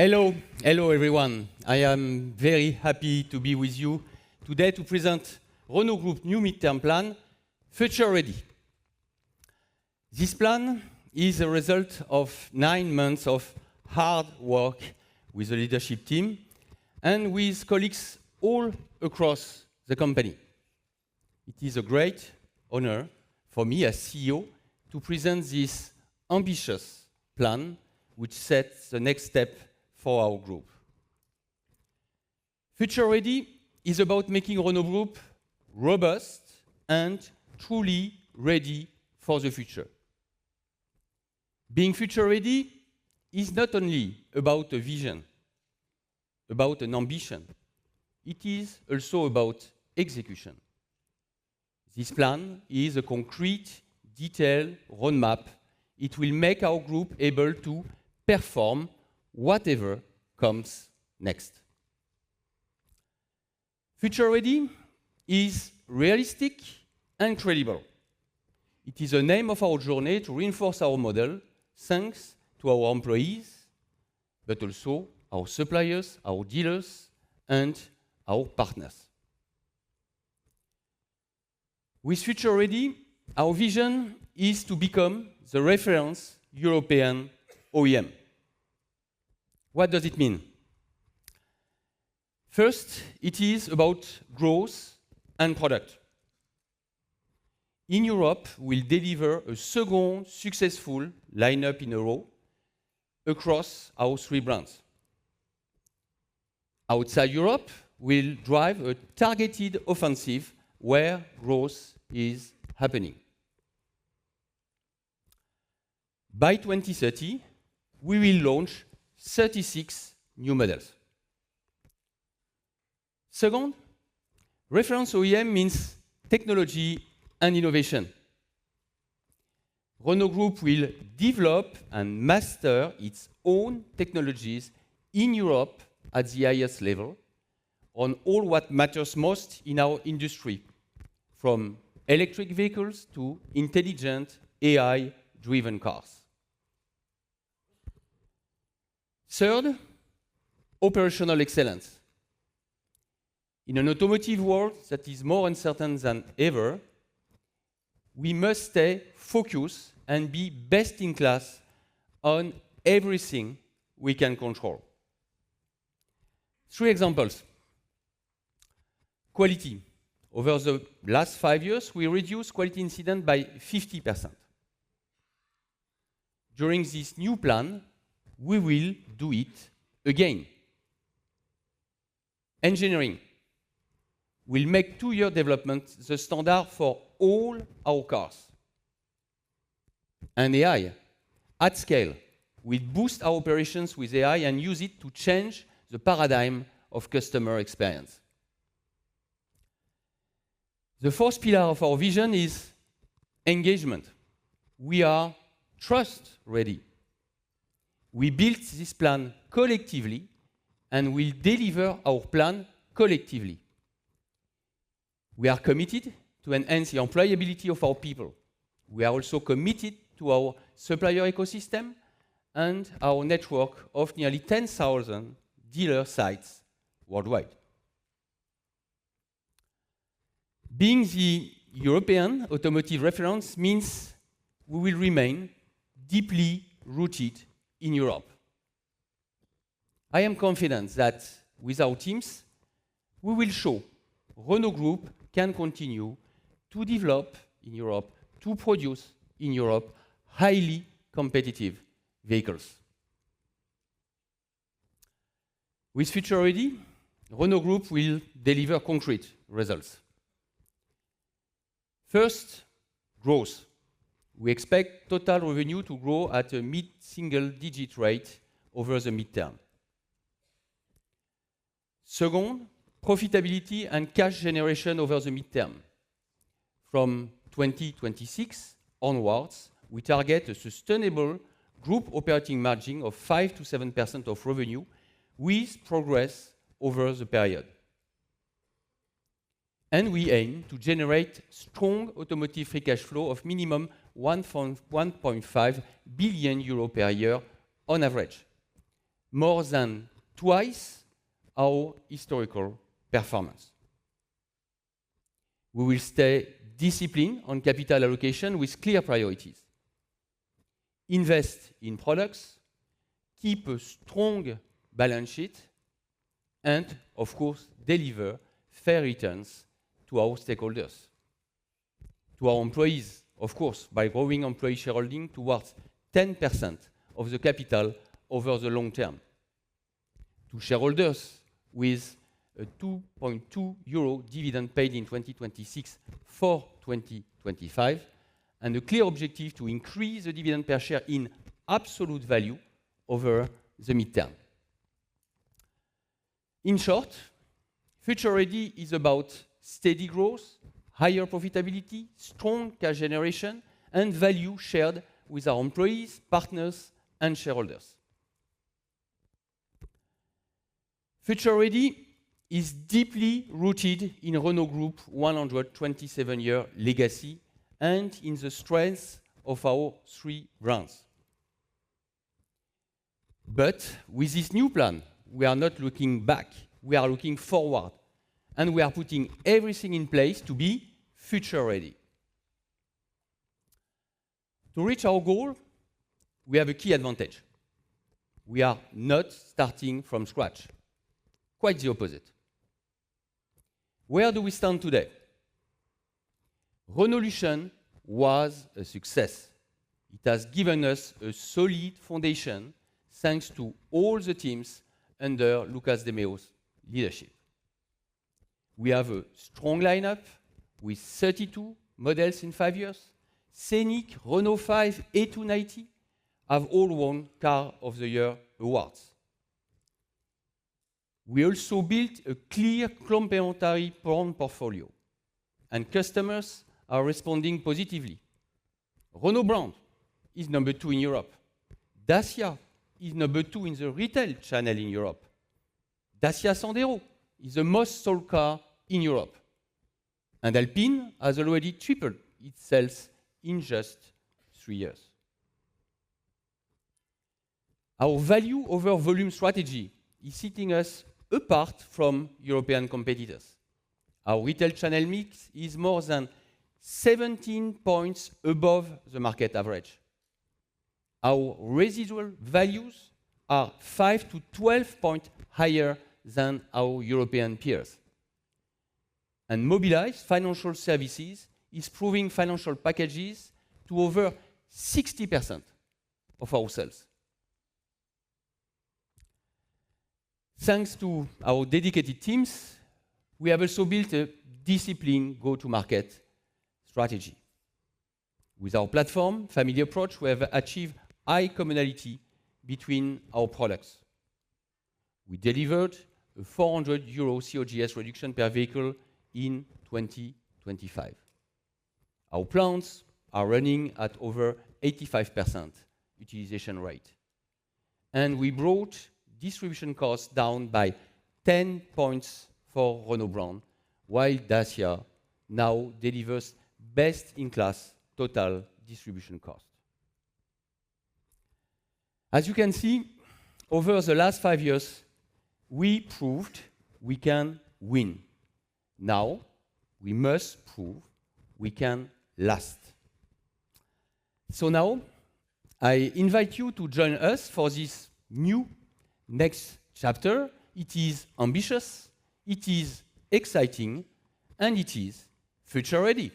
Hello everyone. I am very happy to be with you today to present Renault Group new midterm plan, Future Ready. This plan is a result of 9 months of hard work with the leadership team and with colleagues all across the company. It is a great honor for me as CEO to present this ambitious plan which sets the next step for our group. Future Ready is about making Renault Group robust and truly ready for the future. Being future ready is not only about a vision, about an ambition, it is also about execution. This plan is a concrete, detailed roadmap. It will make our group able to perform whatever comes next. Future Ready is realistic and credible. It is the name of our journey to reinforce our model thanks to our employees, but also our suppliers, our dealers, and our partners. With Future Ready, our vision is to become the reference European OEM. What does it mean? First, it is about growth and product. In Europe, we'll deliver a second successful lineup in a row across our 3 brands. Outside Europe, we'll drive a targeted offensive where growth is happening. By 2030, we will launch 36 new models. Second, reference OEM means technology and innovation. Renault Group will develop and master its own technologies in Europe at the highest level on all what matters most in our industry, from electric vehicles to intelligent AI-driven cars. Third, operational excellence. In an automotive world that is more uncertain than ever, we must stay focused and be best in class on everything we can control. 3 examples. Quality. Over the last 5 years, we reduced quality incident by 50%. During this new plan, we will do it again. Engineering. We'll make 2-year development the standard for all our cars. And AI, at scale, we'll boost our operations with AI and use it to change the paradigm of customer experience. The 4th pillar of our vision is engagement. We are trust ready. We built this plan collectively and will deliver our plan collectively. We are committed to enhance the employability of our people. We are also committed to our supplier ecosystem and our network of nearly 10,000 dealer sites worldwide. Being the European automotive reference means we will remain deeply rooted in Europe. I am confident that with our teams, we will show Renault Group can continue to develop in Europe, to produce in Europe highly competitive vehicles. With Future Ready, Renault Group will deliver concrete results. First, growth. We expect total revenue to grow at a mid-single-digit rate over the midterm. Second, profitability and cash generation over the midterm. From 2026 onwards, we target a sustainable group operating margin of 5 to 7% of revenue with progress over the period. And we aim to generate strong automotive free cash flow of minimum 1.5 billion euro per year on average. more than twice our historical performance. We will stay disciplined on capital allocation with clear priorities. Invest in products, keep a strong balance sheet, and, of course, deliver fair returns to our stakeholders. To our employees, of course, by growing employee shareholding towards 10% of the capital over the long term. To shareholders, with a 2.2 euro dividend paid in 2026 for 2025, and a clear objective to increase the dividend per share in absolute value over the midterm. In short, Future Ready is about steady growth, higher profitability, strong cash generation, and value shared with our employees, partners, and shareholders. Future Ready is deeply rooted in Renault Group 127-year legacy and in the strength of our three brands. But with this new plan, we are not looking back, we are looking forward, and we are putting everything in place to be future ready. To reach our goal, we have a key advantage. We are not starting from scratch. Quite the opposite. Where do we stand today? Renaulution was a success. It has given us a solid foundation thanks to all the teams under Lucas de Meo's leadership. We have a strong lineup with 32 models in 5 years. Scenic, Renault 5, A290 have all won Car of the Year awards. We also built a clear complementary brand portfolio, and customers are responding positively. Renault brand is number 2 in Europe. Dacia is number 2 in the retail channel in Europe. Dacia Sandero is the most sold car in Europe. And Alpine has already tripled its sales in just 3 years. Our value over volume strategy is setting us apart from European competitors. Our retail channel mix is more than 17 points above the market average. Our residual values are 5 to 12 points higher than our European peers. And Mobilize Financial Services is proving financial packages to over 60% of our sales. Thanks to our dedicated teams, we have also built a disciplined go-to-market strategy. With our platform, family approach, we have achieved high commonality between our products. We delivered a 400 euro COGS reduction per vehicle in 2025. Our plants are running at over 85% utilization rate. And we brought distribution costs down by 10 points for Renault brand, while Dacia now delivers best-in-class total distribution cost. As you can see, over the last 5 years, we proved we can win. Now, we must prove we can last. So now, I invite you to join us for this new next chapter. It is ambitious, it is exciting, and it is future ready.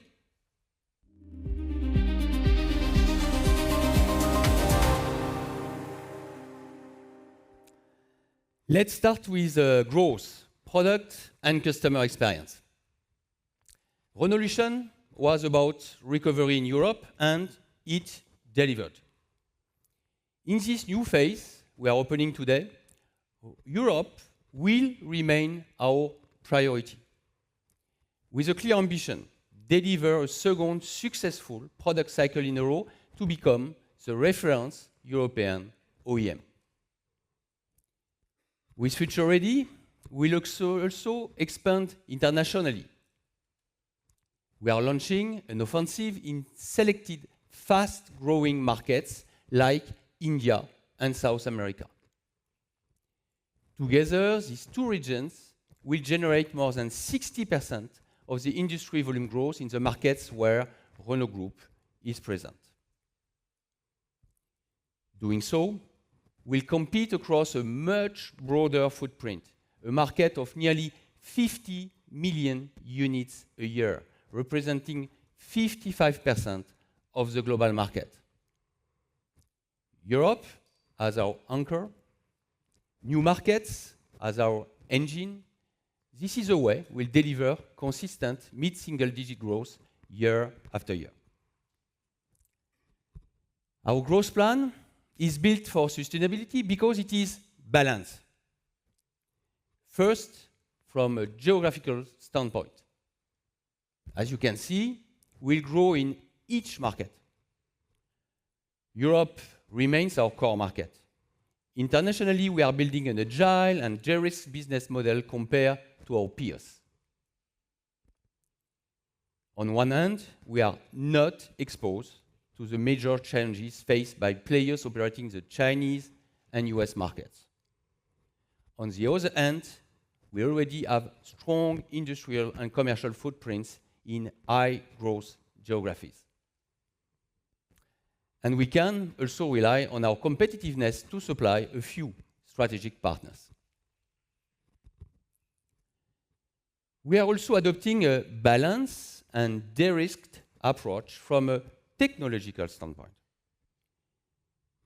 Let's start with growth, product, and customer experience. Renaulution was about recovery in Europe, and it delivered. In this new phase we are opening today, Europe will remain our priority. With a clear ambition, deliver a second successful product cycle in a row to become the reference European OEM. With Future Ready, we'll also expand internationally. We are launching an offensive in selected fast-growing markets like India and South America. Together, these two regions will generate more than 60% of the industry volume growth in the markets where Renault Group is present. Doing so will compete across a much broader footprint, a market of nearly 50 million units a year, representing 55% of the global market. Europe as our anchor, new markets as our engine. This is a way we'll deliver consistent mid-single-digit growth year after year. Our growth plan is built for sustainability because it is balanced. First, from a geographical standpoint. As you can see, we'll grow in each market. Europe remains our core market. Internationally, we are building an agile and de-risked business model compared to our peers. On one hand, we are not exposed to the major challenges faced by players operating the Chinese and US markets. On the other hand, we already have strong industrial and commercial footprints in high-growth geographies. And we can also rely on our competitiveness to supply a few strategic partners. We are also adopting a balanced and de-risked approach from a technological standpoint.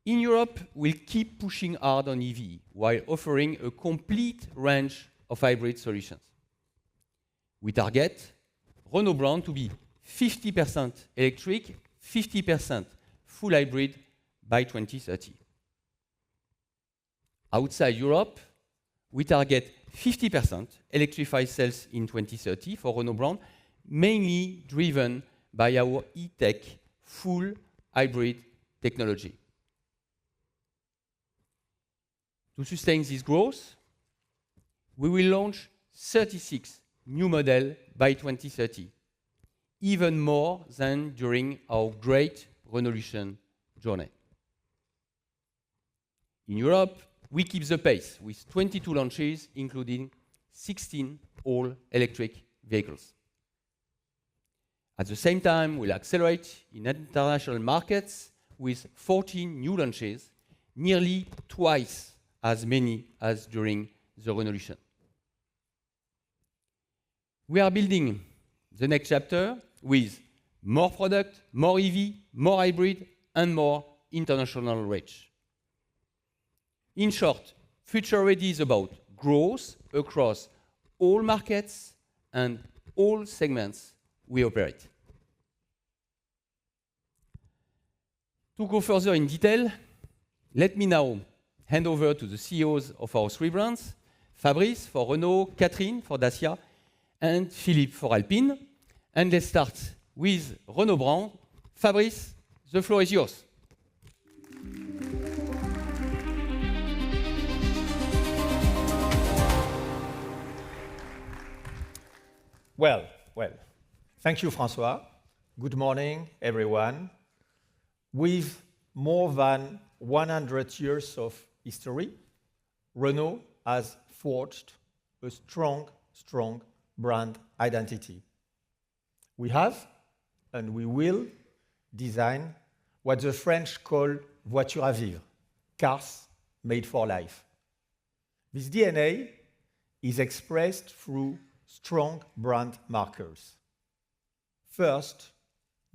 In Europe, we'll keep pushing hard on EV while offering a complete range of hybrid solutions. We target Renault brand to be 50% electric, 50% full hybrid by 2030. Outside Europe, we target 50% electrified sales in 2030 for Renault brand, mainly driven by our e-tech full hybrid technology. To sustain this growth, we will launch 36 new models by 2030, even more than during our great Renaulution journey. In Europe, we keep the pace with 22 launches, including 16 all-electric vehicles. At the same time, we'll accelerate in international markets with 14 new launches, nearly twice as many as during the Renaulution. We are building the next chapter with more product, more EV, more hybrid, and more international reach. In short, Future Ready is about growth across all markets and all segments we operate. To go further in detail, let me now hand over to the CEOs of our three brands, Fabrice for Renault, Catherine for Dacia, and Philippe for Alpine. And let's start with Renault brand. Fabrice, the floor is yours. Well, thank you, François. Good morning, everyone. With more than 100 years of history, Renault has forged a strong brand identity. We have, and we will, design what the French call voiture à vivre, cars made for life. This DNA is expressed through strong brand markers. First,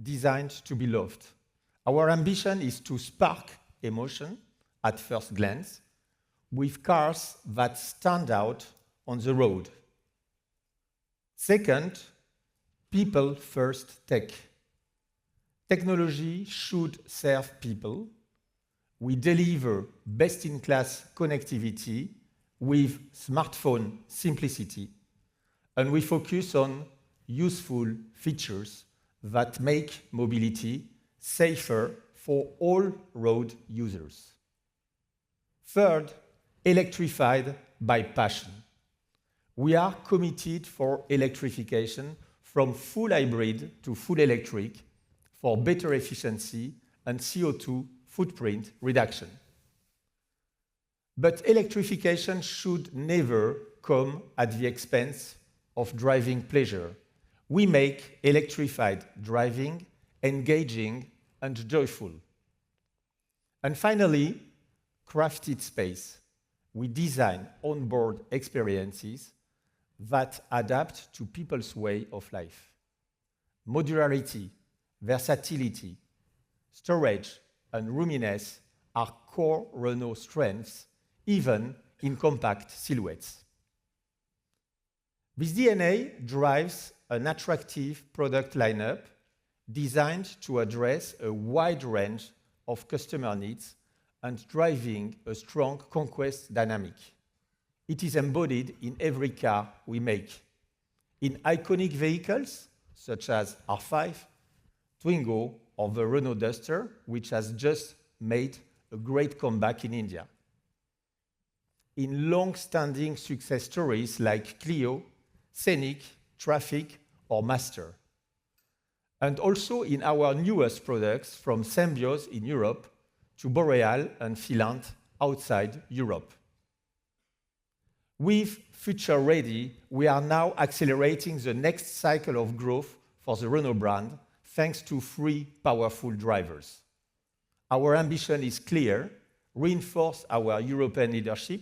designed to be loved. Our ambition is to spark emotion at first glance with cars that stand out on the road. Second, people first tech. Technology should serve people. We deliver best-in-class connectivity with smartphone simplicity, and we focus on useful features that make mobility safer for all road users. Third, electrified by passion. We are committed for electrification from full hybrid to full electric for better efficiency and CO2 footprint reduction. But electrification should never come at the expense of driving pleasure. We make electrified driving engaging and joyful. And finally, crafted space. We design onboard experiences that adapt to people's way of life. Modularity, versatility, storage, and roominess are core Renault strengths, even in compact silhouettes. This DNA drives an attractive product lineup designed to address a wide range of customer needs and driving a strong conquest dynamic. It is embodied in every car we make. In iconic vehicles such as R5, Twingo, or the Renault Duster, which has just made a great comeback in India. In long-standing success stories like Clio, Scenic, Traffic, or Master. And also in our newest products from Symbioz in Europe to Boreal and Filante outside Europe. With Future Ready, we are now accelerating the next cycle of growth for the Renault brand thanks to 3 powerful drivers. Our ambition is clear: reinforce our European leadership,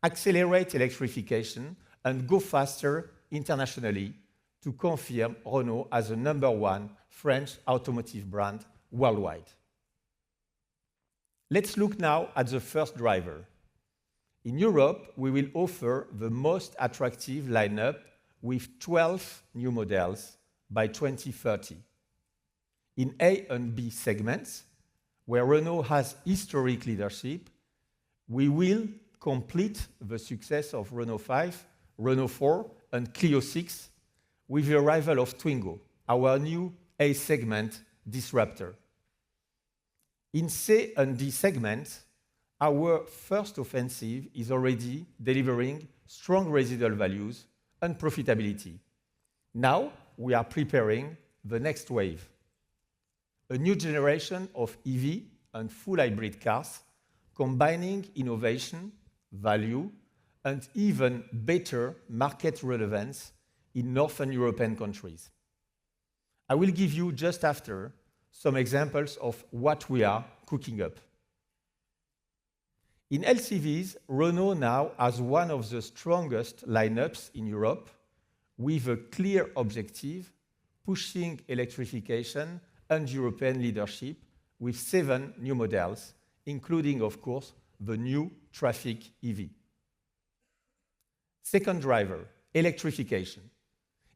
accelerate electrification, and go faster internationally to confirm Renault as the #1 French automotive brand worldwide. Let's look now at the first driver. In Europe, we will offer the most attractive lineup with 12 new models by 2030. In A and B segments, where Renault has historic leadership, we will complete the success of Renault 5, Renault 4, and Clio 6 with the arrival of Twingo, our new A segment disruptor. In C and D segments, our first offensive is already delivering strong residual values and profitability. Now we are preparing the next wave. A new generation of EV and full hybrid cars, combining innovation, value, and even better market relevance in Northern European countries. I will give you just after some examples of what we are cooking up. In LCVs, Renault now has one of the strongest lineups in Europe, with a clear objective, pushing electrification and European leadership with 7 new models, including, of course, the new Traffic EV. Second driver, electrification.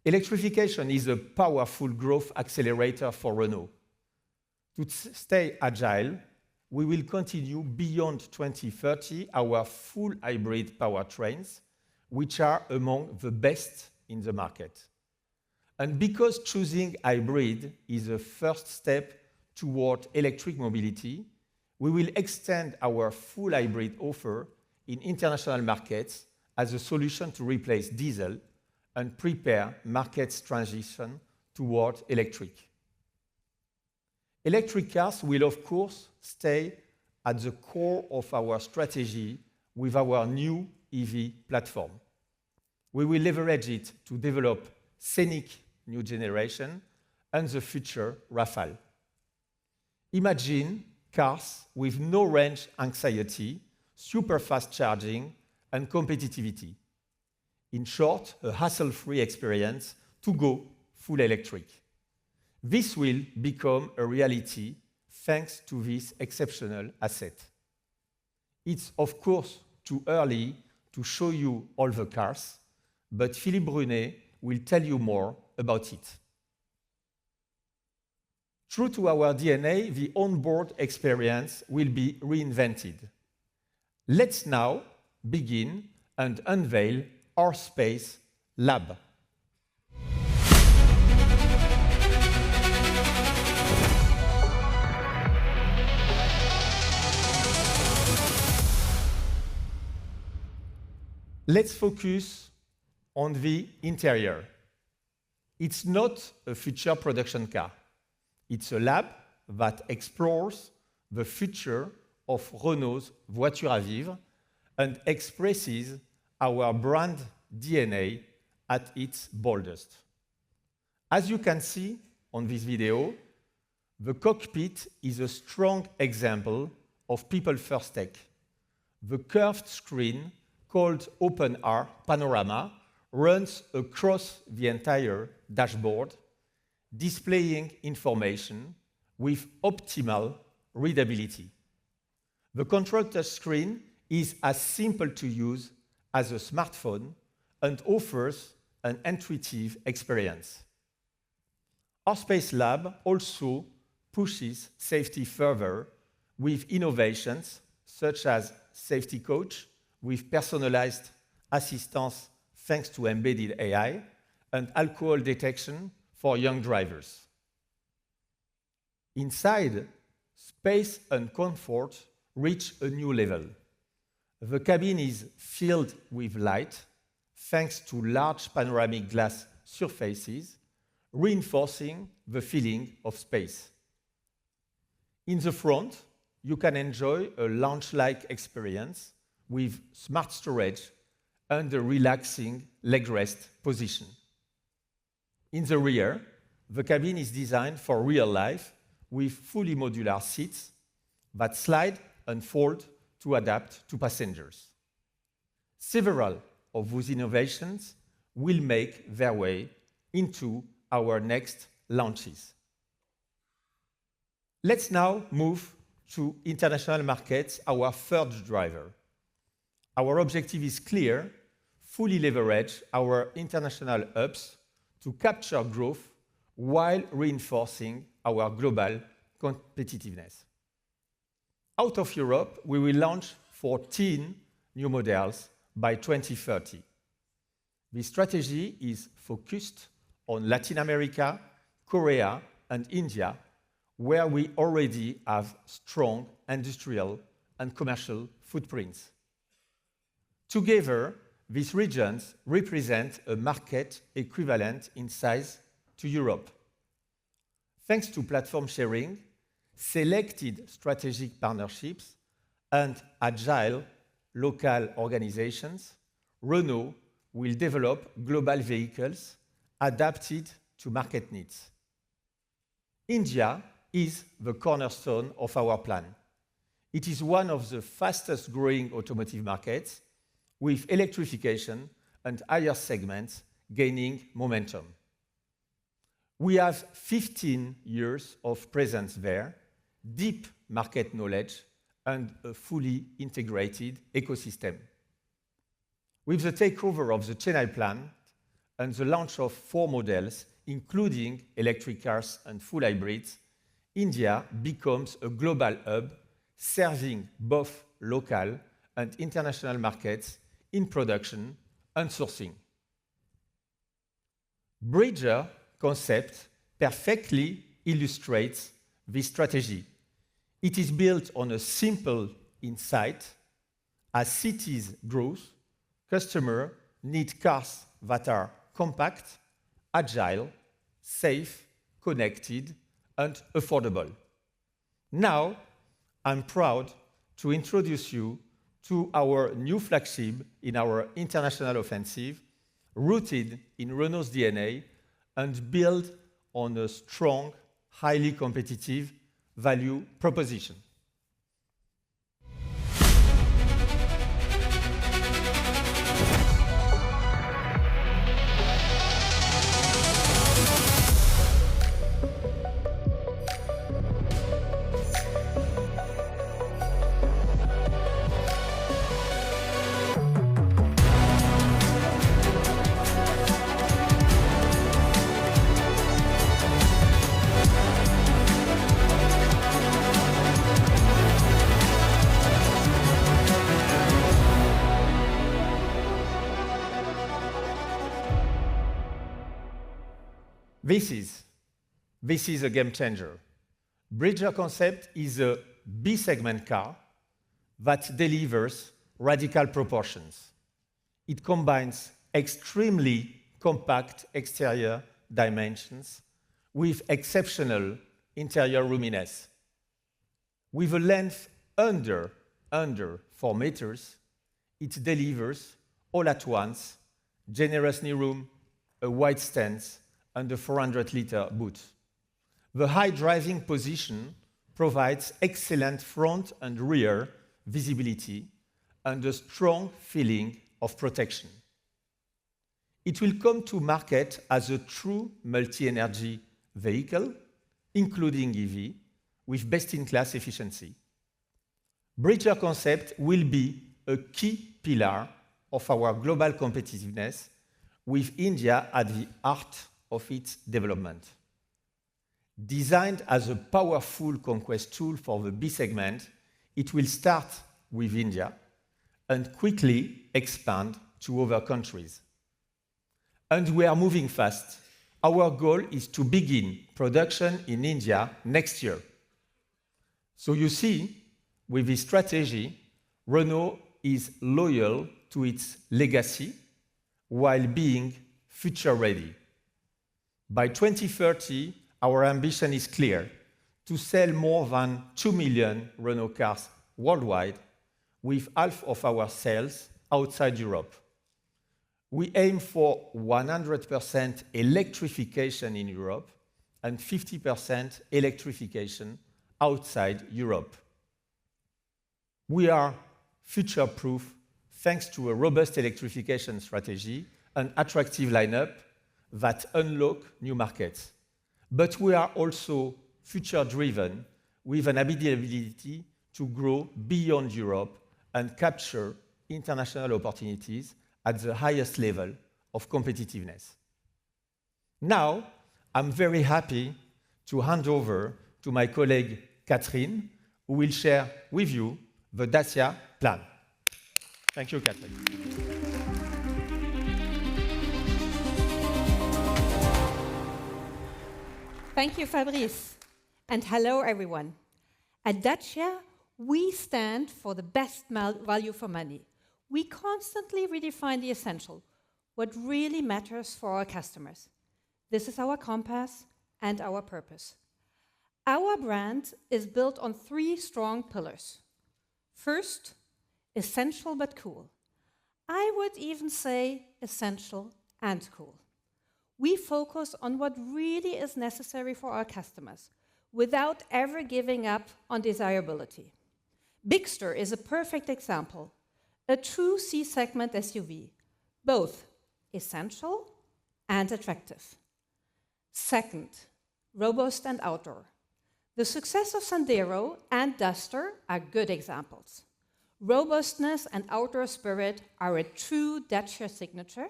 Electrification is a powerful growth accelerator for Renault. To stay agile, we will continue beyond 2030 our full hybrid powertrains, which are among the best in the market. And because choosing hybrid is a first step toward electric mobility, we will extend our full hybrid offer in international markets as a solution to replace diesel and prepare markets' transition toward electric. Electric cars will, of course, stay at the core of our strategy with our new EV platform. We will leverage it to develop Scenic new generation and the future Rafale. Imagine cars with no range anxiety, super fast charging, and competitivity. In short, a hassle-free experience to go full electric. This will become a reality thanks to this exceptional asset. It's of course too early to show you all the cars, but Philippe Brunet will tell you more about it. True to our DNA, the onboard experience will be reinvented. Let's now begin and unveil our Space Lab. Let's focus on the interior. It's not a future production car. It's a lab that explores the future of Renault's voiture à vivre and expresses our brand DNA at its boldest. As you can see on this video, the cockpit is a strong example of people-first tech. The curved screen, called open-R panorama, runs across the entire dashboard, displaying information with optimal readability. The control touchscreen is as simple to use as a smartphone and offers an intuitive experience. Our Space Lab also pushes safety further with innovations such as Safety Coach with personalized assistance thanks to embedded AI and alcohol detection for young drivers. Inside, space and comfort reach a new level. The cabin is filled with light thanks to large panoramic glass surfaces, reinforcing the feeling of space. In the front, you can enjoy a lounge-like experience with smart storage and a relaxing leg rest position. In the rear, the cabin is designed for real life with fully modular seats that slide and fold to adapt to passengers. Several of those innovations will make their way into our next launches. Let's now move to international markets, our third driver. Our objective is clear: fully leverage our international hubs to capture growth while reinforcing our global competitiveness. Out of Europe, we will launch 14 new models by 2030. This strategy is focused on Latin America, Korea, and India, where we already have strong industrial and commercial footprints. Together, these regions represent a market equivalent in size to Europe. Thanks to platform sharing, selected strategic partnerships, and agile local organizations, Renault will develop global vehicles adapted to market needs. India is the cornerstone of our plan. It is one of the fastest growing automotive markets, with electrification and higher segments gaining momentum. We have 15 years of presence there, deep market knowledge, and a fully integrated ecosystem. With the takeover of the Chennai plant and the launch of 4 models, including electric cars and full hybrids, India becomes a global hub serving both local and international markets in production and sourcing. Bridger concept perfectly illustrates this strategy. It is built on a simple insight: as cities grow, customers need cars that are compact, agile, safe, connected, and affordable. Now, I'm proud to introduce you to our new flagship in our international offensive, rooted in Renault's DNA and built on a strong, highly competitive value proposition. This is a game changer. Bridger concept is a B-segment car that delivers radical proportions. It combines extremely compact exterior dimensions with exceptional interior roominess. With a length under 4 meters, it delivers all at once generous knee room, a wide stance, and a 400-liter boot. The high driving position provides excellent front and rear visibility and a strong feeling of protection. It will come to market as a true multi-energy vehicle, including EV, with best-in-class efficiency. Bridger concept will be a key pillar of our global competitiveness, with India at the heart of its development. Designed as a powerful conquest tool for the B segment, it will start with India and quickly expand to other countries. And we are moving fast. Our goal is to begin production in India next year. So you see, with this strategy, Renault is loyal to its legacy while being future-ready. By 2030, our ambition is clear: to sell more than 2 million Renault cars worldwide, with half of our sales outside Europe. We aim for 100% electrification in Europe and 50% electrification outside Europe. We are future-proof thanks to a robust electrification strategy, an attractive lineup that unlock new markets. But we are also future-driven with an ability to grow beyond Europe and capture international opportunities at the highest level of competitiveness. Now, I'm very happy to hand over to my colleague Catherine, who will share with you the Dacia plan. Thank you, Catherine. Thank you, Fabrice. And hello, everyone. At Dacia, we stand for the best value for money. We constantly redefine the essential, what really matters for our customers. This is our compass and our purpose. Our brand is built on 3 strong pillars. First, essential but cool. I would even say essential and cool. We focus on what really is necessary for our customers without ever giving up on desirability. Bigster is a perfect example, a true C-segment SUV, both essential and attractive. Second, robust and outdoor. The success of Sandero and Duster are good examples. Robustness and outdoor spirit are a true Dacia signature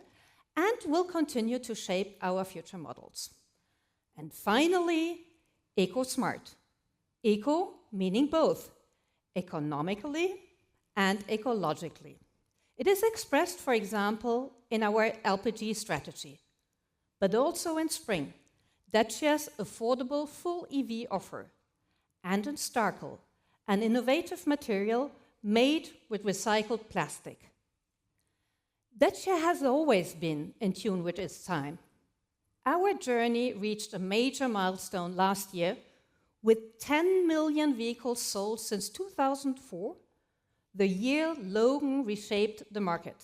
and will continue to shape our future models. And finally, eco-smart. Eco meaning both economically and ecologically. It is expressed, for example, in our LPG strategy, but also in Spring, Dacia's affordable full EV offer, and in Starkle, an innovative material made with recycled plastic. Dacia has always been in tune with its time. Our journey reached a major milestone last year with 10 million vehicles sold since 2004, the year Logan reshaped the market.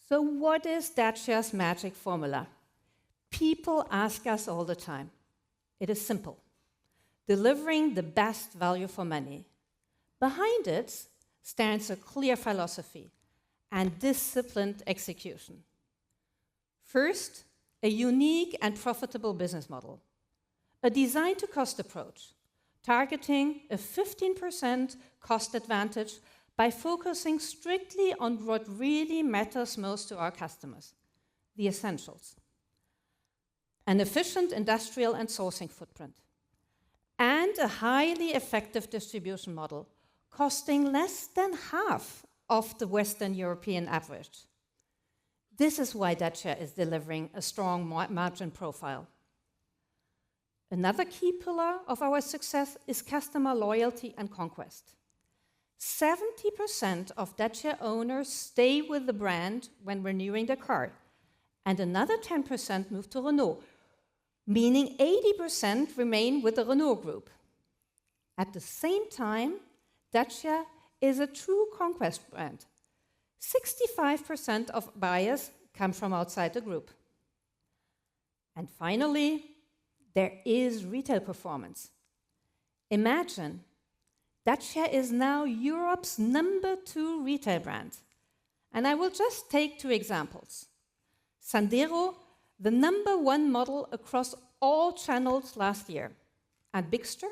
So what is Dacia's magic formula? People ask us all the time. It is simple: delivering the best value for money. Behind it stands a clear philosophy and disciplined execution. First, a unique and profitable business model, a design-to-cost approach, targeting a 15% cost advantage by focusing strictly on what really matters most to our customers, the essentials. An efficient industrial and sourcing footprint, and a highly effective distribution model, costing less than half of the Western European average. This is why Dacia is delivering a strong margin profile. Another key pillar of our success is customer loyalty and conquest. 70% of Dacia owners stay with the brand when renewing their car, and another 10% move to Renault, meaning 80% remain with the Renault Group. At the same time, Dacia is a true conquest brand. 65% of buyers come from outside the group. And finally, there is retail performance. Imagine, Dacia is now Europe's #2 retail brand. And I will just take 2 examples. Sandero, the #1 model across all channels last year, and Bigster,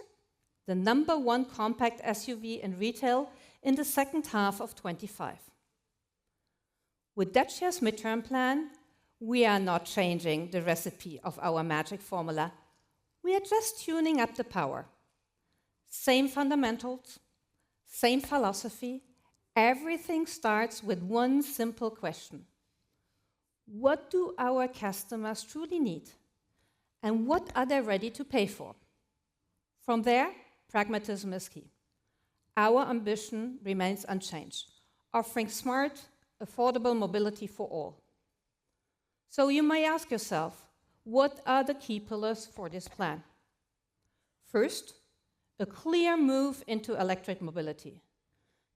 the #1 compact SUV in retail in the second half of 25. With Dacia's midterm plan, we are not changing the recipe of our magic formula. We are just tuning up the power. Same fundamentals, same philosophy. Everything starts with one simple question. What do our customers truly need? And what are they ready to pay for? From there, pragmatism is key. Our ambition remains unchanged, offering smart, affordable mobility for all. So you may ask yourself, what are the key pillars for this plan? First, a clear move into electric mobility.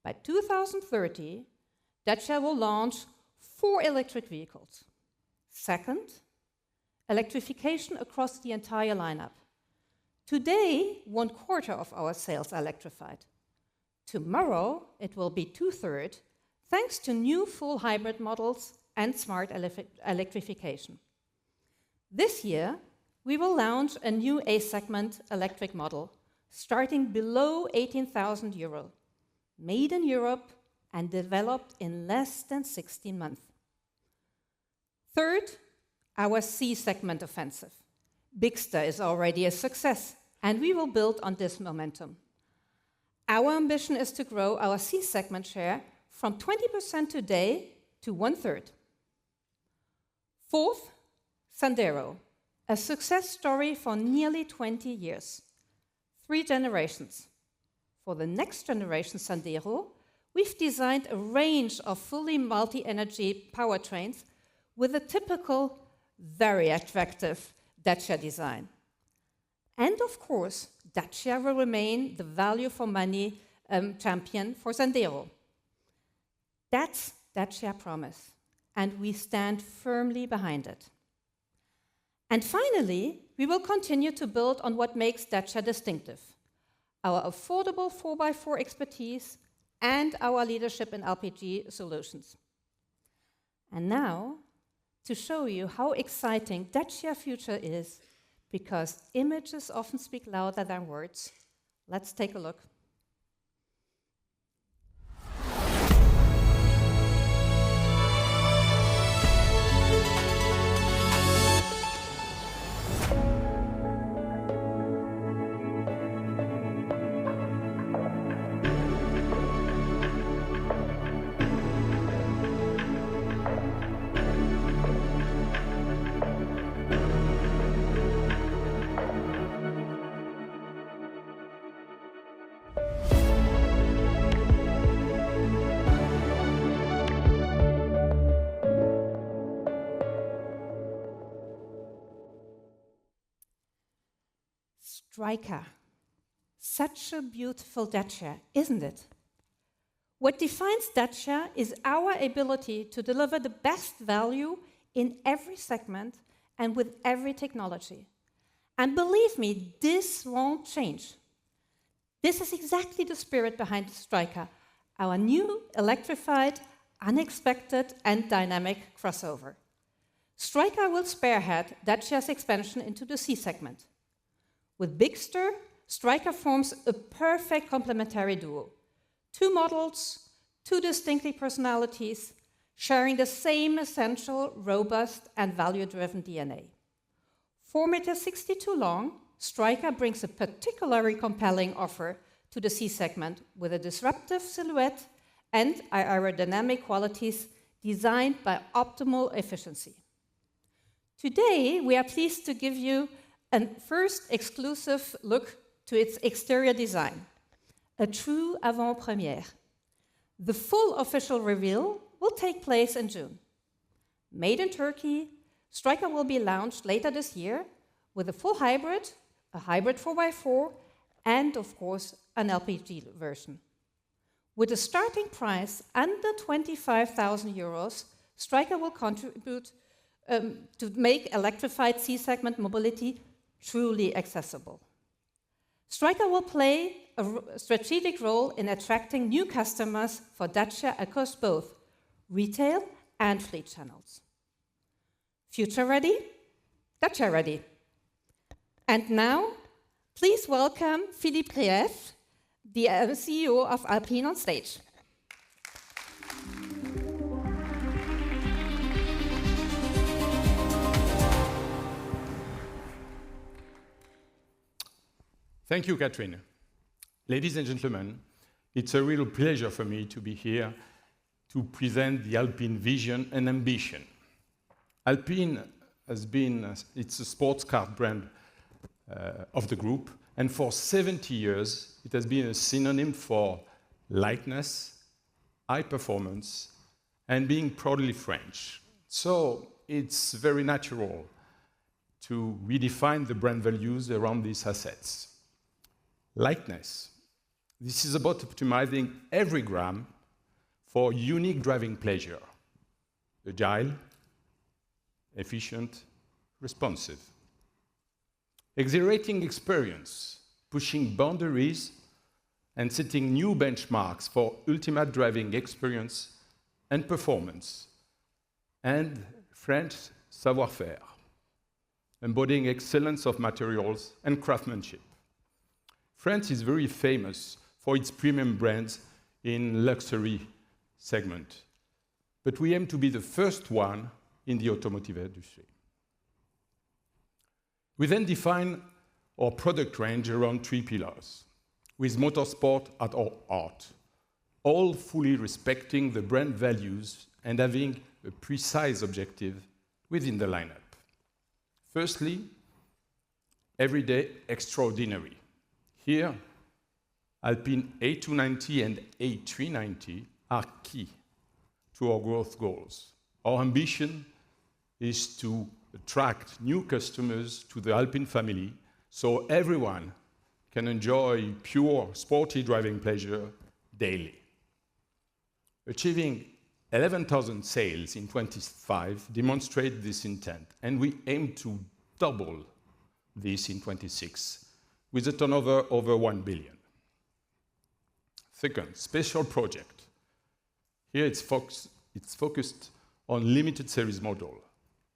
By 2030, Dacia will launch 4 electric vehicles. Second, electrification across the entire lineup. Today, 1/4 of our sales are electrified. Tomorrow, it will be 2/3, thanks to new full hybrid models and smart electrification. This year, we will launch a new A-segment electric model, starting below 18,000 euro, made in Europe and developed in less than 16 months. Third, our C-segment offensive. Bigster is already a success, and we will build on this momentum. Our ambition is to grow our C-segment share from 20% today to 1/3. Fourth, Sandero, a success story for nearly 20 years. 3 generations. For the next generation Sandero, we've designed a range of fully multi-energy powertrains with a typical, very attractive Dacia design. And of course, Dacia will remain the value for money champion for Sandero. That's Dacia promise, and we stand firmly behind it. And finally, we will continue to build on what makes Dacia distinctive: our affordable 4x4 expertise and our leadership in LPG solutions. And now, to show you how exciting Dacia future is, because images often speak louder than words, let's take a look. Striker. Such a beautiful Dacia, isn't it? What defines Dacia is our ability to deliver the best value in every segment and with every technology. And believe me, this won't change. This is exactly the spirit behind Striker, our new electrified, unexpected, and dynamic crossover. Striker will spearhead Dacia's expansion into the C segment. With Bigster, Striker forms a perfect complementary duo. 2 models, 2 distinct personalities, sharing the same essential, robust, and value-driven DNA. 4.62 m long, Striker brings a particularly compelling offer to the C segment with a disruptive silhouette and aerodynamic qualities designed by optimal efficiency. Today, we are pleased to give you a first exclusive look to its exterior design, a true avant-première. The full official reveal will take place in June. Made in Turkey, Striker will be launched later this year with a full hybrid, a hybrid 4x4, and of course, an LPG version. With a starting price under 25,000 euros, Striker will contribute to make electrified C-segment mobility truly accessible. Striker will play a strategic role in attracting new customers for Dacia across both retail and fleet channels. Future ready? Dacia ready. And now, please welcome Philippe Grief, the CEO of Alpine, on stage. Thank you, Catherine. Ladies and gentlemen, it's a real pleasure for me to be here to present the Alpine vision and ambition. Alpine it's a sports car brand of the group, and for 70 years, it has been a synonym for lightness, high performance, and being proudly French. So it's very natural to redefine the brand values around these assets. Lightness. This is about optimizing every gram for unique driving pleasure. Agile, efficient, responsive. Exhilarating experience, pushing boundaries and setting new benchmarks for ultimate driving experience and performance. And French savoir-faire, embodying excellence of materials and craftsmanship. France is very famous for its premium brands in luxury segment, but we aim to be the first one in the automotive industry. We then define our product range around 3 pillars, with motorsport at our heart, all fully respecting the brand values and having a precise objective within the lineup. Firstly, everyday extraordinary. Here, Alpine A290 and A390 are key to our growth goals. Our ambition is to attract new customers to the Alpine family so everyone can enjoy pure, sporty driving pleasure daily. Achieving 11,000 sales in 25 demonstrates this intent, and we aim to double this in 26 with a turnover over 1 billion. Second, special project. Here it's focused on limited series model,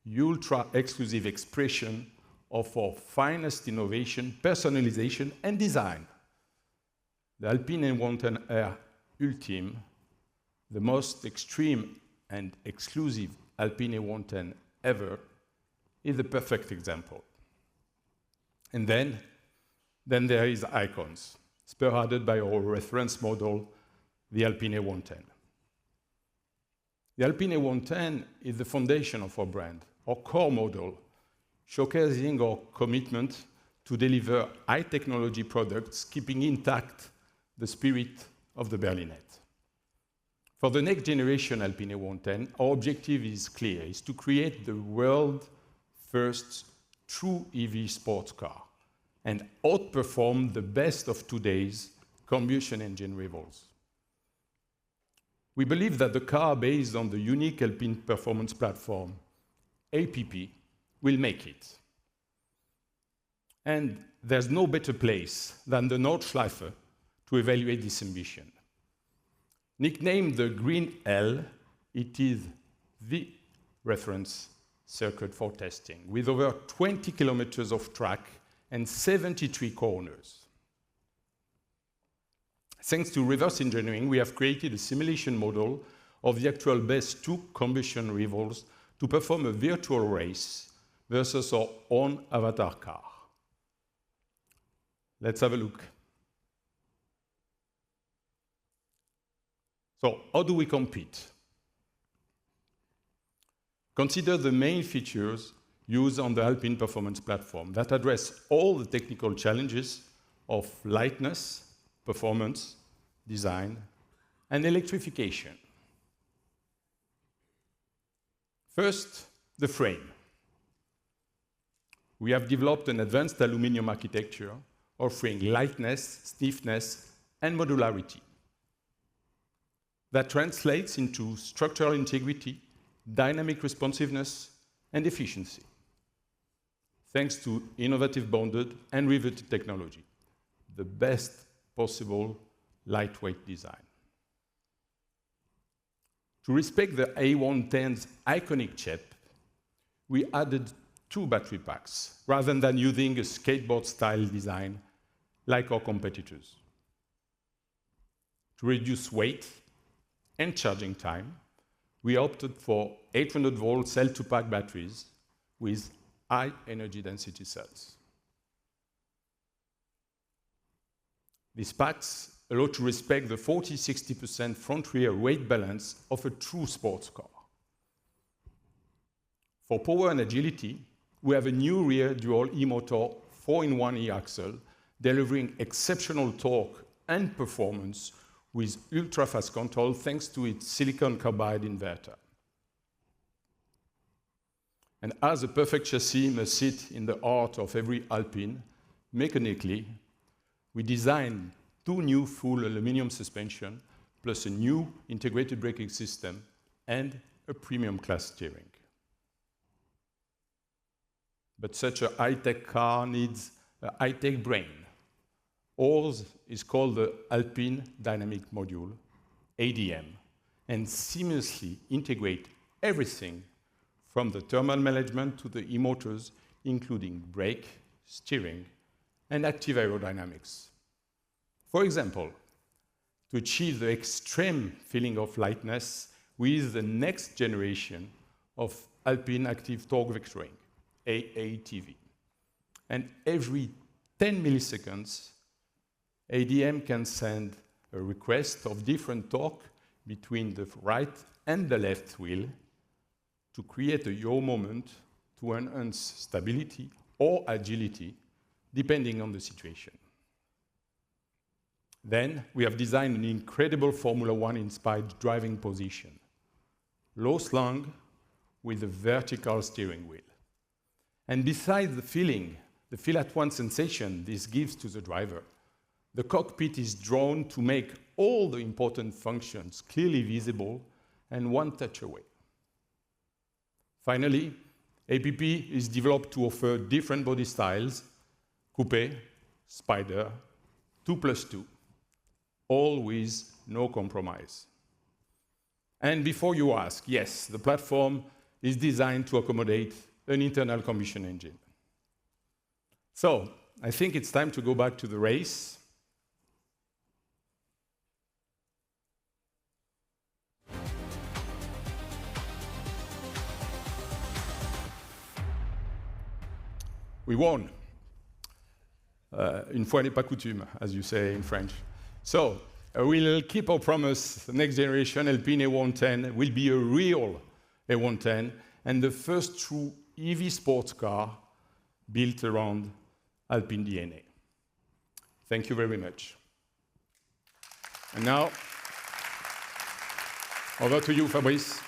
ultra-exclusive expression of our finest innovation, personalization, and design. The Alpine A110 Air Ultime, the most extreme and exclusive Alpine A110 ever, is the perfect example. And then there is icons, spearheaded by our reference model, the Alpine A110. The Alpine A110 is the foundation of our brand, our core model, showcasing our commitment to deliver high-technology products, keeping intact the spirit of the Berlinette. For the next generation Alpine A110, our objective is clear, is to create the world's first true EV sports car and outperform the best of today's combustion engine rivals. We believe that the car based on the unique Alpine performance platform, APP, will make it. And there's no better place than the Nordschleife to evaluate this ambition. Nicknamed the Green L, it is the reference circuit for testing, with over 20 kilometers of track and 73 corners. Thanks to reverse engineering, we have created a simulation model of the actual best two combustion rivals to perform a virtual race versus our own avatar car. Let's have a look. So, how do we compete? Consider the main features used on the Alpine performance platform that address all the technical challenges of lightness, performance, design, and electrification. First, the frame. We have developed an advanced aluminum architecture offering lightness, stiffness, and modularity. That translates into structural integrity, dynamic responsiveness, and efficiency, thanks to innovative bonded and riveted technology, the best possible lightweight design. To respect the A110's iconic chip, we added 2 battery packs, rather than using a skateboard-style design like our competitors. To reduce weight and charging time, we opted for 800-volt cell-to-pack batteries with high energy density cells. These packs allow to respect the 40-60% front-rear weight balance of a true sports car. For power and agility, we have a new rear dual e-motor 4-in-1 e-axle, delivering exceptional torque and performance with ultra-fast control thanks to its silicon carbide inverter. And as a perfect chassis must sit in the heart of every Alpine, mechanically, we designed 2 new full aluminum suspension, plus a new integrated braking system and a premium class steering. But such a high-tech car needs a high-tech brain. Ours is called the Alpine Dynamic Module, ADM, and seamlessly integrate everything from the thermal management to the e-motors, including brake, steering, and active aerodynamics. For example, to achieve the extreme feeling of lightness with the next generation of Alpine Active Torque Vectoring, AATV. And every 10 milliseconds, ADM can send a request of different torque between the right and the left wheel to create a yaw moment to enhance stability or agility, depending on the situation. Then we have designed an incredible Formula One-inspired driving position, low slung with a vertical steering wheel. And besides the feel-at-one sensation this gives to the driver, the cockpit is drawn to make all the important functions clearly visible and one touch away. Finally, APP is developed to offer different body styles, coupe, spider, 2+2, all with no compromise. And before you ask, yes, the platform is designed to accommodate an internal combustion engine. So, I think it's time to go back to the race. We won. Une fois n'est pas coutume, as you say in French. So, we'll keep our promise. The next generation Alpine A110 will be a real A110 and the first true EV sports car built around Alpine DNA. Thank you very much. And now, over to you, Fabrice.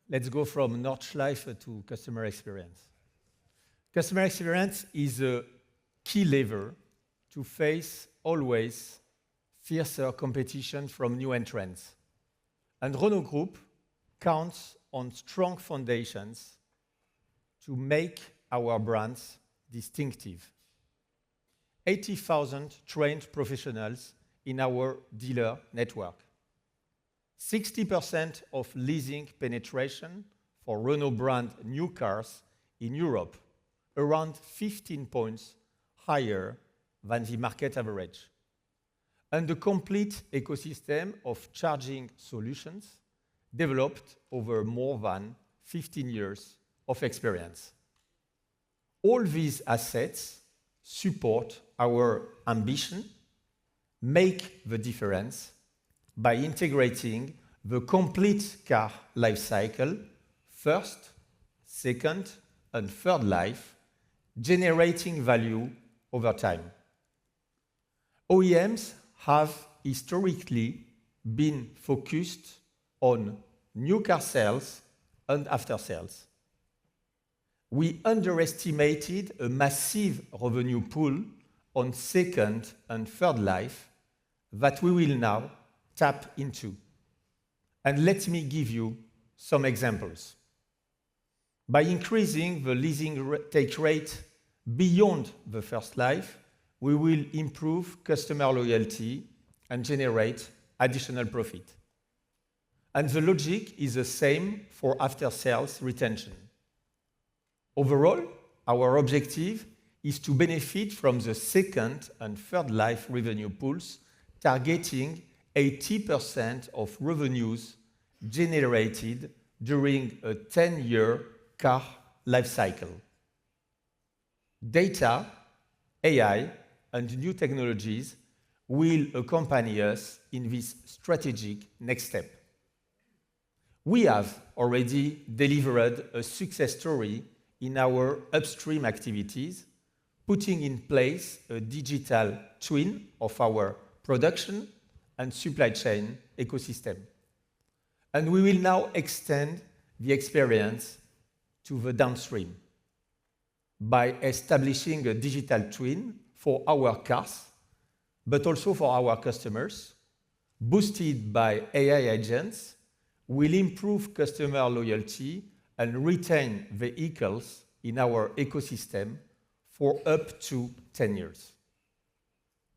Let's go from Nordschleife to customer experience. Customer experience is a key lever to face always fiercer competition from new entrants. And Renault Group counts on strong foundations to make our brands distinctive. 80,000 trained professionals in our dealer network. 60% of leasing penetration for Renault brand new cars in Europe, around 15 points higher than the market average. And a complete ecosystem of charging solutions developed over more than 15 years of experience. All these assets support our ambition, make the difference, by integrating the complete car life cycle, first, second, and third life, generating value over time. OEMs have historically been focused on new car sales and after sales. We underestimated a massive revenue pool on second and third life that we will now tap into. And let me give you some examples. By increasing the leasing take rate beyond the first life, we will improve customer loyalty and generate additional profit. And the logic is the same for after-sales retention. Overall, our objective is to benefit from the second and third life revenue pools, targeting 80% of revenues generated during a 10-year car life cycle. Data, AI, and new technologies will accompany us in this strategic next step. We have already delivered a success story in our upstream activities, putting in place a digital twin of our production and supply chain ecosystem. And we will now extend the experience to the downstream by establishing a digital twin for our cars, but also for our customers, boosted by AI agents, will improve customer loyalty and retain vehicles in our ecosystem for up to 10 years.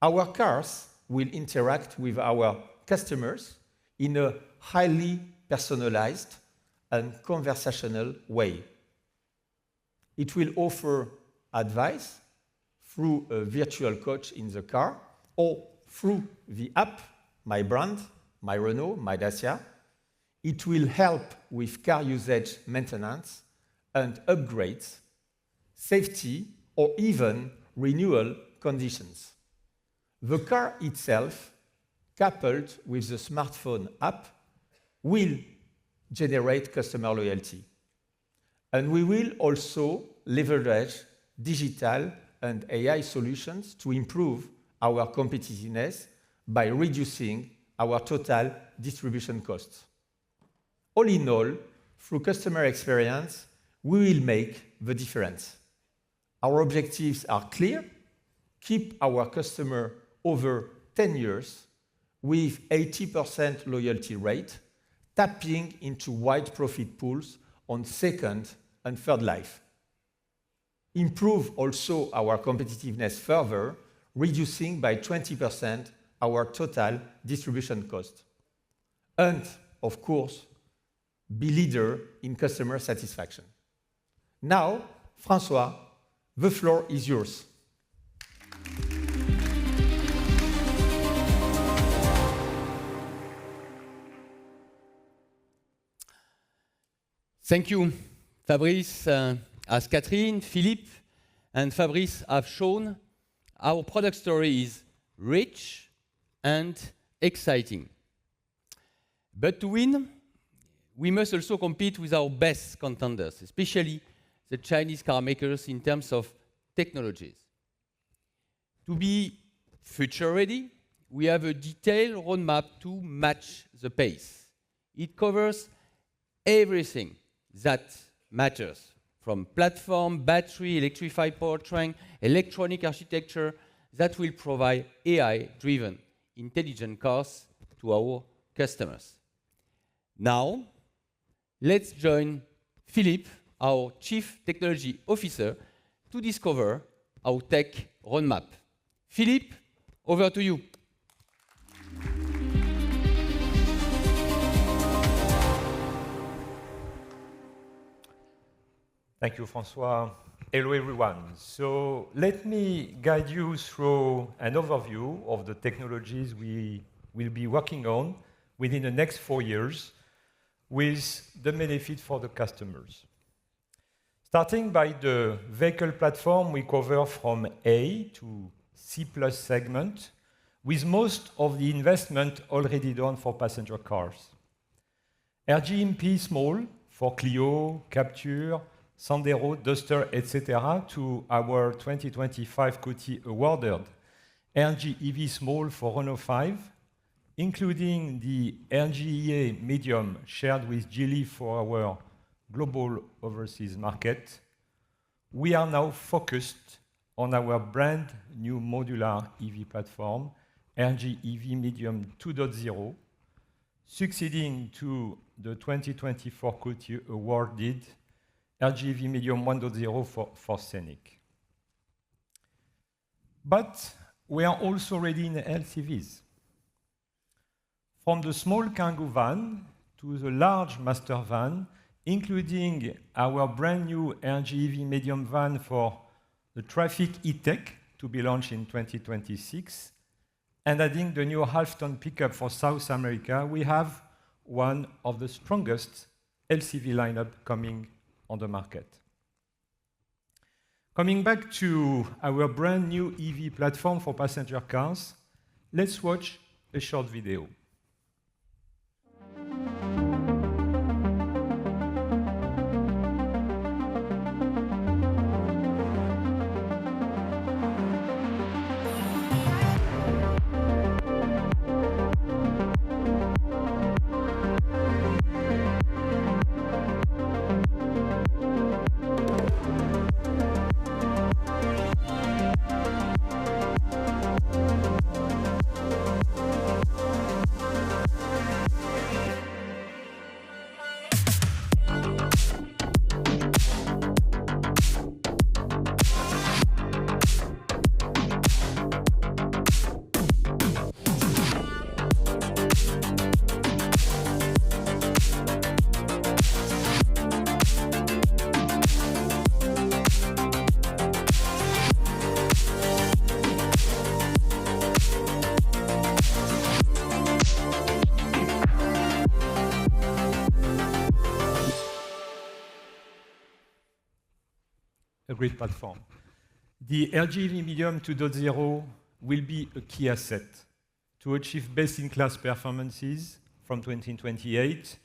Our cars will interact with our customers in a highly personalized and conversational way. It will offer advice through a virtual coach in the car or through the app, my brand, my Renault, my Dacia. It will help with car usage maintenance and upgrades, safety, or even renewal conditions. The car itself, coupled with the smartphone app, will generate customer loyalty. And we will also leverage digital and AI solutions to improve our competitiveness by reducing our total distribution costs. All in all, through customer experience, we will make the difference. Our objectives are clear: keep our customer over 10 years with 80% loyalty rate, tapping into wide profit pools on second and third life. Improve also our competitiveness further, reducing by 20% our total distribution cost. And, of course, be leader in customer satisfaction. Now, François, the floor is yours. Thank you, Fabrice. As Catherine, Philippe, and Fabrice have shown, our product story is rich and exciting. But to win, we must also compete with our best contenders, especially the Chinese car makers in terms of technologies. To be future-ready, we have a detailed roadmap to match the pace. It covers everything that matters, from platform, battery, electrified powertrain, electronic architecture that will provide AI-driven intelligent cars to our customers. Now, let's join Philippe, our Chief Technology Officer, to discover our tech roadmap. Philippe, over to you. Thank you, François. Hello, everyone. So let me guide you through an overview of the technologies we will be working on within the next 4 years with the benefit for the customers. Starting by the vehicle platform, we cover from A to C+ segment, with most of the investment already done for passenger cars. RGMP small for Clio, Captur, Sandero, Duster, etc., to our 2025 COTI awarded RG EV small for Renault 5, including the RGEA medium shared with Geely for our global overseas market, we are now focused on our brand new modular EV platform, RGEV Medium 2.0, succeeding to the 2024 Coty awarded RGEV Medium 1.0 for Scenic. But we are also ready in LCVs. From the small cargo van to the large master van, including our brand new RGEV medium van for the Traffic E-Tech to be launched in 2026, and adding the new half-ton pickup for South America, we have one of the strongest LCV lineup coming on the market. Coming back to our brand new EV platform for passenger cars, let's watch a short video. A great platform. The RGEV Medium 2.0 will be a key asset to achieve best-in-class performances from 2028,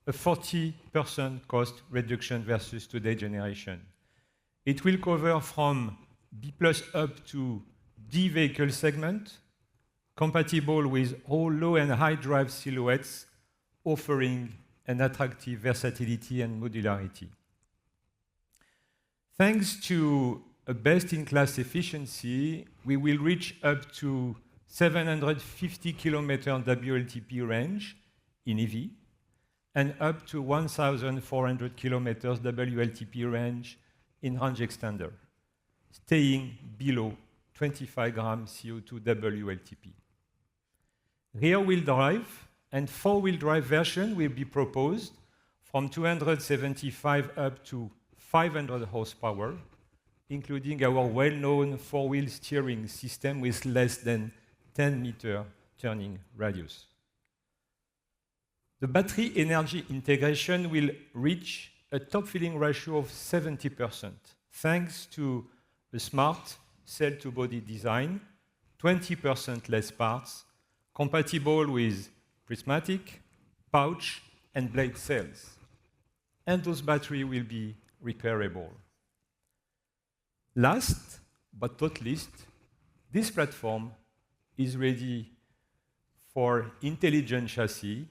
a 40% cost reduction versus today's generation. It will cover from B+ up to D vehicle segment, compatible with all low and high drive silhouettes, offering an attractive versatility and modularity. Thanks to a best-in-class efficiency, we will reach up to 750 km WLTP range in EV and up to 1,400 km WLTP range in range extender, staying below 25 grams CO2 WLTP. Rear-wheel drive and four-wheel drive version will be proposed from 275 up to 500 horsepower, including our well-known four-wheel steering system with less than 10-meter turning radius. The battery energy integration will reach a top filling ratio of 70%, thanks to a smart cell-to-body design, 20% less parts, compatible with prismatic, pouch, and blade cells. And those batteries will be repairable. Last but not least, this platform is ready for intelligent chassis,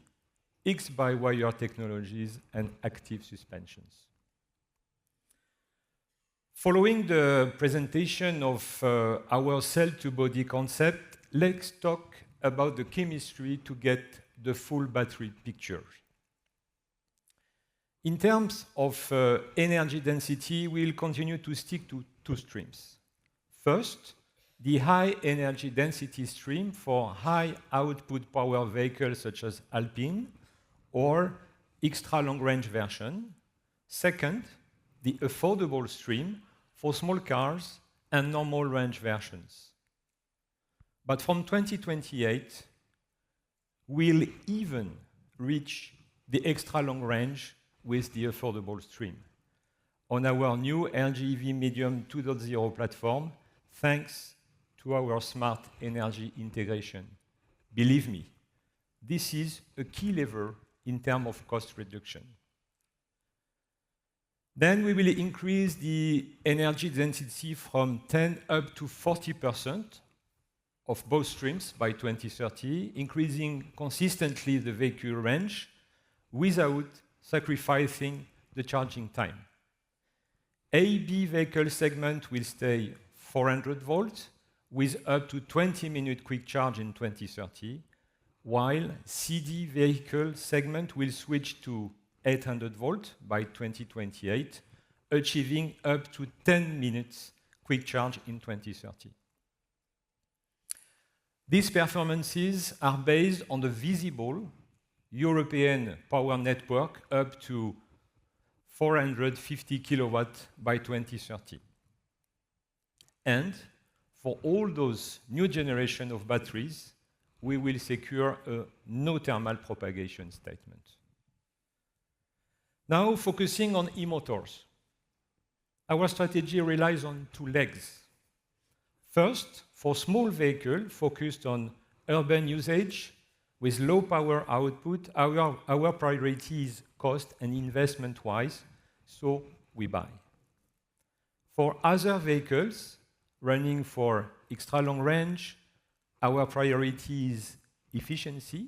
X-by-wire technologies, and active suspensions. Following the presentation of our cell-to-body concept, let's talk about the chemistry to get the full battery picture. In terms of energy density, we'll continue to stick to two streams. First, the high energy density stream for high output power vehicles such as Alpine or extra long range version. Second, the affordable stream for small cars and normal range versions. But from 2028, we'll even reach the extra long range with the affordable stream on our new RGEV Medium 2.0 platform, thanks to our smart energy integration. Believe me, this is a key lever in terms of cost reduction. Then we will increase the energy density from 10 up to 40%, of both streams by 2030, increasing consistently the vehicle range without sacrificing the charging time. AB vehicle segment will stay 400 volts with up to 20-minute quick charge in 2030, while CD vehicle segment will switch to 800 volts by 2028, achieving up to 10 minutes quick charge in 2030. These performances are based on the visible European power network up to 450 kilowatts by 2030. And for all those new generation of batteries, we will secure a no thermal propagation statement. Now, focusing on e-motors. Our strategy relies on two legs. First, for small vehicles focused on urban usage with low power output, our priority is cost and investment-wise, so we buy. For other vehicles running for extra long range, our priority is efficiency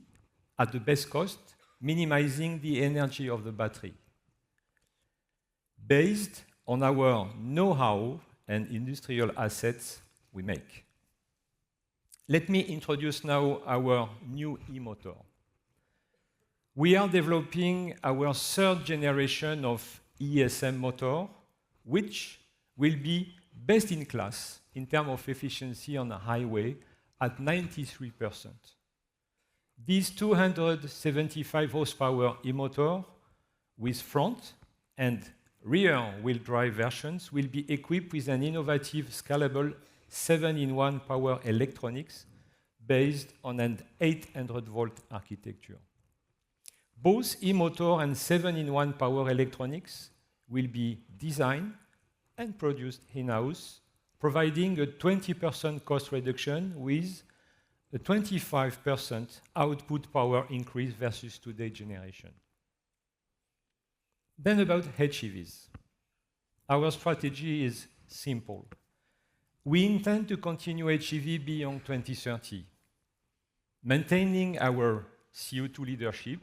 at the best cost, minimizing the energy of the battery. Based on our know-how and industrial assets we make. Let me introduce now our new e-motor. We are developing our third generation of ESM motor, which will be best in class in terms of efficiency on a highway at 93%. This 275 horsepower e-motor with front and rear-wheel drive versions will be equipped with an innovative, scalable 7-in-1 power electronics based on an 800-volt architecture. Both e-motor and 7-in-1 power electronics will be designed and produced in-house, providing a 20% cost reduction with a 25% output power increase versus today's generation. Then about HEVs. Our strategy is simple. We intend to continue HEV beyond 2030, maintaining our CO2 leadership,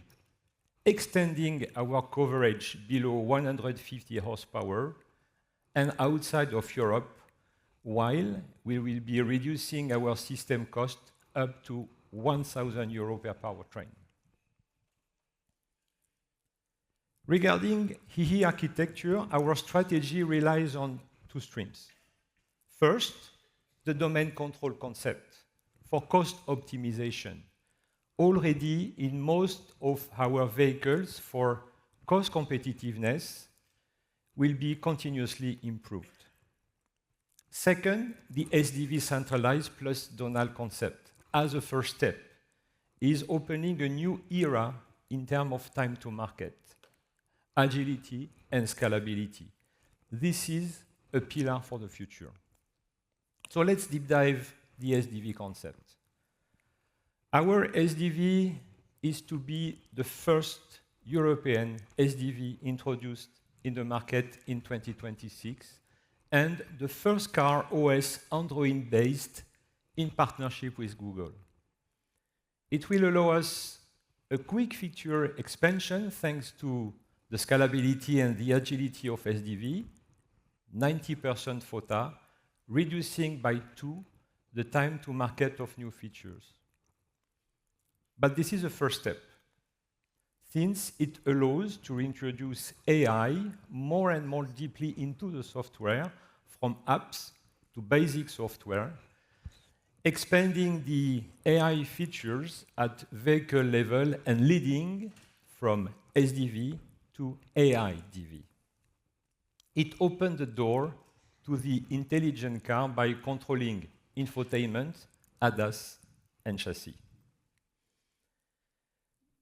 extending our coverage below 150 horsepower and outside of Europe, while we will be reducing our system cost up to 1,000 euros per powertrain. Regarding HEV architecture, our strategy relies on two streams. First, the domain control concept for cost optimization, already in most of our vehicles for cost competitiveness, will be continuously improved. Second, the SDV centralized plus zonal concept, as a first step, is opening a new era in terms of time to market, agility and scalability. This is a pillar for the future. So let's deep dive the SDV concept. Our SDV is to be the first European SDV introduced in the market in 2026 and the first car OS Android-based in partnership with Google. It will allow us a quick feature expansion thanks to the scalability and the agility of SDV, 90% FOTA, reducing by 2 the time to market of new features. But this is a first step, since it allows to introduce AI more and more deeply into the software, from apps to basic software, expanding the AI features at vehicle level and leading from SDV to AI DV. It opened the door to the intelligent car by controlling infotainment, ADAS, and chassis.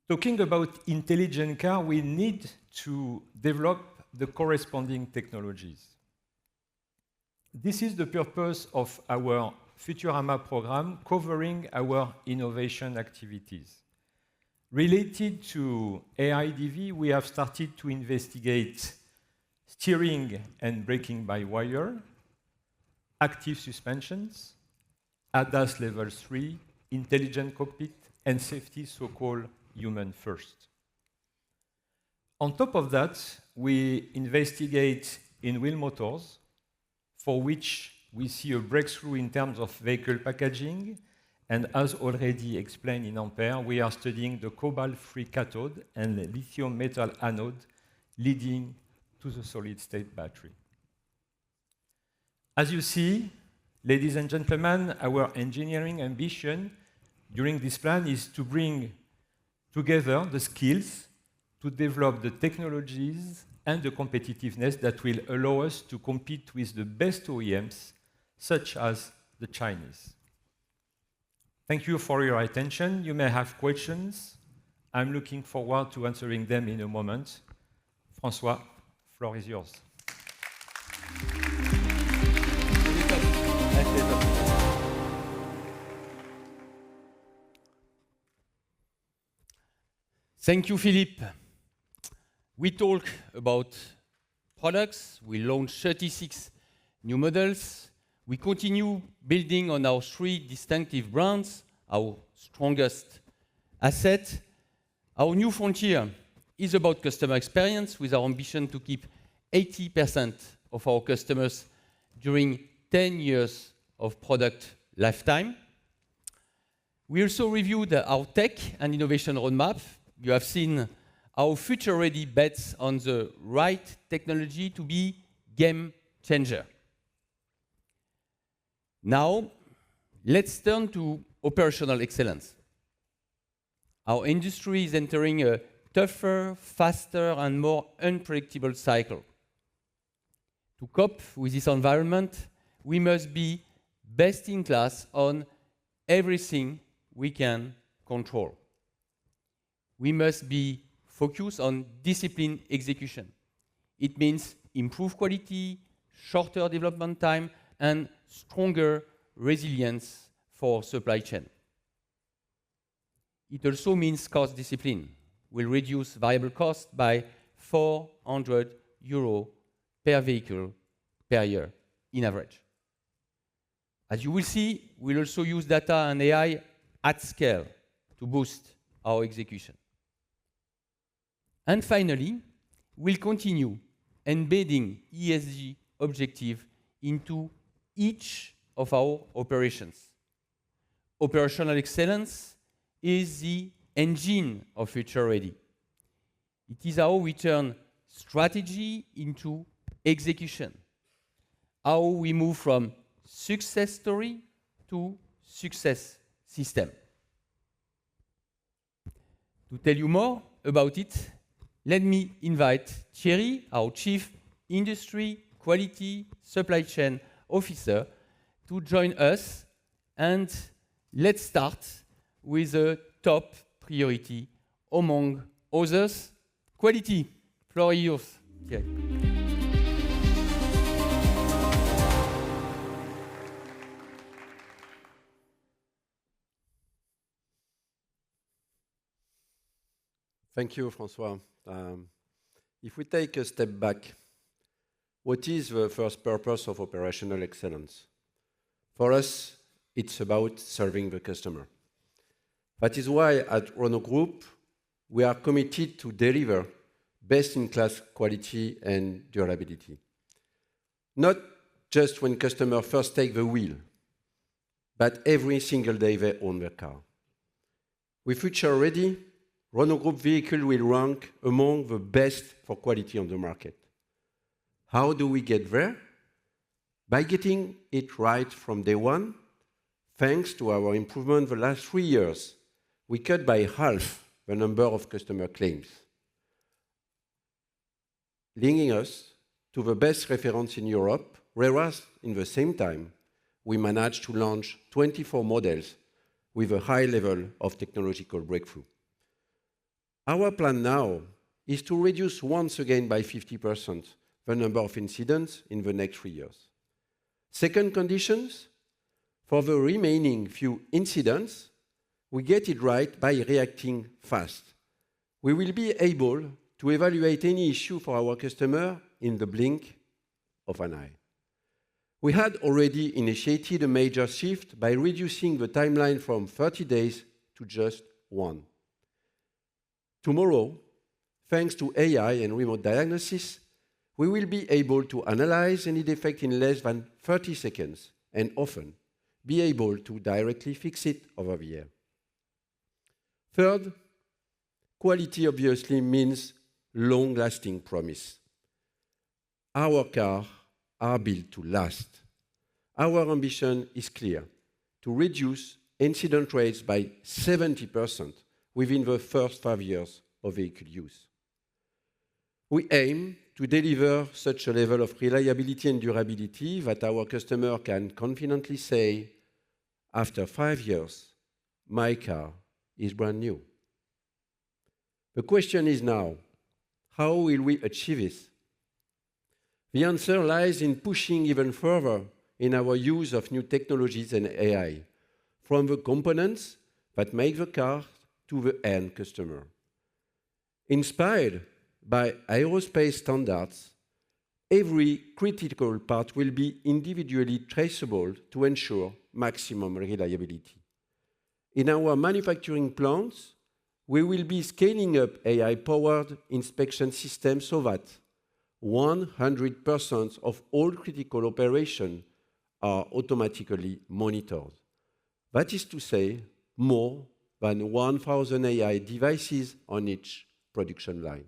Talking about intelligent car, we need to develop the corresponding technologies. This is the purpose of our Futurama program covering our innovation activities. Related to AIDV, we have started to investigate steering and braking by wire, active suspensions, ADAS Level 3, intelligent cockpit, and safety, so-called human first. On top of that, we investigate in-wheel motors, for which we see a breakthrough in terms of vehicle packaging, and as already explained in Ampere, we are studying the cobalt-free cathode and the lithium metal anode, leading to the solid-state battery. As you see, ladies and gentlemen, our engineering ambition during this plan is to bring together the skills to develop the technologies and the competitiveness that will allow us to compete with the best OEMs, such as the Chinese. Thank you for your attention. You may have questions. I'm looking forward to answering them in a moment. François, floor is yours. Thank you, Philippe. We talk about products. We launched 36 new models. We continue building on our 3 distinctive brands, our strongest asset. Our new frontier is about customer experience, with our ambition to keep 80% of our customers during 10 years of product lifetime. We also reviewed our tech and innovation roadmap. You have seen our future-ready bets on the right technology to be game changer. Now, let's turn to operational excellence. Our industry is entering a tougher, faster, and more unpredictable cycle. To cope with this environment, we must be best in class on everything we can control. We must be focused on disciplined execution. It means improved quality, shorter development time, and stronger resilience for supply chain. It also means cost discipline. We'll reduce variable cost by 400 euros per vehicle per year in average. As you will see, we'll also use data and AI at scale to boost our execution. And finally, we'll continue embedding ESG objective into each of our operations. Operational excellence is the engine of Future Ready. It is how we turn strategy into execution, how we move from success story to success system. To tell you more about it, let me invite Thierry, our Chief Industry, Quality, Supply Chain Officer, to join us. And let's start with a top priority among others, quality. Floor is yours, Thierry. Thank you, François. If we take a step back, what is the first purpose of operational excellence? For us, it's about serving the customer. That is why at Renault Group, we are committed to deliver best-in-class quality and durability. Not just when customers first take the wheel, but every single day they own their car. With Future Ready, Renault Group vehicle will rank among the best for quality on the market. How do we get there? By getting it right from day one. Thanks to our improvement the last 3 years, we cut by half the number of customer claims, linking us to the best reference in Europe, whereas in the same time, we managed to launch 24 models with a high level of technological breakthrough. Our plan now is to reduce once again by 50% the number of incidents in the next 3 years. Second conditions, for the remaining few incidents, we get it right by reacting fast. We will be able to evaluate any issue for our customer in the blink of an eye. We had already initiated a major shift by reducing the timeline from 30 days to just 1. Tomorrow, thanks to AI and remote diagnosis, we will be able to analyze any defect in less than 30 seconds and often be able to directly fix it over the air. Third, quality obviously means long-lasting promise. Our cars are built to last. Our ambition is clear: to reduce incident rates by 70% within the first 5 years of vehicle use. We aim to deliver such a level of reliability and durability that our customer can confidently say, after 5 years, my car is brand new. The question is now, how will we achieve this? The answer lies in pushing even further in our use of new technologies and AI, from the components that make the car to the end customer. Inspired by aerospace standards, every critical part will be individually traceable to ensure maximum reliability. In our manufacturing plants, we will be scaling up AI-powered inspection systems so that 100% of all critical operations are automatically monitored. That is to say, more than 1,000 AI devices on each production line.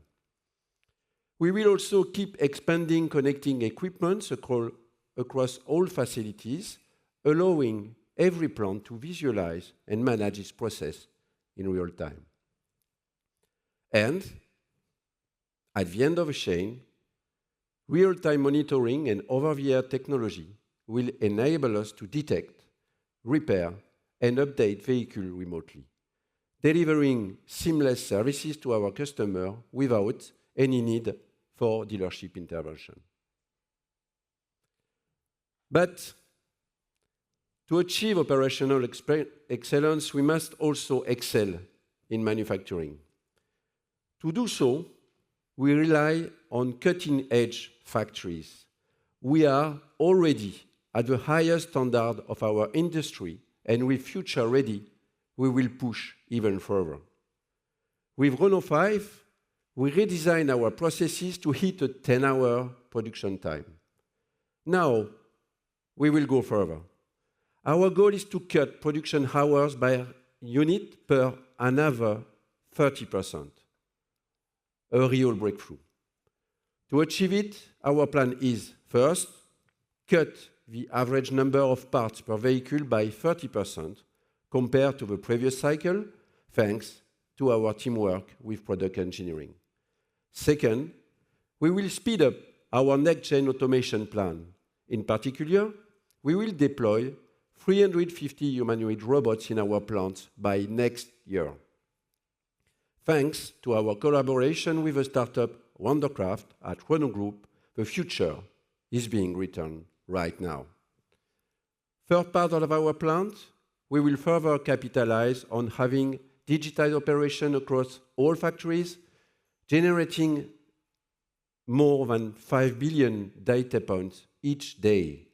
We will also keep expanding connecting equipment across all facilities, allowing every plant to visualize and manage its process in real time. And at the end of the chain, real-time monitoring and over-the-air technology will enable us to detect, repair, and update vehicles remotely, delivering seamless services to our customer without any need for dealership intervention. But to achieve operational excellence, we must also excel in manufacturing. To do so, we rely on cutting-edge factories. We are already at the highest standard of our industry, and with Future Ready, we will push even further. With Renault 5, we redesign our processes to hit a 10-hour production time. Now, we will go further. Our goal is to cut production hours by unit per another 30%. A real breakthrough. To achieve it, our plan is, first, cut the average number of parts per vehicle by 30% compared to the previous cycle, thanks to our teamwork with product engineering. Second, we will speed up our next-gen automation plan. In particular, we will deploy 350 humanoid robots in our plants by next year. Thanks to our collaboration with the startup Wondercraft at Renault Group, the future is being written right now. Third part of our plant, we will further capitalize on having digitized operation across all factories, generating more than 5 billion data points each day.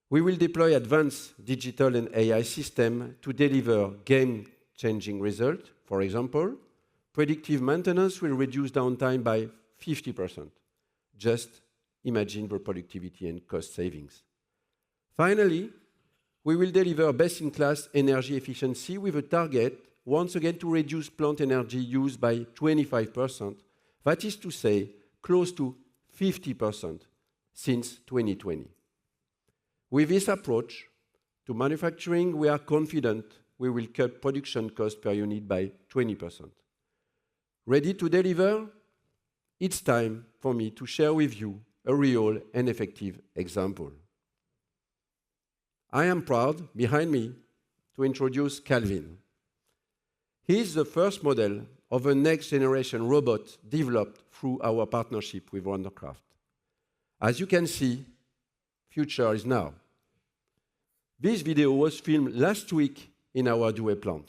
We will deploy advanced digital and AI systems to deliver game-changing results. For example, predictive maintenance will reduce downtime by 50%. Just imagine the productivity and cost savings. Finally, we will deliver best-in-class energy efficiency with a target, once again, to reduce plant energy use by 25%. That is to say, close to 50% since 2020. With this approach to manufacturing, we are confident we will cut production cost per unit by 20%. Ready to deliver? It's time for me to share with you a real and effective example. I am proud, behind me, to introduce Calvin. He is the first model of a next-generation robot developed through our partnership with Wondercraft. As you can see, future is now. This video was filmed last week in our Douai plant.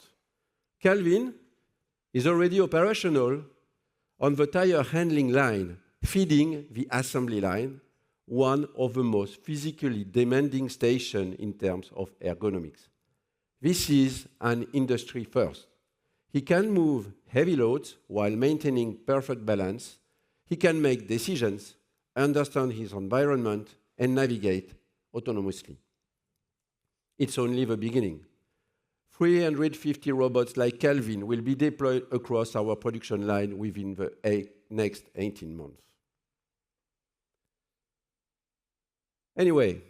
Calvin is already operational on the tire handling line, feeding the assembly line, one of the most physically demanding stations in terms of ergonomics. This is an industry first. He can move heavy loads while maintaining perfect balance. He can make decisions, understand his environment, and navigate autonomously. It's only the beginning. 350 robots like Calvin will be deployed across our production line within the next 18 months. Anyway,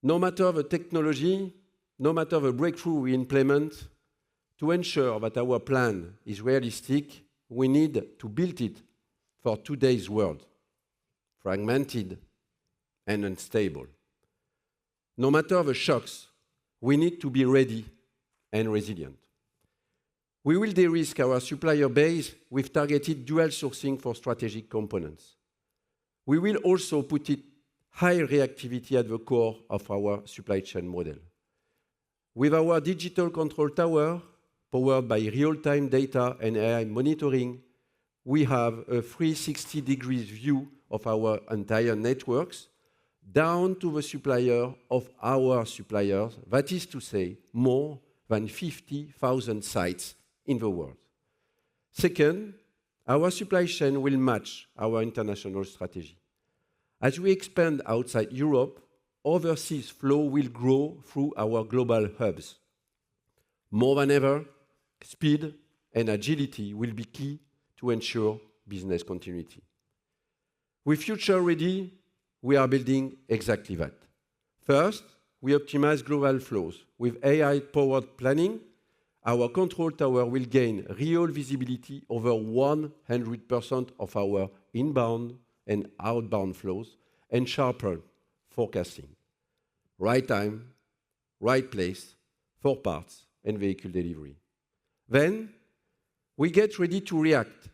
no matter the technology, no matter the breakthrough we implement, to ensure that our plan is realistic, we need to build it for today's world, fragmented and unstable. No matter the shocks, we need to be ready and resilient. We will de-risk our supplier base with targeted dual sourcing for strategic components. We will also put high reactivity at the core of our supply chain model. With our digital control tower, powered by real-time data and AI monitoring, we have a 360 degrees view of our entire networks, down to the supplier of our suppliers, that is to say, more than 50,000 sites in the world. Second, our supply chain will match our international strategy. As we expand outside Europe, overseas flow will grow through our global hubs. More than ever, speed and agility will be key to ensure business continuity. With Future Ready, we are building exactly that. First, we optimize global flows. With AI-powered planning, our control tower will gain real visibility over 100% of our inbound and outbound flows and sharper forecasting. Right time, right place for parts and vehicle delivery. Then, we get ready to react.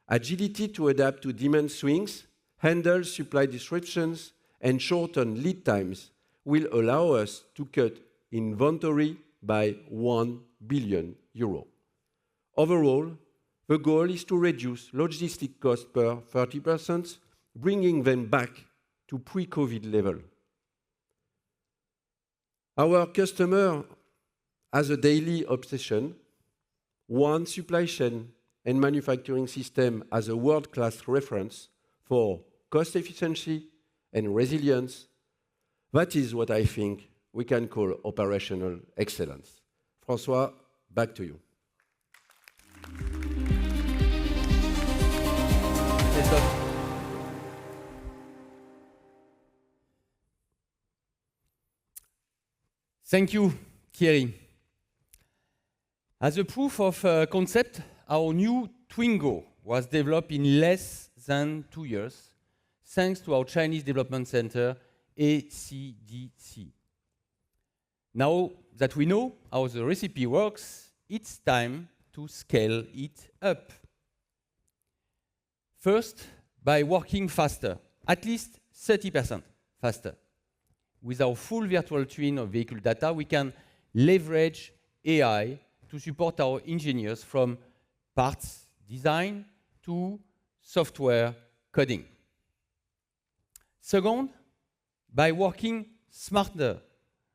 Agility to adapt to demand swings, handle supply disruptions, and shorten lead times will allow us to cut inventory by 1 billion euro. Overall, the goal is to reduce logistic costs per 30%, bringing them back to pre-COVID level. Our customer has a daily obsession: one supply chain and manufacturing system as a world-class reference for cost efficiency and resilience. That is what I think we can call operational excellence. François, back to you. Thank you, Thierry. As a proof of concept, our new Twingo was developed in less than 2 years, thanks to our Chinese development center, ACDC. Now that we know how the recipe works, it's time to scale it up. First, by working faster, at least 30% faster. With our full virtual twin of vehicle data, we can leverage AI to support our engineers from parts design to software coding. Second, by working smarter,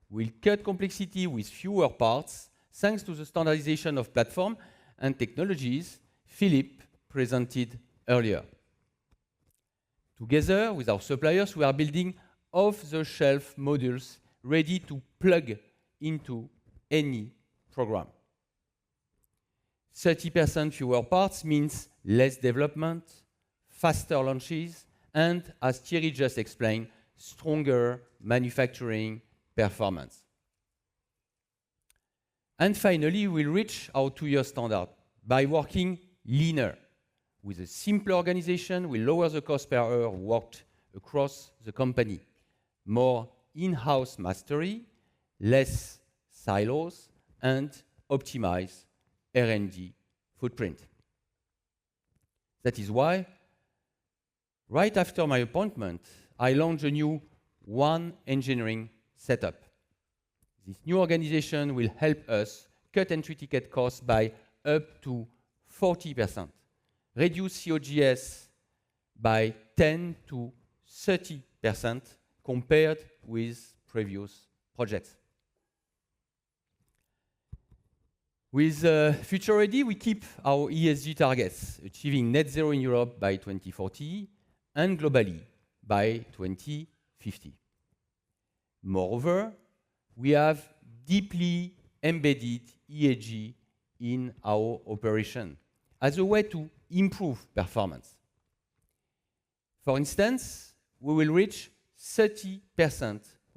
we'll cut complexity with fewer parts thanks to the standardization of platform and technologies Philippe presented earlier. Together with our suppliers, we are building off-the-shelf modules ready to plug into any program. 30% fewer parts means less development, faster launches, and, as Thierry just explained, stronger manufacturing performance. And finally, we'll reach our 2-year standard by working leaner. With a simpler organization, we lower the cost per hour worked across the company. More in-house mastery, less silos, and optimize R&D footprint. That is why, right after my appointment, I launched a new One Engineering setup. This new organization will help us cut entry ticket costs by up to 40%, reduce COGS by 10 to 30% compared with previous projects. With Future Ready, we keep our ESG targets, achieving net zero in Europe by 2040 and globally by 2050. Moreover, we have deeply embedded ESG in our operation as a way to improve performance. For instance, we will reach 30%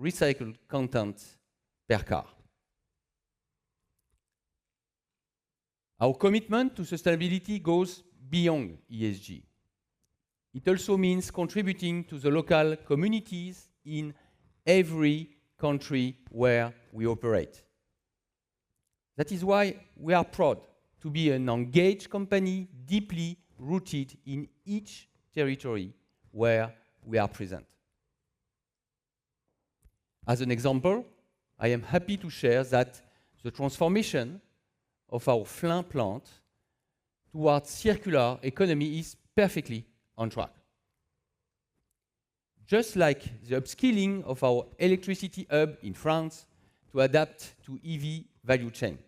recycled content per car. Our commitment to sustainability goes beyond ESG. It also means contributing to the local communities in every country where we operate. That is why we are proud to be an engaged company deeply rooted in each territory where we are present. As an example, I am happy to share that the transformation of our Flins plant towards circular economy is perfectly on track. Just like the upskilling of our electricity hub in France to adapt to EV value chain.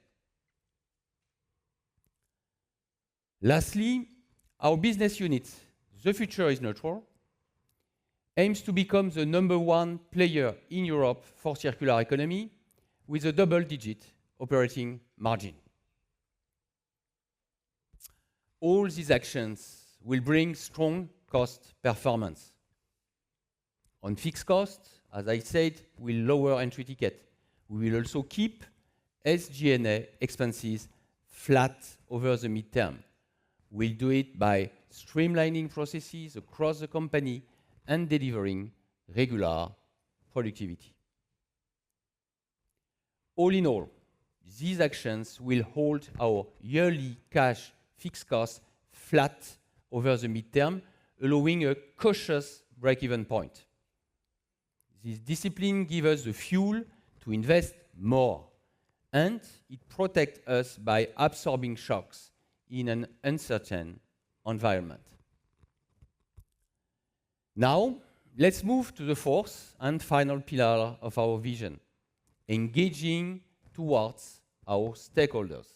Lastly, our business unit, The Future is Neutral, aims to become the #1 player in Europe for circular economy with a double-digit operating margin. All these actions will bring strong cost performance. On fixed costs, as I said, we'll lower entry ticket. We will also keep SG&A expenses flat over the midterm. We'll do it by streamlining processes across the company and delivering regular productivity. All in all, these actions will hold our yearly cash fixed costs flat over the midterm, allowing a cautious break-even point. This discipline gives us the fuel to invest more, and it protects us by absorbing shocks in an uncertain environment. Now, let's move to the fourth and final pillar of our vision, engaging towards our stakeholders.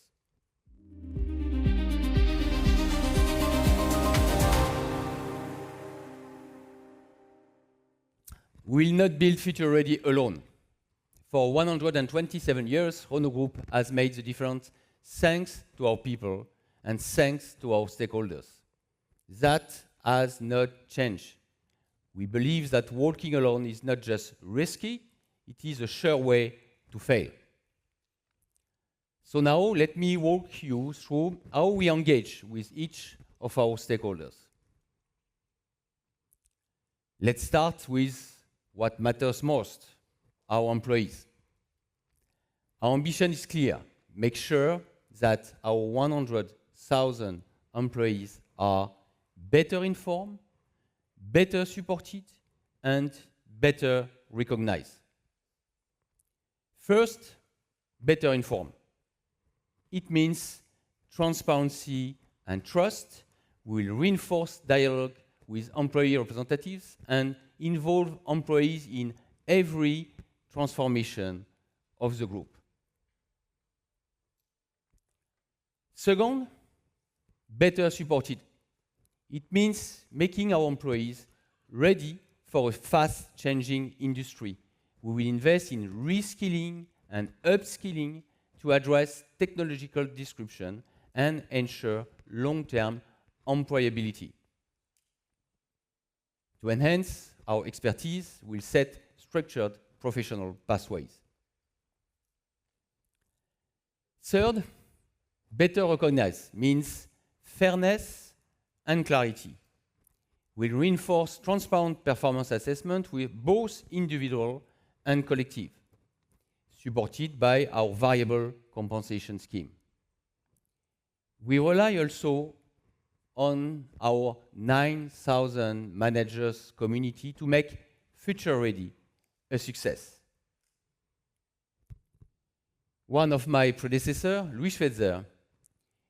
We will not build Future Ready alone. For 127 years, Renault Group has made the difference thanks to our people and thanks to our stakeholders. That has not changed. We believe that working alone is not just risky, it is a sure way to fail. So now let me walk you through how we engage with each of our stakeholders. Let's start with what matters most, our employees. Our ambition is clear. Make sure that our 100,000 employees are better informed, better supported, and better recognized. First, better informed. It means transparency and trust. We will reinforce dialogue with employee representatives and involve employees in every transformation of the group. Second, better supported. It means making our employees ready for a fast-changing industry. We will invest in reskilling and upskilling to address technological disruption and ensure long-term employability. To enhance our expertise, we'll set structured professional pathways. Third, better recognize means fairness and clarity. We'll reinforce transparent performance assessment with both individual and collective, supported by our variable compensation scheme. We rely also on our 9,000 managers community to make Future Ready a success. One of my predecessors, Louis Schweitzer,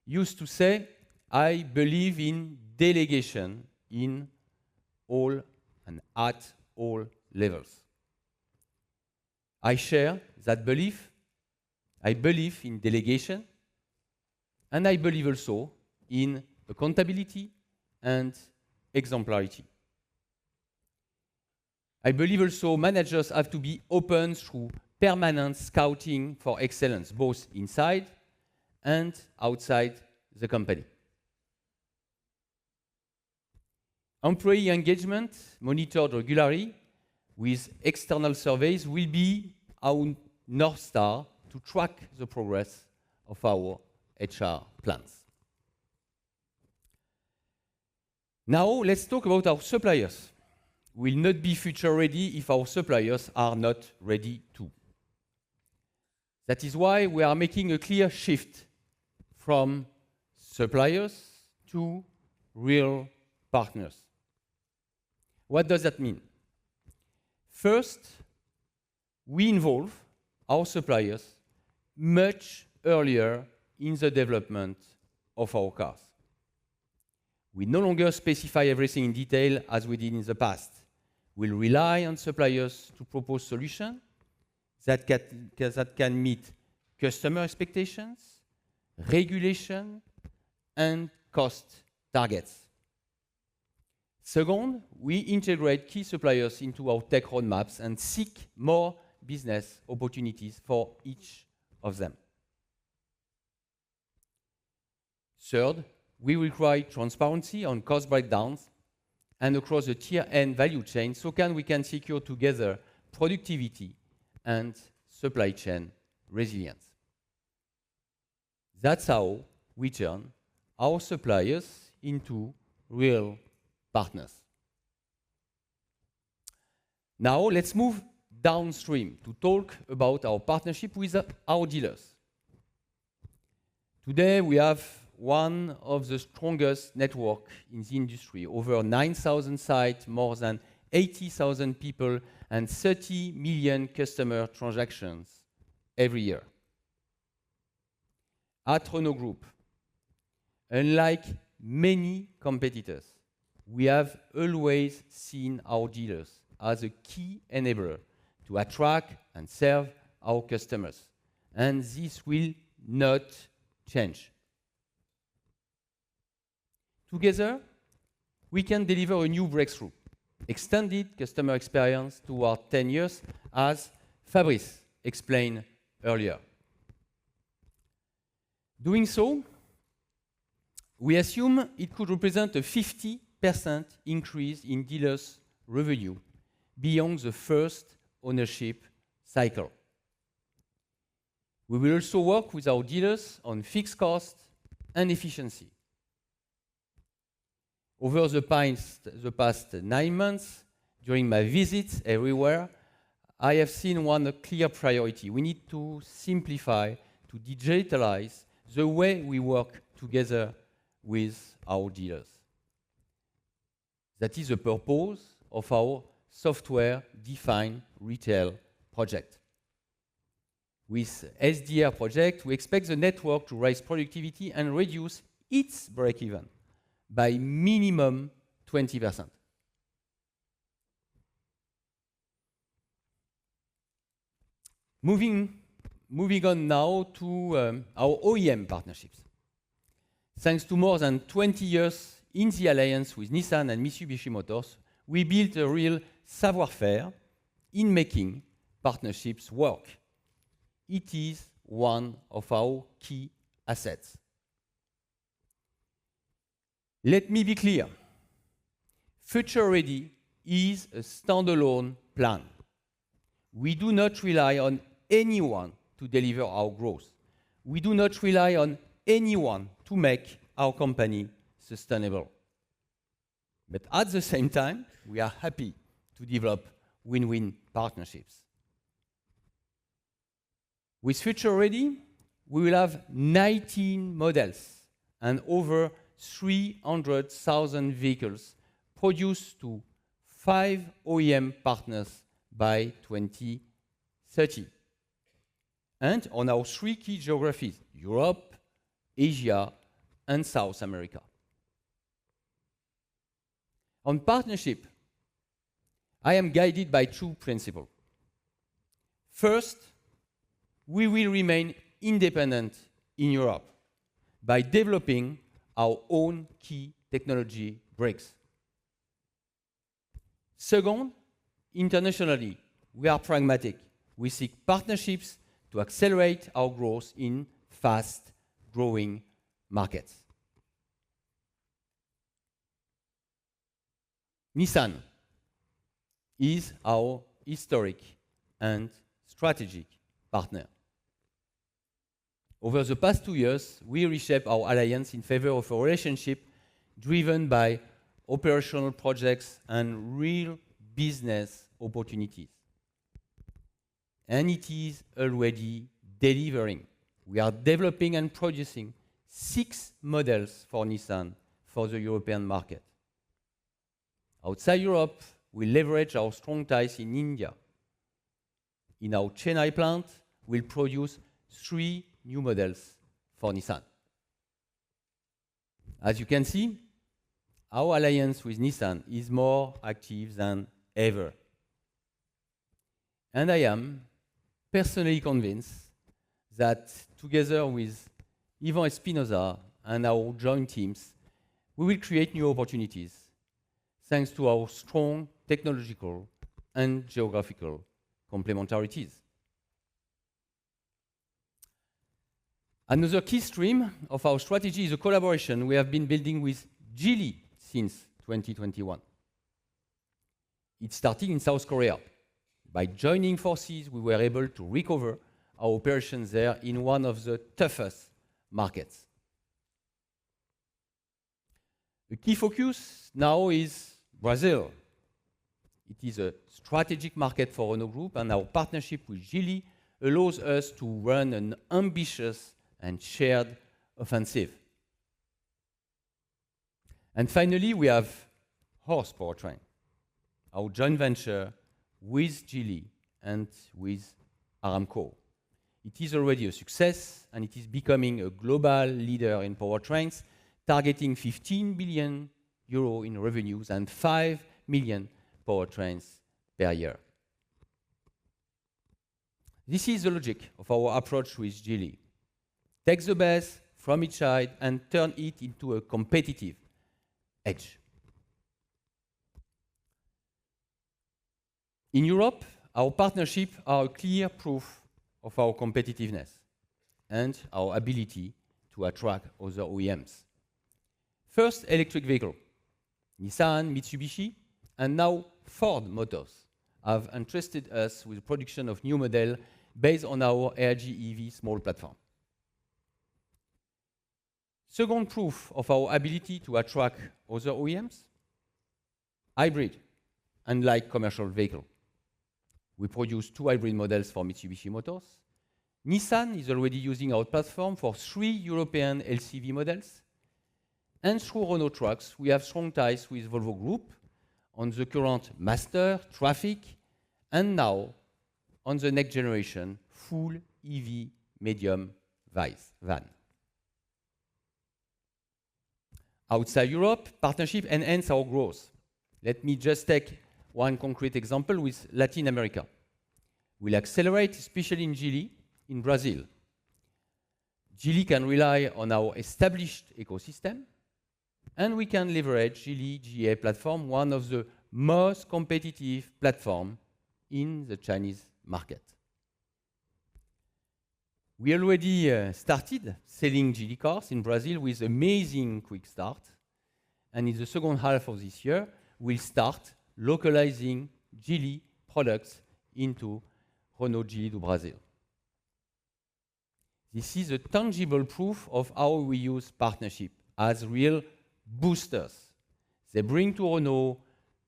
used to say, "I believe in delegation in all and at all levels. I share that belief. I believe in delegation, and I believe also in accountability and exemplarity. I believe also managers have to be open through permanent scouting for excellence, both inside and outside the company. Employee engagement, monitored regularly with external surveys, will be our North Star to track the progress of our HR plans. Now, let's talk about our suppliers. Will not be future ready if our suppliers are not ready too. That is why we are making a clear shift from suppliers to real partners. What does that mean? First, we involve our suppliers much earlier in the development of our cars. We no longer specify everything in detail as we did in the past. We'll rely on suppliers to propose solutions that can meet customer expectations, regulation, and cost targets. Second, we integrate key suppliers into our tech roadmaps and seek more business opportunities for each of them. Third, we require transparency on cost breakdowns and across the tier N value chain so we can secure together productivity and supply chain resilience. That's how we turn our suppliers into real partners. Now let's move downstream to talk about our partnership with our dealers. Today we have one of the strongest networks in the industry, over 9,000 sites, more than 80,000 people, and 30 million customer transactions every year. At Renault Group, unlike many competitors, we have always seen our dealers as a key enabler to attract and serve our customers, and this will not change. Together, we can deliver a new breakthrough, extended customer experience toward 10 years, as Fabrice explained earlier. Doing so, we assume it could represent a 50% increase in dealers' revenue beyond the first ownership cycle. We will also work with our dealers on fixed cost and efficiency. Over the past 9 months, during my visits everywhere, I have seen one clear priority. We need to simplify, to digitalize the way we work together with our dealers. That is the purpose of our software-defined retail project. With SDR project, we expect the network to raise productivity and reduce its break-even by minimum 20%. Moving on now to our OEM partnerships. Thanks to more than 20 years in the alliance with Nissan and Mitsubishi Motors, we built a real savoir-faire in making partnerships work. It is one of our key assets. Let me be clear. Future Ready is a standalone plan. We do not rely on anyone to deliver our growth. We do not rely on anyone to make our company sustainable. But at the same time, we are happy to develop win-win partnerships. With Future Ready, we will have 19 models and over 300,000 vehicles produced to 5 OEM partners by 2030. And on our 3 key geographies, Europe, Asia, and South America. On partnership, I am guided by two principles. First, we will remain independent in Europe by developing our own key technology breaks. Second, internationally, we are pragmatic. We seek partnerships to accelerate our growth in fast-growing markets. Nissan is our historic and strategic partner. Over the past 2 years, we reshaped our alliance in favor of a relationship driven by operational projects and real business opportunities. And it is already delivering. We are developing and producing 6 models for Nissan for the European market. Outside Europe, we leverage our strong ties in India. In our Chennai plant, we'll produce 3 new models for Nissan. As you can see, our alliance with Nissan is more active than ever. And I am personally convinced that together with Ivan Espinosa and our joint teams, we will create new opportunities thanks to our strong technological and geographical complementarities. Another key stream of our strategy is a collaboration we have been building with Geely since 2021. It started in South Korea. By joining forces, we were able to recover our operations there in one of the toughest markets. The key focus now is Brazil. It is a strategic market for Renault Group, and our partnership with Geely allows us to run an ambitious and shared offensive. And finally, we have Horse Powertrain, our joint venture with Geely and with Aramco. It is already a success, and it is becoming a global leader in powertrains, targeting 15 billion euro in revenues and 5 million powertrains per year. This is the logic of our approach with Geely. Take the best from each side and turn it into a competitive edge. In Europe, our partnerships are a clear proof of our competitiveness and our ability to attract other OEMs. First, electric vehicle. Nissan, Mitsubishi, and now Ford Motors have entrusted us with the production of new models based on our RG EV small platform. Second proof of our ability to attract other OEMs, hybrid, unlike commercial vehicle. We produce 2 hybrid models for Mitsubishi Motors. Nissan is already using our platform for 3 European LCV models. And through Renault Trucks, we have strong ties with Volvo Group on the current Master, Traffic, and now on the next generation full EV medium van. Outside Europe, partnership enhance our growth. Let me just take one concrete example with Latin America. We'll accelerate, especially in Geely, in Brazil. Geely can rely on our established ecosystem, and we can leverage Geely GA platform, one of the most competitive platforms in the Chinese market. We already started selling Geely cars in Brazil with amazing quick start, and in the second half of this year, we'll start localizing Geely products into Renault Geely do Brasil. This is a tangible proof of how we use partnership as real boosters. They bring to Renault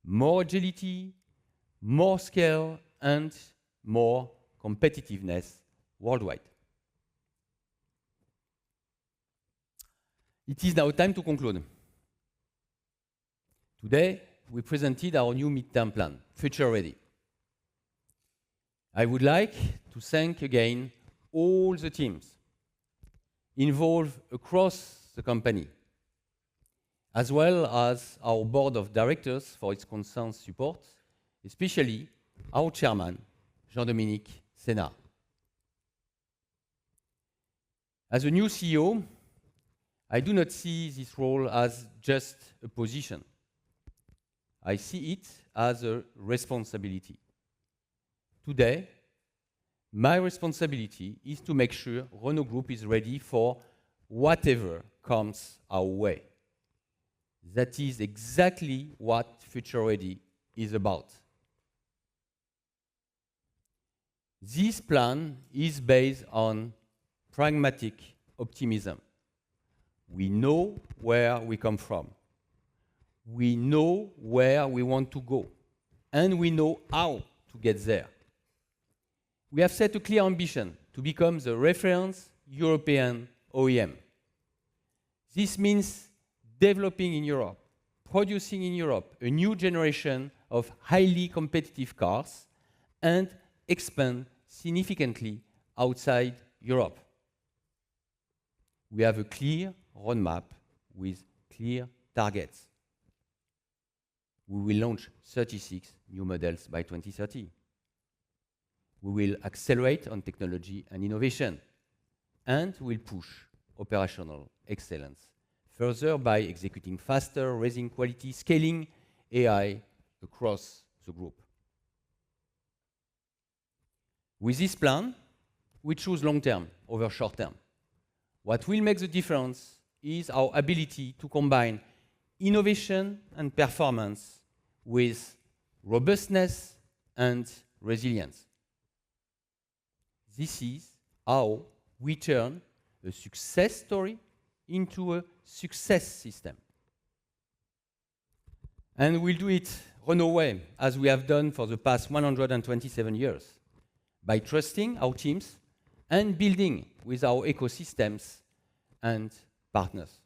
more agility, more scale, and more competitiveness worldwide. It is now time to conclude. Today, we presented our new midterm plan, Future Ready. I would like to thank again all the teams involved across the company, as well as our board of directors for its constant support, especially our chairman, Jean-Dominique Senard. As a new CEO, I do not see this role as just a position. I see it as a responsibility. Today, my responsibility is to make sure Renault Group is ready for whatever comes our way. That is exactly what Future Ready is about. This plan is based on pragmatic optimism. We know where we come from. We know where we want to go. And we know how to get there. We have set a clear ambition to become the reference European OEM. This means developing in Europe, producing in Europe a new generation of highly competitive cars and expand significantly outside Europe. We have a clear roadmap with clear targets. We will launch 36 new models by 2030. We will accelerate on technology and innovation, and we'll push operational excellence further by executing faster, raising quality, scaling AI across the group. With this plan, we choose long-term over short-term. What will make the difference is our ability to combine innovation and performance with robustness and resilience. This is how we turn a success story into a success system. And we'll do it Renault way, as we have done for the past 127 years, by trusting our teams and building with our ecosystems and partners.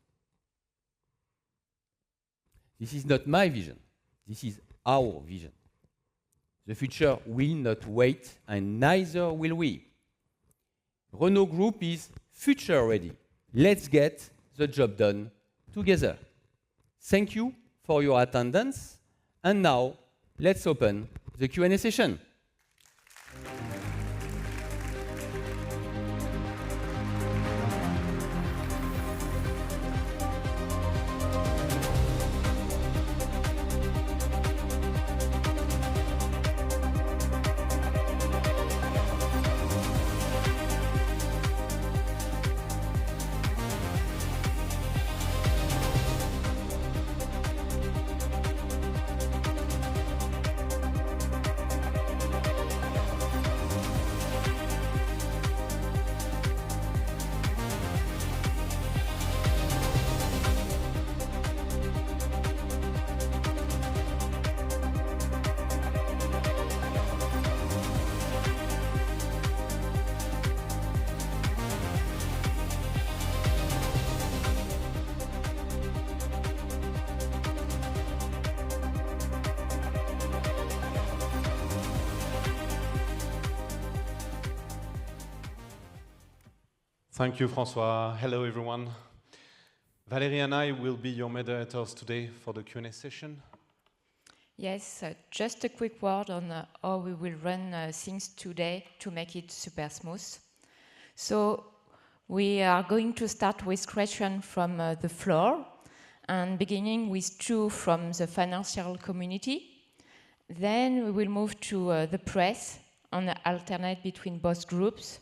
This is not my vision. This is our vision. The future will not wait, and neither will we. Renault Group is future ready. Let's get the job done together. Thank you for your attendance. And now, let's open the Q&A session. Thank you, François. Hello, everyone. Valérie and I will be your moderators today for the Q&A session. Yes, just a quick word on how we will run things today to make it super smooth. So we are going to start with questions from the floor, and beginning with two from the financial community. Then we will move to the press and alternate between both groups.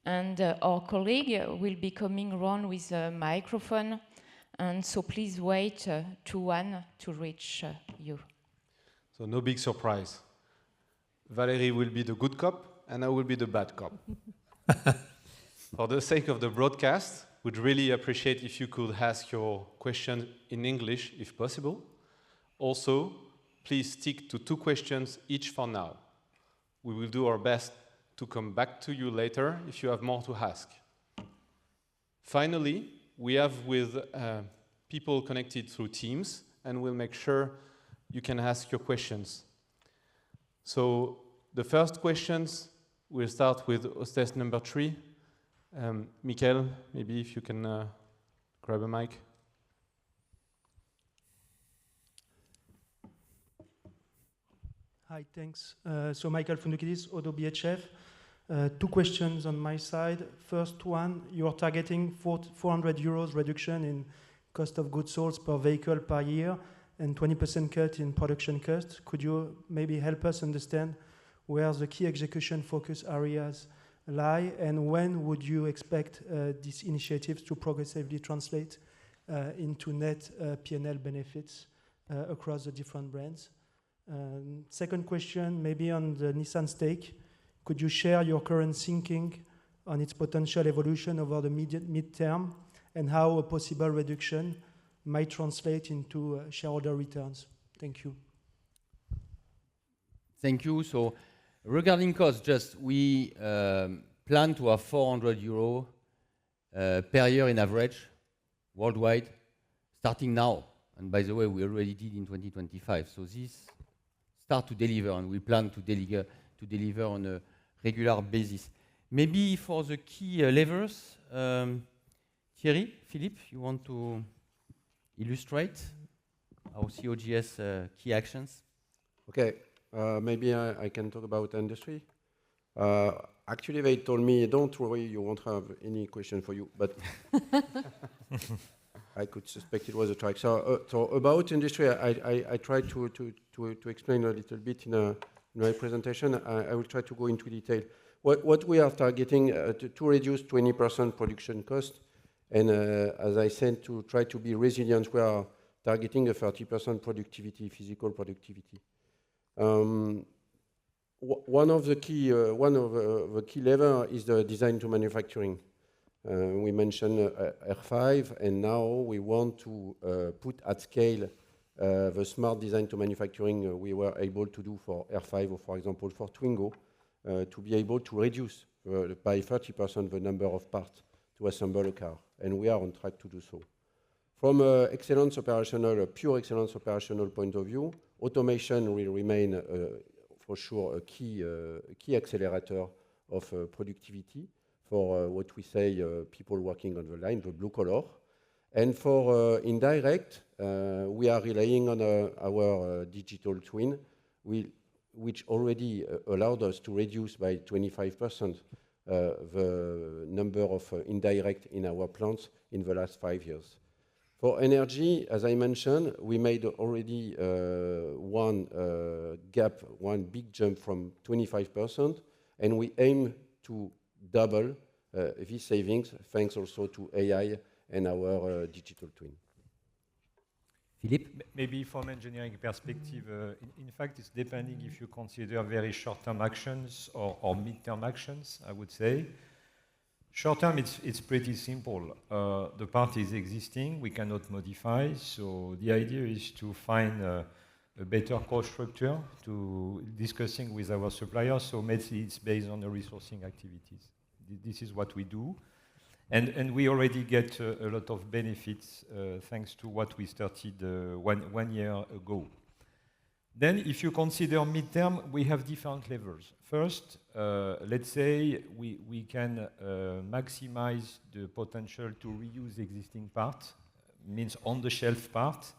And our colleague will be coming around with a microphone, and so please wait to one to reach you. So no big surprise. Valérie will be the good cop, and I will be the bad cop. For the sake of the broadcast, we'd really appreciate if you could ask your question in English, if possible. Also, please stick to 2 questions each for now. We will do our best to come back to you later if you have more to ask. Finally, we have with people connected through Teams, and we'll make sure you can ask your questions. So the first questions, we'll start with hostess number 3. Michael, maybe if you can grab a mic. Hi, thanks. So Michael Foundoukidis, Odo BHF. Two questions on my side. First one, you are targeting 400 euros reduction in cost of goods sold per vehicle per year and 20% cut in production costs. Could you maybe help us understand where the key execution focus areas lie, and when would you expect these initiatives to progressively translate into net P&L benefits across the different brands? Second question, maybe on the Nissan stake. Could you share your current thinking on its potential evolution over the mid-term, and how a possible reduction might translate into shareholder returns? Thank you. Thank you. So regarding cost, just we plan to have 400 euro per year in average worldwide, starting now. And by the way, we already did in 2025. So this start to deliver, and we plan to deliver on a regular basis. Maybe for the key levers, Thierry, Philippe, you want to illustrate our COGS key actions? Okay, maybe I can talk about industry. Actually, they told me, don't worry, you won't have any question for you, but I could suspect it was a track. So about industry, I tried to explain a little bit in my presentation. I will try to go into detail. What we are targeting to reduce 20% production cost, and as I said, to try to be resilient, we are targeting a 30% productivity, physical productivity. One of the key lever is the design to manufacturing. We mentioned R5, and now we want to put at scale the smart design to manufacturing we were able to do for R5, or for example for Twingo, to be able to reduce by 30% the number of parts to assemble a car, and we are on track to do so. From a pure excellence operational point of view, automation will remain for sure a key accelerator of productivity for what we say people working on the line, the blue collar. And for indirect, we are relying on our digital twin, which already allowed us to reduce by 25% the number of indirect in our plants in the last 5 years. For energy, as I mentioned, we made already one big jump from 25%, and we aim to double these savings, thanks also to AI and our digital twin. Philippe? Maybe from engineering perspective, in fact, it's depending if you consider very short-term actions or mid-term actions, I would say. Short-term, it's pretty simple. The part is existing, we cannot modify, so the idea is to find a better cost structure, to discussing with our suppliers, so maybe it's based on the resourcing activities. This is what we do. And we already get a lot of benefits thanks to what we started 1 year ago. Then, if you consider mid-term, we have different levers. First, let's say we can maximize the potential to reuse existing parts, means on-the-shelf part,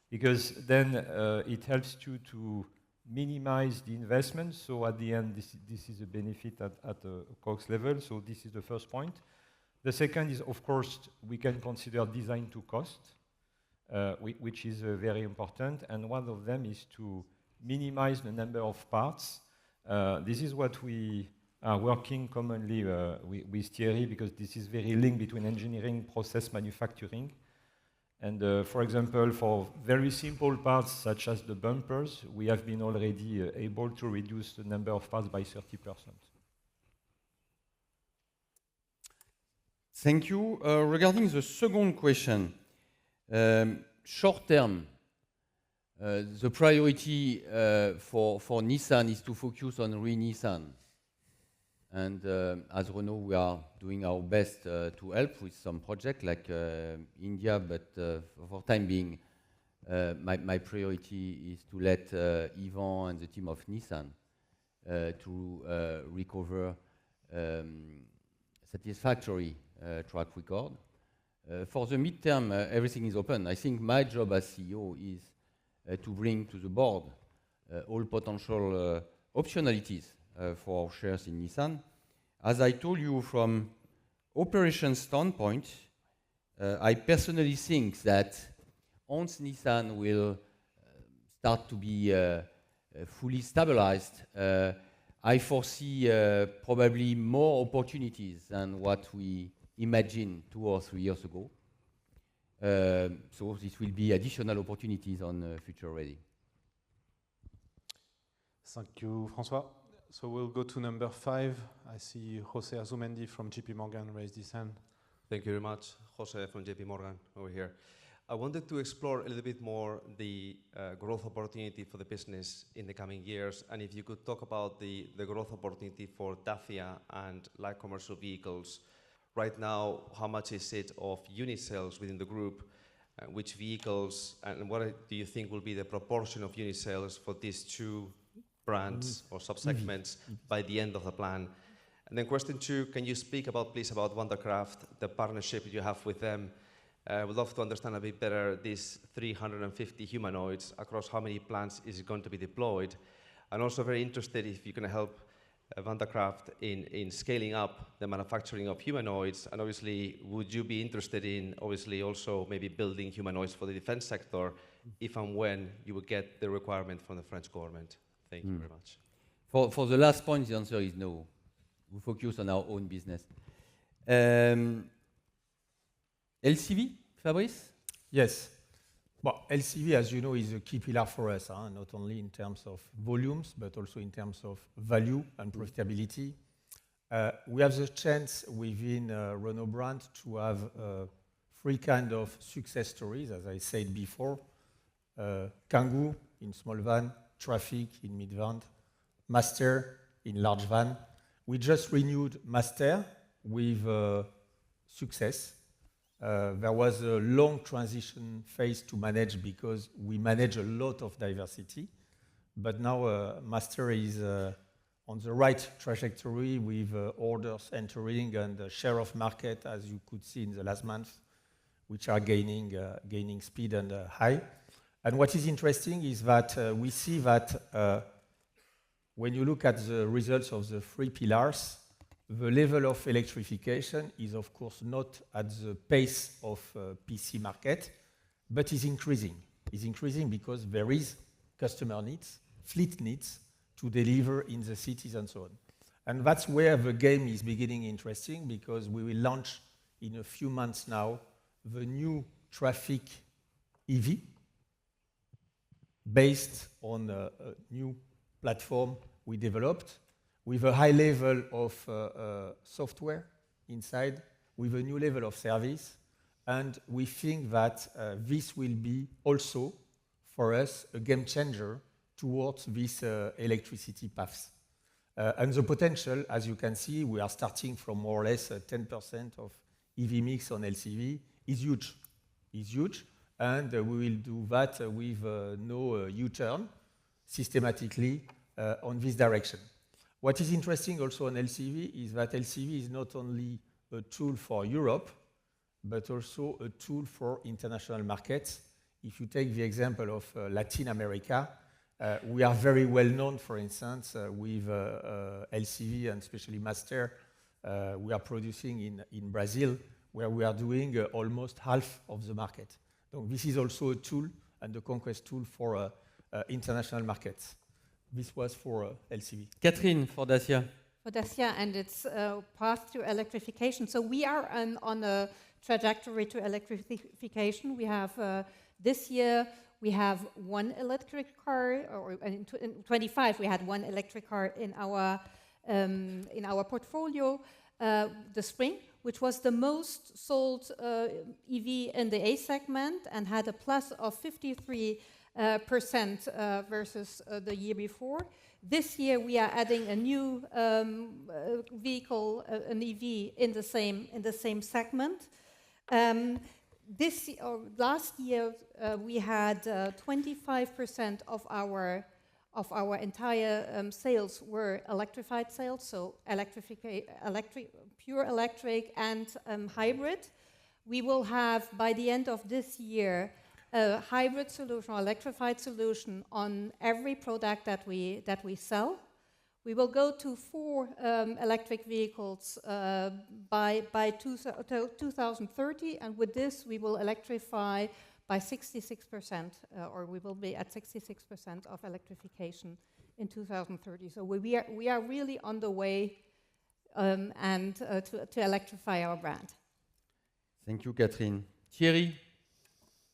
because then it helps you to minimize the investment. So at the end, this is a benefit at a COGS level. So this is the first point. The second is, of course, we can consider design to cost, which is very important. And one of them is to minimize the number of parts. This is what we are working commonly with Thierry, because this is very linked between engineering, process, manufacturing. And for example, for very simple parts such as the bumpers, we have been already able to reduce the number of parts by 30%. Thank you. Regarding the second question, short term, the priority for Nissan is to focus on re-Nissan. And as Renault, we are doing our best to help with some projects like India, but for time being, my priority is to let Yvan and the team of Nissan to recover satisfactory track record. For the midterm, everything is open. I think my job as CEO is to bring to the board all potential optionalities for our shares in Nissan. As I told you, from operation standpoint, I personally think that once Nissan will start to be fully stabilized, I foresee probably more opportunities than what we imagined 2 or 3 years ago. So this will be additional opportunities on Future Ready. Thank you, François. So we'll go to number 5. I see Jose Azumendi from JP Morgan raised his hand. Thank you very much. Jose from JP Morgan over here. I wanted to explore a little bit more the growth opportunity for the business in the coming years, and if you could talk about the growth opportunity for Dacia and light commercial vehicles. Right now, how much is it of unit sales within the group? Which vehicles, and what do you think will be the proportion of unit sales for these two brands or subsegments by the end of the plan? And then question 2, can you speak about, please, about Vandercraft, the partnership you have with them? I would love to understand a bit better these 350 humanoids, across how many plants is it going to be deployed? And also very interested if you can help Vandercraft in scaling up the manufacturing of humanoids, and obviously would you be interested in obviously also maybe building humanoids for the defense sector if and when you would get the requirement from the French government? Thank you very much. For the last point, the answer is no. We focus on our own business. LCV, Fabrice? Yes. Well, LCV, as you know, is a key pillar for us, not only in terms of volumes, but also in terms of value and profitability. We have the chance within Renault brand to have 3 kind of success stories, as I said before. Kangoo in small van, Traffic in mid van, Master in large van. We just renewed Master with success. There was a long transition phase to manage because we manage a lot of diversity. But now Master is on the right trajectory with orders entering and the share of market, as you could see in the last month, which are gaining speed and high. And what is interesting is that we see that when you look at the results of the 3 pillars, the level of electrification is, of course, not at the pace of PC market, but is increasing. It's increasing because there is customer needs, fleet needs to deliver in the cities and so on. And that's where the game is beginning interesting, because we will launch in a few months now the new Traffic EV based on a new platform we developed, with a high level of software inside, with a new level of service. And we think that this will be also, for us, a game changer towards this electricity paths. And the potential, as you can see, we are starting from more or less 10% of EV mix on LCV, is huge. Is huge. And we will do that with no U-turn systematically on this direction. What is interesting also on LCV is that LCV is not only a tool for Europe, but also a tool for international markets. If you take the example of Latin America, we are very well known, for instance, with LCV and especially Master. We are producing in Brazil, where we are doing almost half of the market. So this is also a tool and a conquest tool for international markets. This was for LCV. Catherine, for Dacia. For Dacia and its path to electrification. So we are on a trajectory to electrification. We have this year we have 1 electric car, or in 25 we had 1 electric car in our portfolio. The Spring, which was the most sold EV in the A segment and had a plus of 53% versus the year before. This year we are adding a new vehicle, an EV in the same segment. Last year we had 25% of our entire sales were electrified sales, so pure electric and hybrid. We will have by the end of this year a hybrid solution or electrified solution on every product that we sell. We will go to 4 electric vehicles by 2030, and with this we will electrify by 66%, or we will be at 66% of electrification in 2030. So we are really on the way and to electrify our brand. Thank you, Catherine. Thierry,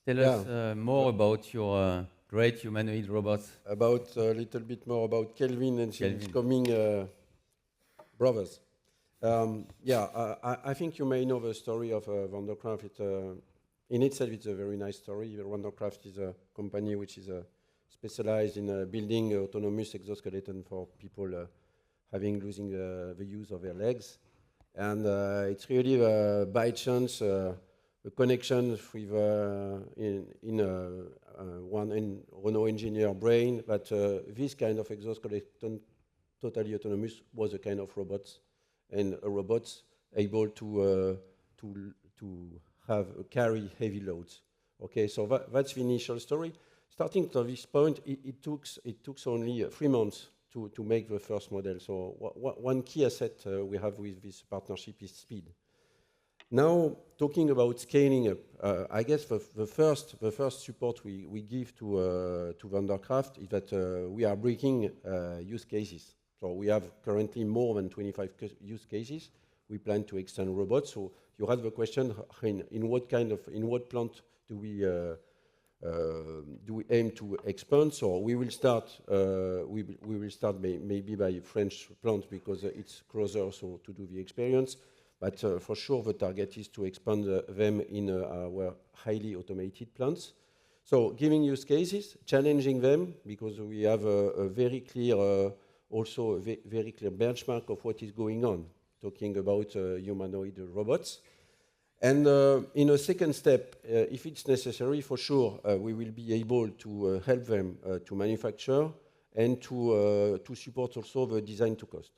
tell us more about your great humanoid robots. About a little bit more about Kelvin and his coming brothers. I think you may know the story of Vandercraft. In itself, it's a very nice story. Vandercraft is a company which is specialized in building autonomous exoskeleton for people losing the use of their legs. And it's really by chance a connection with one Renault engineer brain that this kind of exoskeleton, totally autonomous, was a kind of robots, and a robot able to carry heavy loads. Okay, so that's the initial story. Starting to this point, it took only 3 months to make the first model. So one key asset we have with this partnership is speed. Now, talking about scaling up, I guess the first support we give to Vandercraft is that we are breaking use cases. So we have currently more than 25 use cases. We plan to extend robots. So you had the question: in what plant do we aim to expand? So we will start. We will start maybe by French plant because it's closer, so to do the experience. But for sure, the target is to expand them in our highly automated plants. So giving use cases, challenging them, because we have a very clear, also a very clear benchmark of what is going on, talking about humanoid robots. And in a second step, if it's necessary, for sure, we will be able to help them to manufacture and to support also the design to cost.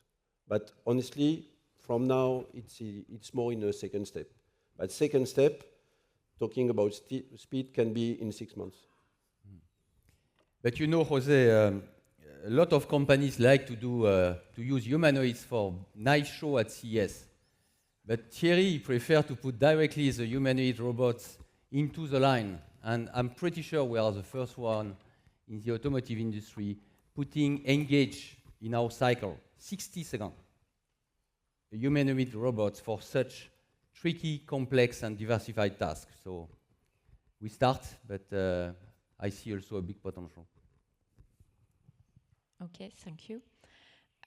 But honestly, from now, it's more in a second step. But second step, talking about speed, can be in 6 months. But you know, Jose, a lot of companies like to use humanoids for nice show at CES. But Thierry prefers to put directly the humanoid robots into the line. And I'm pretty sure we are the first one in the automotive industry putting engage in our cycle, 60 seconds. Humanoid robots for such tricky, complex, and diversified tasks. So we start, but I see also a big potential. Okay, thank you.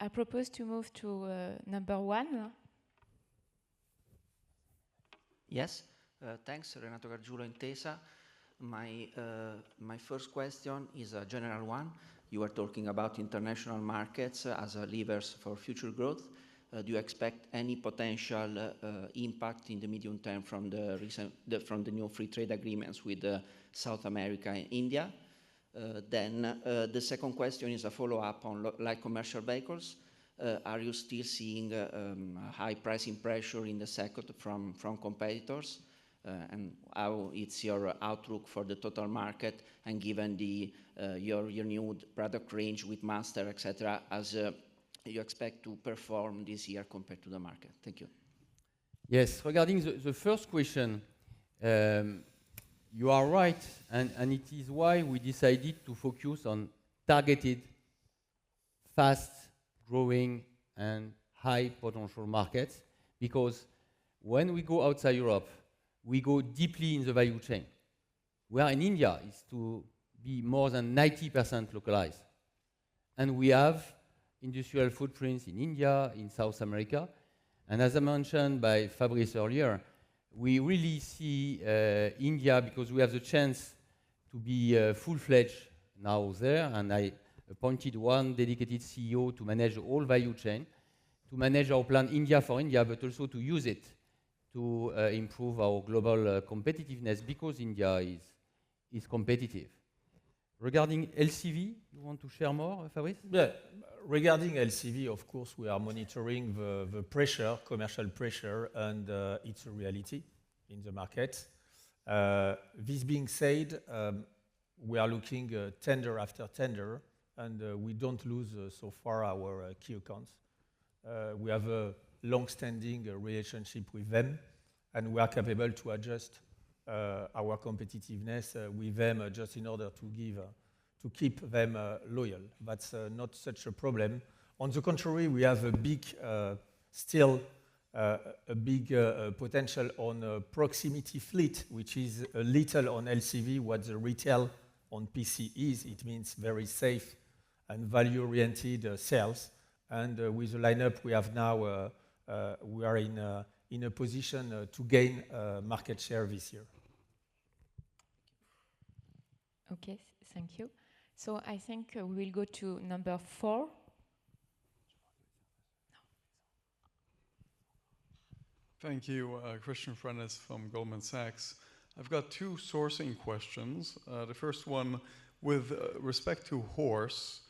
I propose to move to number 1. Yes, thanks, Renato Gargiulo, Intesa. My first question is a general one. You were talking about international markets as levers for future growth. Do you expect any potential impact in the medium term from the new free trade agreements with South America and India? Then the second question is a follow-up on light commercial vehicles. Are you still seeing high pricing pressure in the sector from competitors? And how it's your outlook for the total market, and given your new product range with Master, etc., as you expect to perform this year compared to the market? Thank you. Yes, regarding the first question, you are right, and it is why we decided to focus on targeted, fast-growing, and high-potential markets, because when we go outside Europe, we go deeply in the value chain. Where in India is to be more than 90% localized. And we have industrial footprints in India, in South America. And as I mentioned by Fabrice earlier, we really see India, because we have the chance to be full-fledged now there, and I appointed one dedicated CEO to manage the whole value chain, to manage our plan India for India, but also to use it to improve our global competitiveness, because India is competitive. Regarding LCV, you want to share more, Fabrice? Yeah, regarding LCV, of course, we are monitoring the pressure, commercial pressure, and it's a reality in the market. This being said, we are looking tender after tender, and we don't lose so far our key accounts. We have a long-standing relationship with them, and we are capable to adjust our competitiveness with them just in order to keep them loyal. That's not such a problem. On the contrary, we have a big, still a big potential on proximity fleet, which is a little on LCV what the retail on PC is. It means very safe and value-oriented sales. And with the lineup we have now, we are in a position to gain market share this year. Okay, thank you. So I think we will go to number 4. Thank you. Christian Frenes from Goldman Sachs. I've got 2 sourcing questions. The first one, with respect to Horse,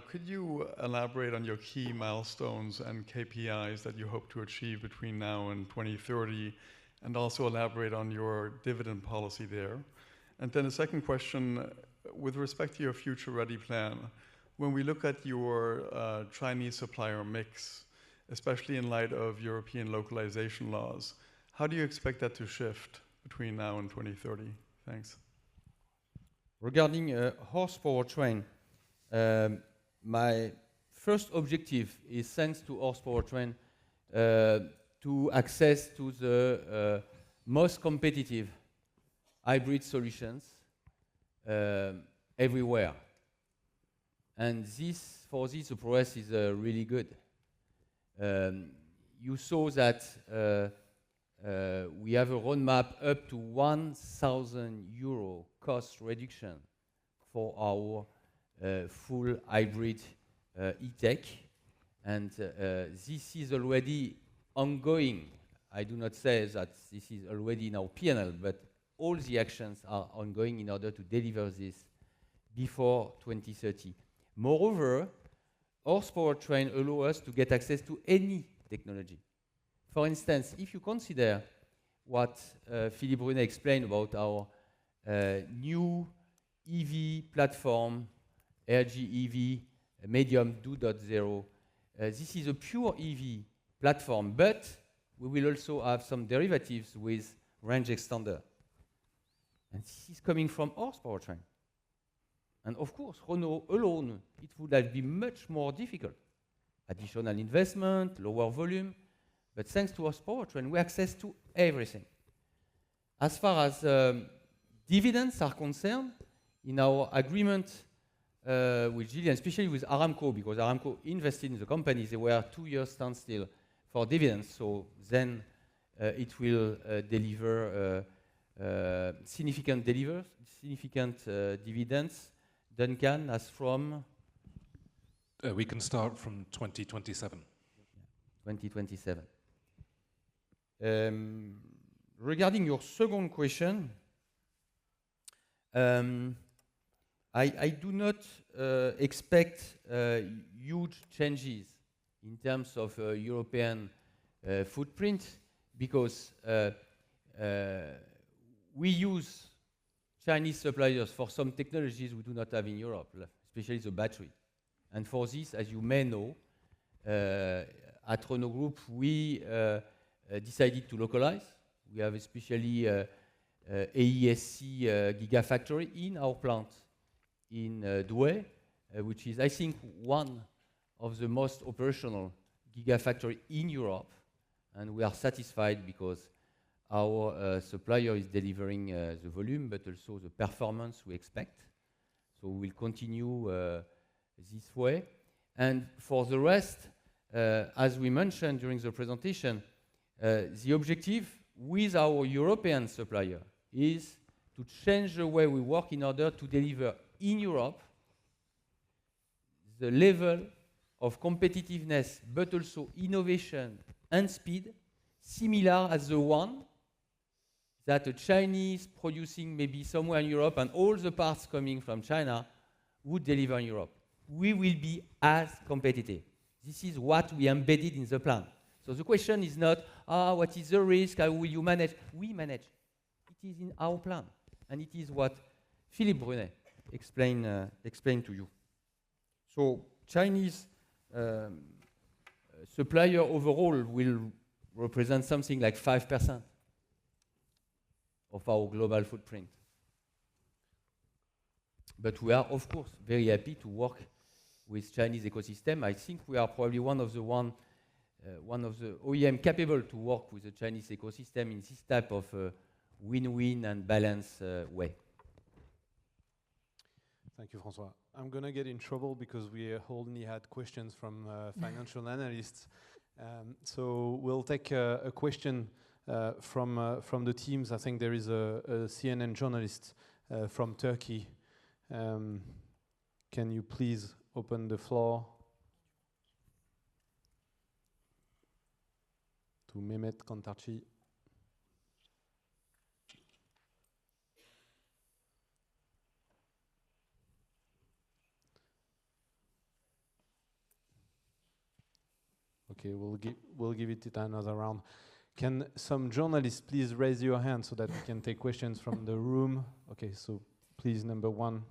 could you elaborate on your key milestones and KPIs that you hope to achieve between now and 2030, and also elaborate on your dividend policy there? And then the second question, with respect to your Future Ready plan, when we look at your Chinese supplier mix, especially in light of European localization laws, how do you expect that to shift between now and 2030? Thanks. Regarding horse powertrain, my first objective is, thanks to horse powertrain, to access to the most competitive hybrid solutions everywhere. And this, for this, the progress is really good. You saw that we have a roadmap up to 1,000 euro cost reduction for our full hybrid e-tech, and this is already ongoing. I do not say that this is already in our P&L, but all the actions are ongoing in order to deliver this before 2030. Moreover, horse powertrain allow us to get access to any technology. For instance, if you consider what Philippe Brunet explained about our new EV platform, RG EV Medium 2.0, this is a pure EV platform, but we will also have some derivatives with range extender. And this is coming from horse powertrain. And of course, Renault alone, it would have been much more difficult. Additional investment, lower volume, but thanks to horse powertrain, we access to everything. As far as dividends are concerned, in our agreement with Gilles, especially with Aramco, because Aramco invested in the company, they were 2 years standstill for dividends, so then it will deliver significant dividends. Duncan, as from? We can start from 2027. 2027. Regarding your second question, I do not expect huge changes in terms of European footprint, because we use Chinese suppliers for some technologies we do not have in Europe, especially the battery. And for this, as you may know, at Renault Group, we decided to localize. We have especially AESC Gigafactory in our plant in Douai, which is, I think, one of the most operational Gigafactory in Europe. And we are satisfied because our supplier is delivering the volume, but also the performance we expect. So we will continue this way. And for the rest, as we mentioned during the presentation, the objective with our European supplier is to change the way we work in order to deliver in Europe the level of competitiveness, but also innovation and speed, similar as the one that a Chinese producing maybe somewhere in Europe and all the parts coming from China would deliver in Europe. We will be as competitive. This is what we embedded in the plan. So the question is not, what is the risk, how will you manage? We manage. It is in our plan. And it is what Philippe Brunet explained to you. So Chinese supplier overall will represent something like 5% of our global footprint. But we are, of course, very happy to work with Chinese ecosystem. I think we are probably one of the OEM capable to work with the Chinese ecosystem in this type of win-win and balance way. Thank you, François. I'm going to get in trouble because we only had questions from financial analysts. So we'll take a question from the teams. I think there is a CNN journalist from Turkey. Can you please open the floor to Mehmet Kantarci? Okay, we'll give it another round. Can some journalists please raise your hand so that we can take questions from the room? Okay, so please, number one.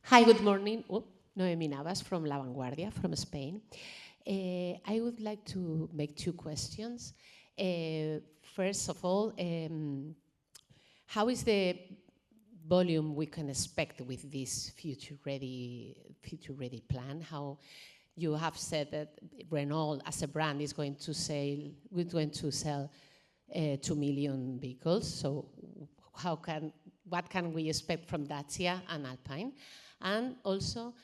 Hi, good morning. Noemi Navas from La Vanguardia, from Spain. I would like to make two questions. First of all, how is the volume we can expect with this future-ready plan? How you have said that Renault as a brand is going to sell 2 million vehicles. So what can we expect from Dacia and Alpine? And also,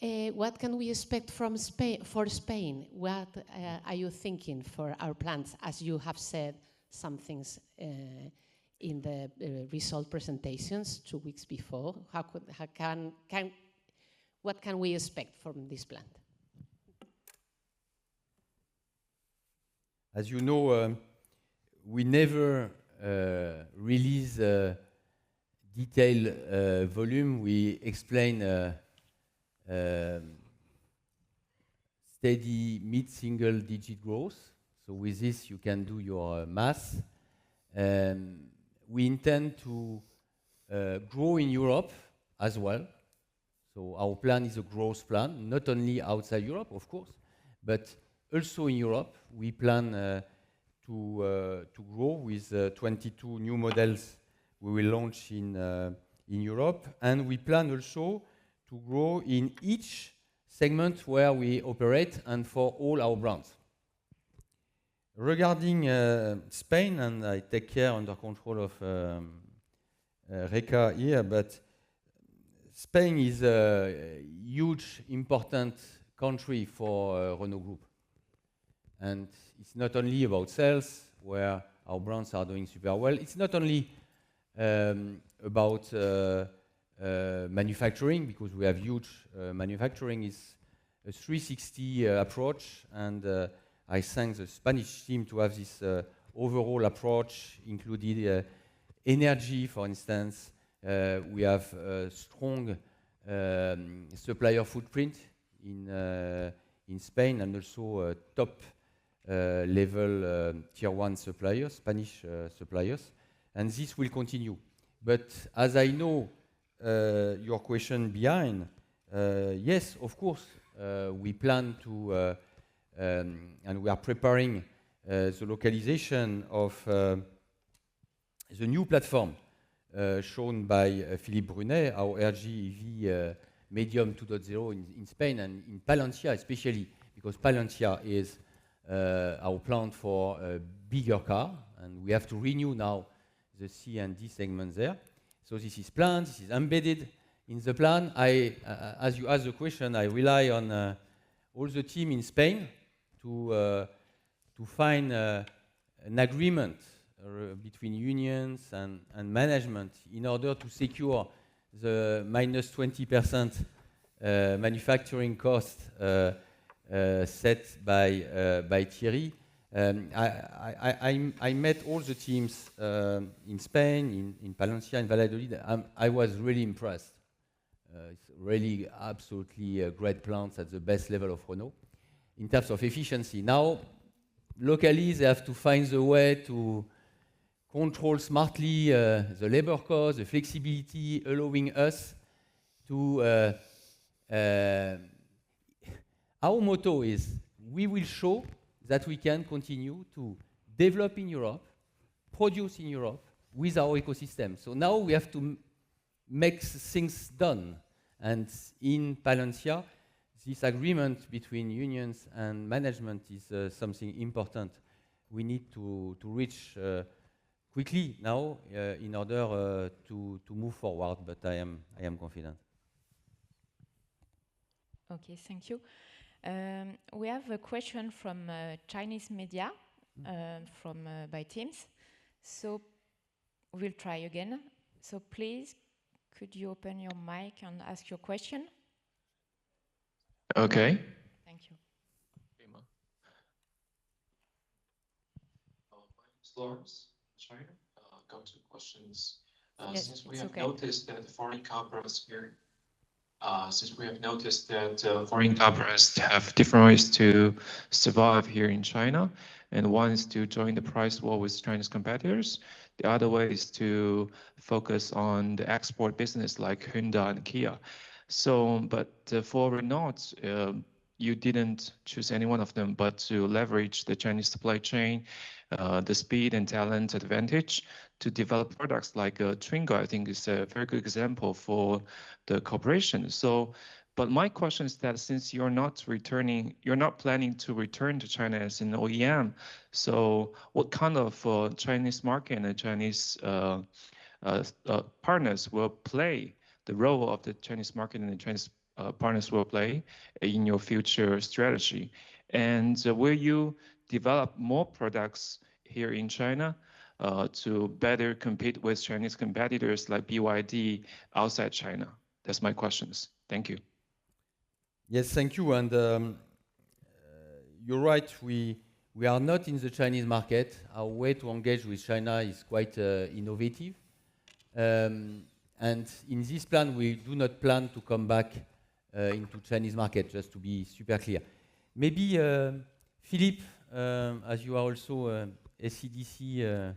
what can we expect from Spain? What are you thinking for our plans? As you have said some things in the result presentations 2 weeks before, what can we expect from this plant? As you know, we never release detailed volume. We explain steady mid-single digit growth. So with this, you can do your math. We intend to grow in Europe as well. So our plan is a growth plan, not only outside Europe, of course, but also in Europe. We plan to grow with 22 new models we will launch in Europe. And we plan also to grow in each segment where we operate and for all our brands. Regarding Spain, and I take care under control of Reka here, but Spain is a huge, important country for Renault Group. And it's not only about sales, where our brands are doing super well. It's not only about manufacturing, because we have huge manufacturing. It's a 360 approach, and I thank the Spanish team to have this overall approach, including energy, for instance. We have a strong supplier footprint in Spain, and also top level tier 1 suppliers, Spanish suppliers. And this will continue. But as I know your question behind, yes, of course, we plan to and we are preparing the localization of the new platform shown by Philippe Brunet, our RGEV Medium 2.0 in Spain and in Palencia especially, because Palencia is our plant for a bigger car, and we have to renew now the C and D segments there. So this is planned, this is embedded in the plan. As you asked the question, I rely on all the team in Spain to find an agreement between unions and management in order to secure the minus 20% manufacturing cost set by Thierry. I met all the teams in Spain, in Palencia, in Valladolid. I was really impressed. It's really absolutely great plants at the best level of Renault. in terms of efficiency. Now, locally, they have to find the way to control smartly the labor cost, the flexibility, allowing us to. Our motto is we will show that we can continue to develop in Europe, produce in Europe with our ecosystem. So now we have to make things done. And in Palencia, this agreement between unions and management is something important. We need to reach quickly now in order to move forward, but I am confident. Okay, thank you. We have a question from Chinese media by Teams. So we'll try again. So please, could you open your mic and ask your question? Okay. Thank you. Lawrence, China. Got two questions. Yes, Since we have okay. noticed that foreign corporates here, foreign corporates have different ways to survive here in China, and one is to join the price war with Chinese competitors. The other way is to focus on the export business like Hyundai and Kia. So, but for Renault, you didn't choose any one of them, but to leverage the Chinese supply chain, the speed and talent advantage to develop products like Twingo. I think is a very good example for the cooperation. So, but my question is that since you're not planning to return to China as an OEM, so what kind of Chinese market and Chinese partners will play the role of the Chinese market and the Chinese partners will play in your future strategy? And will you develop more products here in China to better compete with Chinese competitors like BYD outside China? That's my questions. Thank you. Yes, thank you. And you're right, we are not in the Chinese market. Our way to engage with China is quite innovative. And in this plan, we do not plan to come back into Chinese market, just to be super clear. Maybe Philippe, as you are also ACDC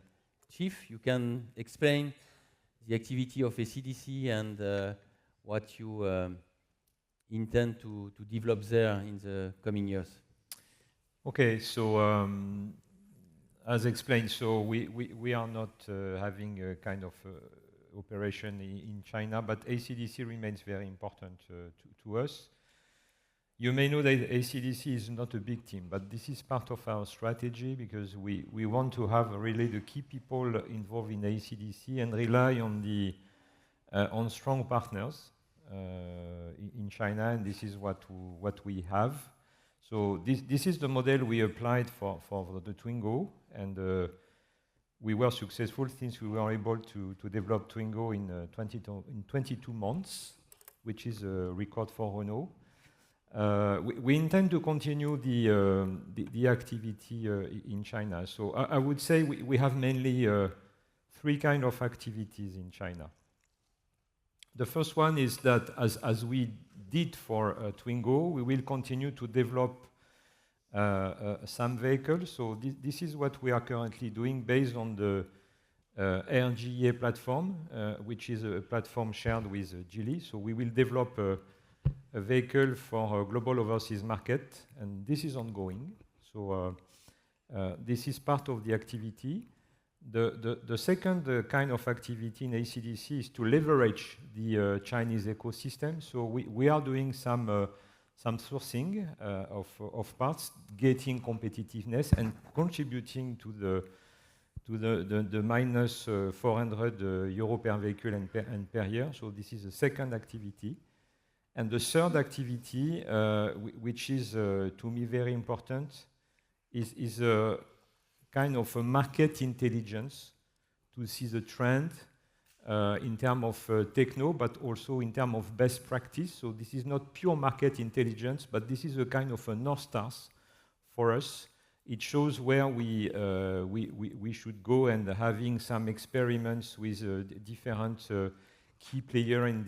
chief, you can explain the activity of ACDC and what you intend to develop there in the coming years. Okay, so as explained, so we are not having a kind of operation in China, but ACDC remains very important to us. You may know that ACDC is not a big team, but this is part of our strategy because we want to have really the key people involved in ACDC and rely on strong partners in China, and this is what we have. So this is the model we applied for the Twingo, and we were successful since we were able to develop Twingo in 22 months, which is a record for Renault. We intend to continue the activity in China. So I would say we have mainly three kind of activities in China. The first one is that as we did for Twingo, we will continue to develop some vehicles. So this is what we are currently doing based on the RGA platform, which is a platform shared with Geely. So we will develop a vehicle for a global overseas market, and this is ongoing. So this is part of the activity. The second kind of activity in ACDC is to leverage the Chinese ecosystem. So we are doing some sourcing of parts, getting competitiveness and contributing to the minus 400 euro per vehicle and per year. So this is the second activity. And the third activity, which is to me very important, is a kind of a market intelligence to see the trend in terms of techno, but also in terms of best practice. So this is not pure market intelligence, but this is a kind of a North Stars for us. It shows where we should go, and having some experiments with different key players in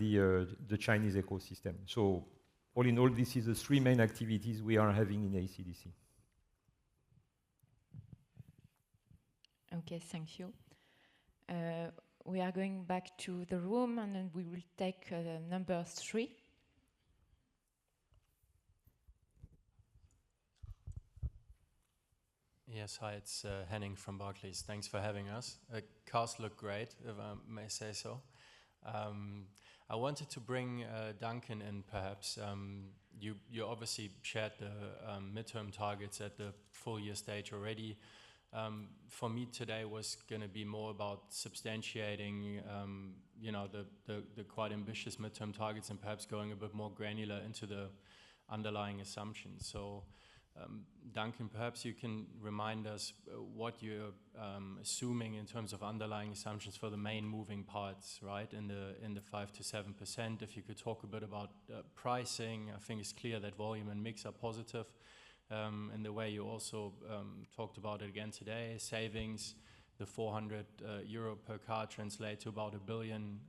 the Chinese ecosystem. So all in all, this is the three main activities we are having in AC/DC. Okay, thank you. We are going back to the room, and then we will take number 3. Yes, hi, it's Henning from Barclays. Thanks for having us. Cars look great, if I may say so. I wanted to bring Duncan in, perhaps. You obviously shared the midterm targets at the full year stage already. For me today was going to be more about substantiating, you know, the quite ambitious midterm targets and perhaps going a bit more granular into the underlying assumptions. So, Duncan, perhaps you can remind us what you're assuming in terms of underlying assumptions for the main moving parts, right, in the 5 to 7%. If you could talk a bit about pricing, I think it's clear that volume and mix are positive. And the way you also talked about it again today, savings, the 400 euro per car translate to about 1 billion.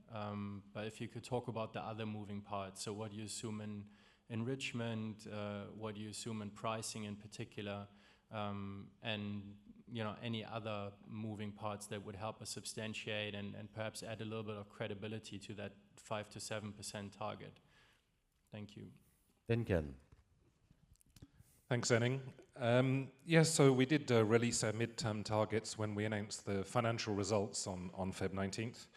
But if you could talk about the other moving parts, so what you assume in enrichment, what you assume in pricing in particular, and you know, any other moving parts that would help us substantiate and perhaps add a little bit of credibility to that 5 to 7% target. Thank you. Duncan. Thanks, Henning. Yes, so we did release our midterm targets when we announced the financial results on Feb 19th.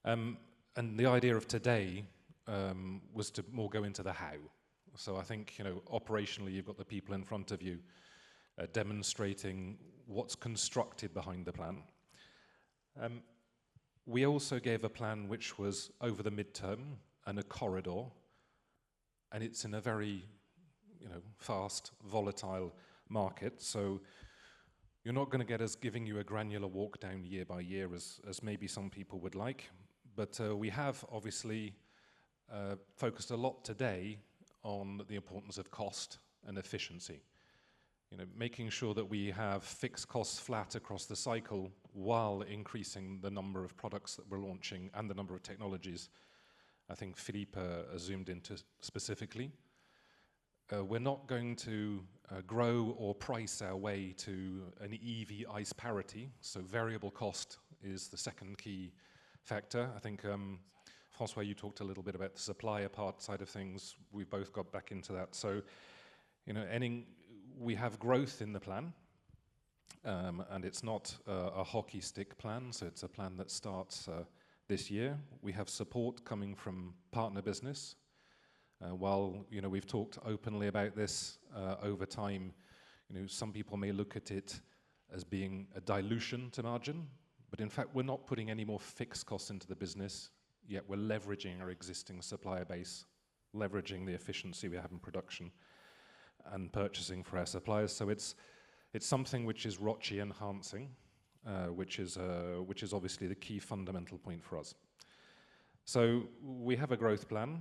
And the idea of today was to more go into the how. So I think, you know, operationally, you've got the people in front of you demonstrating what's constructed behind the plan. We also gave a plan which was over the midterm and a corridor, and it's in a very, you know, fast, volatile market. So you're not going to get us giving you a granular walk down year by year as maybe some people would like. But we have obviously focused a lot today on the importance of cost and efficiency. You know, making sure that we have fixed costs flat across the cycle while increasing the number of products that we're launching and the number of technologies. I think Philippe zoomed into specifically. We're not going to grow or price our way to an EV ICE parity, so variable cost is the second key factor. I think, François, you talked a little bit about the supplier part side of things. We've both got back into that. So, you know, we have growth in the plan, and it's not a hockey stick plan, so it's a plan that starts this year. We have support coming from partner business. While, you know, we've talked openly about this over time, you know, some people may look at it as being a dilution to margin, but in fact, we're not putting any more fixed costs into the business, yet we're leveraging our existing supplier base, leveraging the efficiency we have in production and purchasing for our suppliers. So it's something which is ROCE enhancing, which is obviously the key fundamental point for us. So we have a growth plan.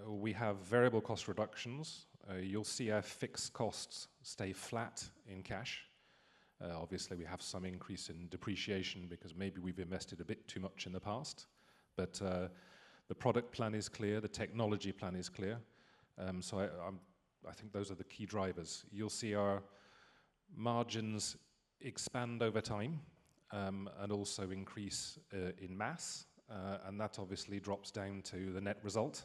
We have variable cost reductions. You'll see our fixed costs stay flat in cash. Obviously, we have some increase in depreciation because maybe we've invested a bit too much in the past. But the product plan is clear, the technology plan is clear. So I think those are the key drivers. You'll see our margins expand over time and also increase in mass. And that obviously drops down to the net result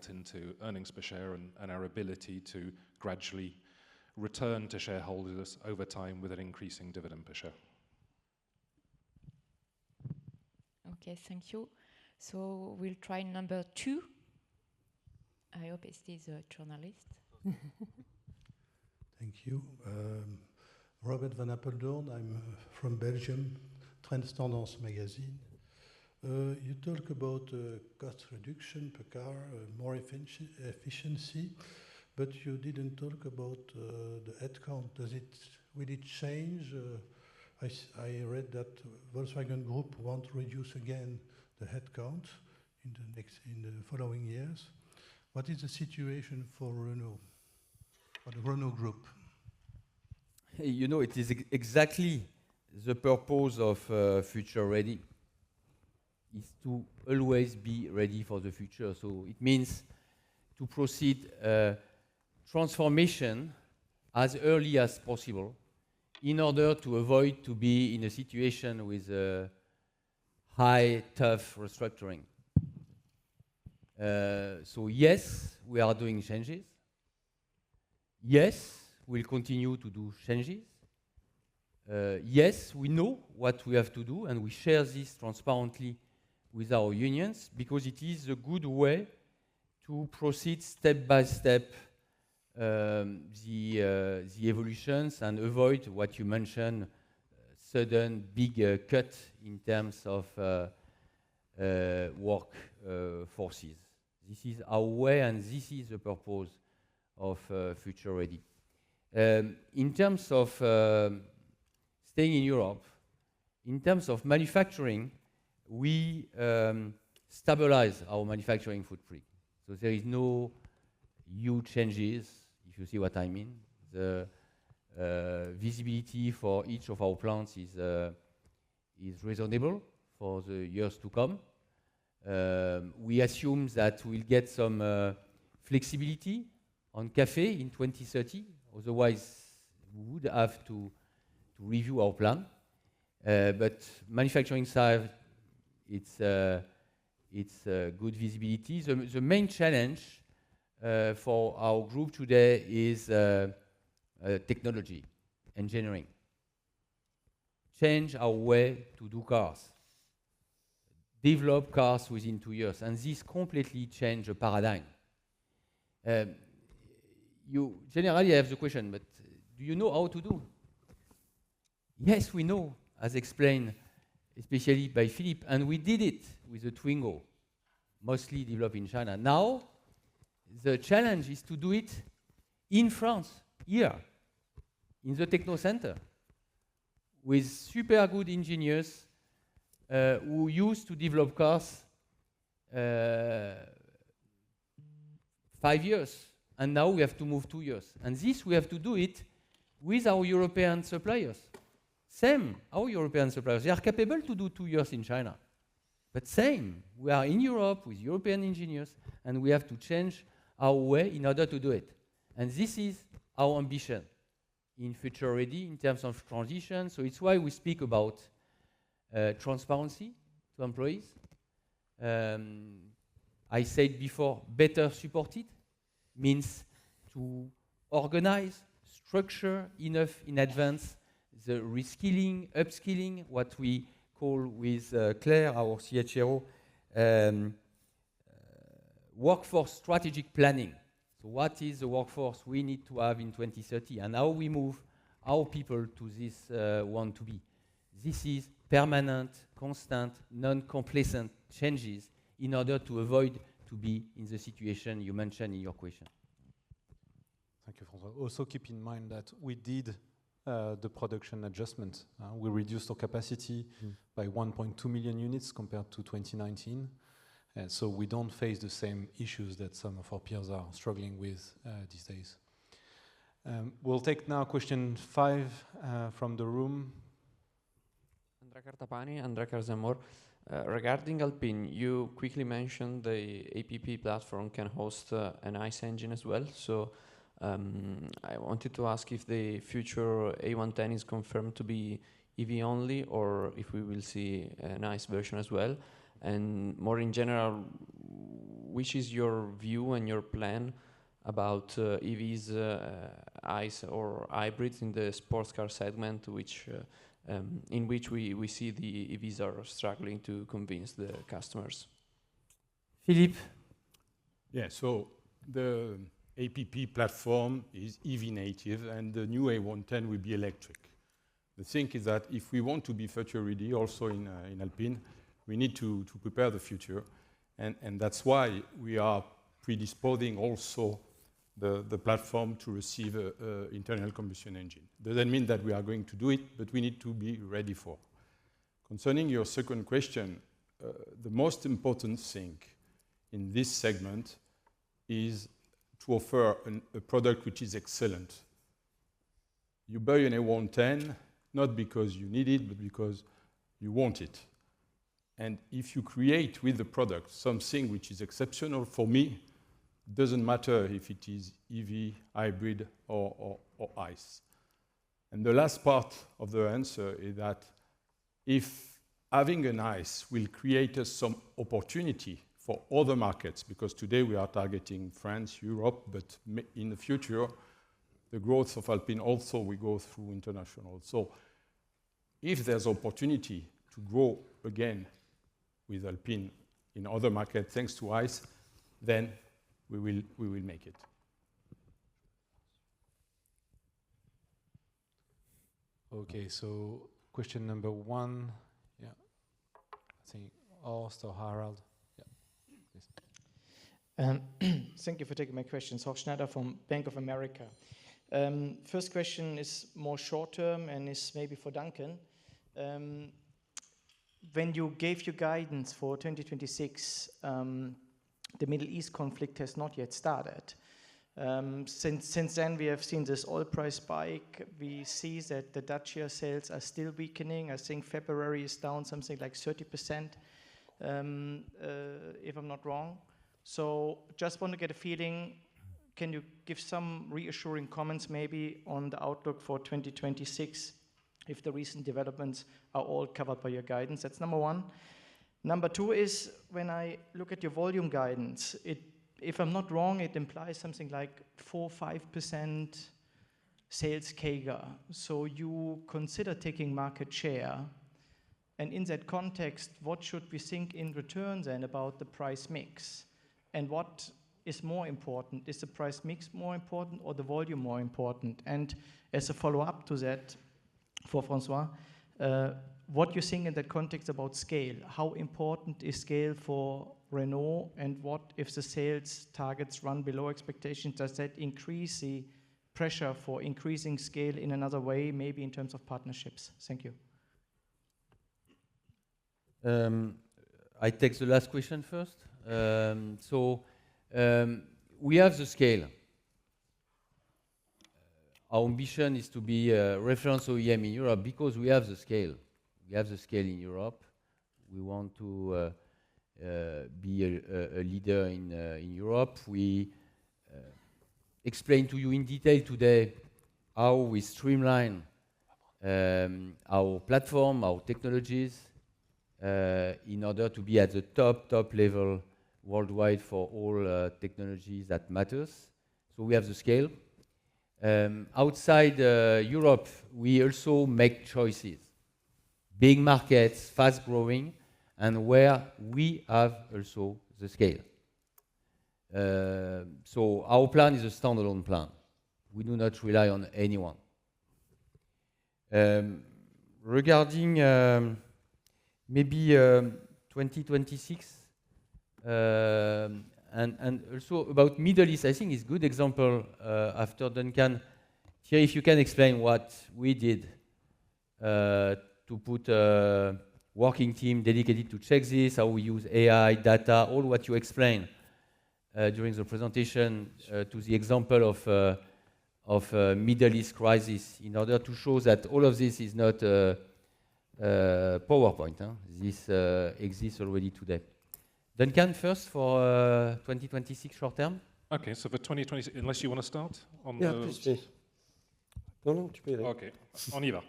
into earnings per share and our ability to gradually return to shareholders over time with an increasing dividend per share. Okay, thank you. So we'll try number 2. I hope it is a journalist. Thank you. Robert Van Apeldoorn, I'm from Belgium, Trends Tendance magazine. You talk about cost reduction per car, more efficiency, but you didn't talk about the headcount. Will it change? I read that Volkswagen Group want to reduce again the headcount in the following years. What is the situation for Renault, for the Renault Group? You know, it is exactly the purpose of Future Ready, is to always be ready for the future. So it means to proceed transformation as early as possible in order to avoid to be in a situation with a high, tough restructuring. So yes, we are doing changes. Yes, we'll continue to do changes. Yes, we know what we have to do, and we share this transparently with our unions, because it is a good way to proceed step by step the evolutions and avoid what you mentioned, sudden big cut in terms of work forces. This is our way, and this is the purpose of Future Ready. In terms of staying in Europe, in terms of manufacturing, we stabilize our manufacturing footprint. So there is no huge changes, if you see what I mean. The visibility for each of our plants is reasonable for the years to come. We assume that we'll get some flexibility on CAFE in 2030. Otherwise, we would have to review our plan. But manufacturing side, it's good visibility. The main challenge for our group today is technology, engineering. Change our way to do cars. Develop cars within 2 years, and this completely changed the paradigm. You generally have the question, but do you know how to do? Yes, we know, as explained, especially by Philippe, and we did it with the Twingo, mostly developed in China. Now, the challenge is to do it in France, here, in the Techno Center, with super good engineers who used to develop cars 5 years, and now we have to move 2 years. And this, we have to do it with our European suppliers. Same, our European suppliers, they are capable to do 2 years in China. But same, we are in Europe with European engineers, and we have to change our way in order to do it. And this is our ambition in Future Ready in terms of transition. So it's why we speak about transparency to employees. I said before, better supported means to organize, structure enough in advance the reskilling, upskilling, what we call with Claire, our CHRO, workforce strategic planning. So what is the workforce we need to have in 2030, and how we move our people to this want to be. This is permanent, constant, non-complacent changes in order to avoid to be in the situation you mentioned in your question. Thank you, François. Also keep in mind that we did the production adjustment. We reduced our capacity by 1.2 million units compared to 2019. And so we don't face the same issues that some of our peers are struggling with these days. We'll take now question 5 from the room. Andrea Cartapani, Andrea Carzamor. Regarding Alpine, you quickly mentioned the APP platform can host an ICE engine as well. So I wanted to ask if the future A110 is confirmed to be EV only, or if we will see an ICE version as well. And more in general, which is your view and your plan about EVs, ICE or hybrids in the sports car segment, which in which we see the EVs are struggling to convince the customers? Philippe? Yeah, so the APP platform is EV native, and the new A110 will be electric. The thing is that if we want to be future ready also in Alpine, we need to prepare the future, and that's why we are predisposing also the platform to receive an internal combustion engine. Doesn't mean that we are going to do it, but we need to be ready for. Concerning your second question, the most important thing in this segment is to offer a product which is excellent. You buy an A110 not because you need it, but because you want it. And if you create with the product something which is exceptional, for me, Doesn't matter if it is EV, hybrid, or ICE. And the last part of the answer is that if having an ICE will create us some opportunity for other markets, because today we are targeting France, Europe, but in the future, the growth of Alpine also will go through international. So if there's opportunity to grow again with Alpine in other markets thanks to ICE, then we will make it. Okay, so question number 1, yeah, I think Horst or Harald. Yeah, please. Thank you for taking my questions. Horst Schneider from Bank of America. First question is more short term and is maybe for Duncan. When you gave your guidance for 2026, the Middle East conflict has not yet started. Since then, we have seen this oil price spike. We see that the Dacia sales are still weakening. I think February is down something like 30%, if I'm not wrong. So just want to get a feeling, can you give some reassuring comments maybe on the outlook for 2026, if the recent developments are all covered by your guidance? That's number one. Number two is, when I look at your volume guidance, if I'm not wrong, it implies something like 4-5% sales CAGR. So you consider taking market share. And in that context, what should we think in return then about the price mix? And what is more important? Is the price mix more important or the volume more important? And as a follow-up to that, for François, what you think in that context about scale? How important is scale for Renault, and what if the sales targets run below expectations? Does that increase the pressure for increasing scale in another way, maybe in terms of partnerships? Thank you. I take the last question first. We have the scale. Our ambition is to be a reference OEM in Europe because we have the scale. We have the scale in Europe. We want to be a leader in Europe. We explained to you in detail today how we streamline our platform, our technologies, in order to be at the top level worldwide for all technologies that matters. So we have the scale. Outside Europe, we also make choices. Big markets, fast growing, and where we have also the scale. So our plan is a standalone plan. We do not rely on anyone. Regarding maybe 2026, and also about Middle East, I think it's a good example after Duncan. Thierry, if you can explain what we did to put a working team dedicated to check this, how we use AI, data, all what you explained during the presentation to the example of Middle East crisis, in order to show that all of this is not PowerPoint. This exists already today. Duncan, first for 2026 short term. Okay, so for 2026, unless you want to start on yeah, please. Non, tu peux y aller. Okay, on y va.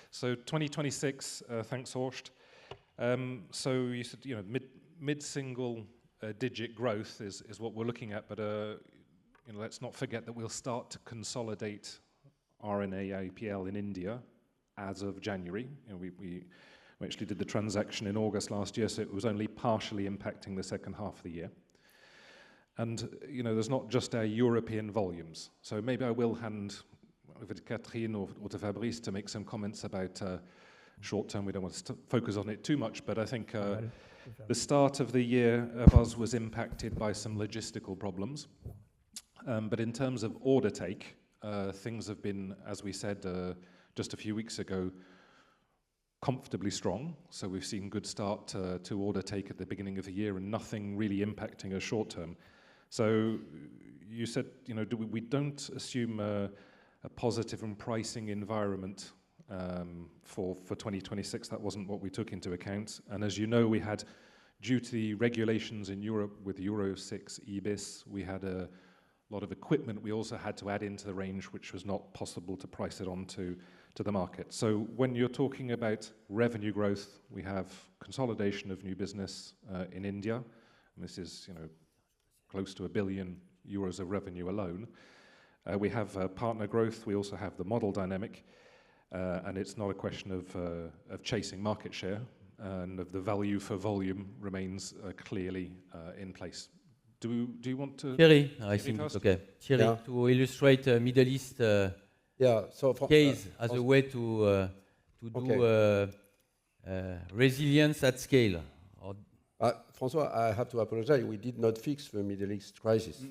So 2026, thanks Horst. So you said, mid-single digit growth is what we're looking at, but let's not forget that we'll start to consolidate RNA APL in India as of January. We actually did the transaction in August last year, so it was only partially impacting the second half of the year. And there's not just our European volumes. So maybe I will hand over to Catherine or to Fabrice to make some comments about short term. We don't want to focus on it too much, but I think the start of the year of us was impacted by some logistical problems. But in terms of order take, things have been, as we said just a few weeks ago, comfortably strong. So we've seen good start to order take at the beginning of the year and nothing really impacting us short term. So you said, we don't assume a positive and pricing environment for 2026. That wasn't what we took into account. And as you know, we had due to the regulations in Europe with Euro 6 EBIS, we had a lot of equipment we also had to add into the range, which was not possible to price it onto the market. So when you're talking about revenue growth, we have consolidation of new business in India. And this is, close to €1 billion of revenue alone. We have partner growth. We also have the model dynamic, and it's not a question of chasing market share, and of the value for volume remains clearly in place. Do you want to? Thierry, I think it's okay. Thierry, to illustrate Middle East case as a way to do resilience at scale. François, I have to apologize. We did not fix the Middle East crisis.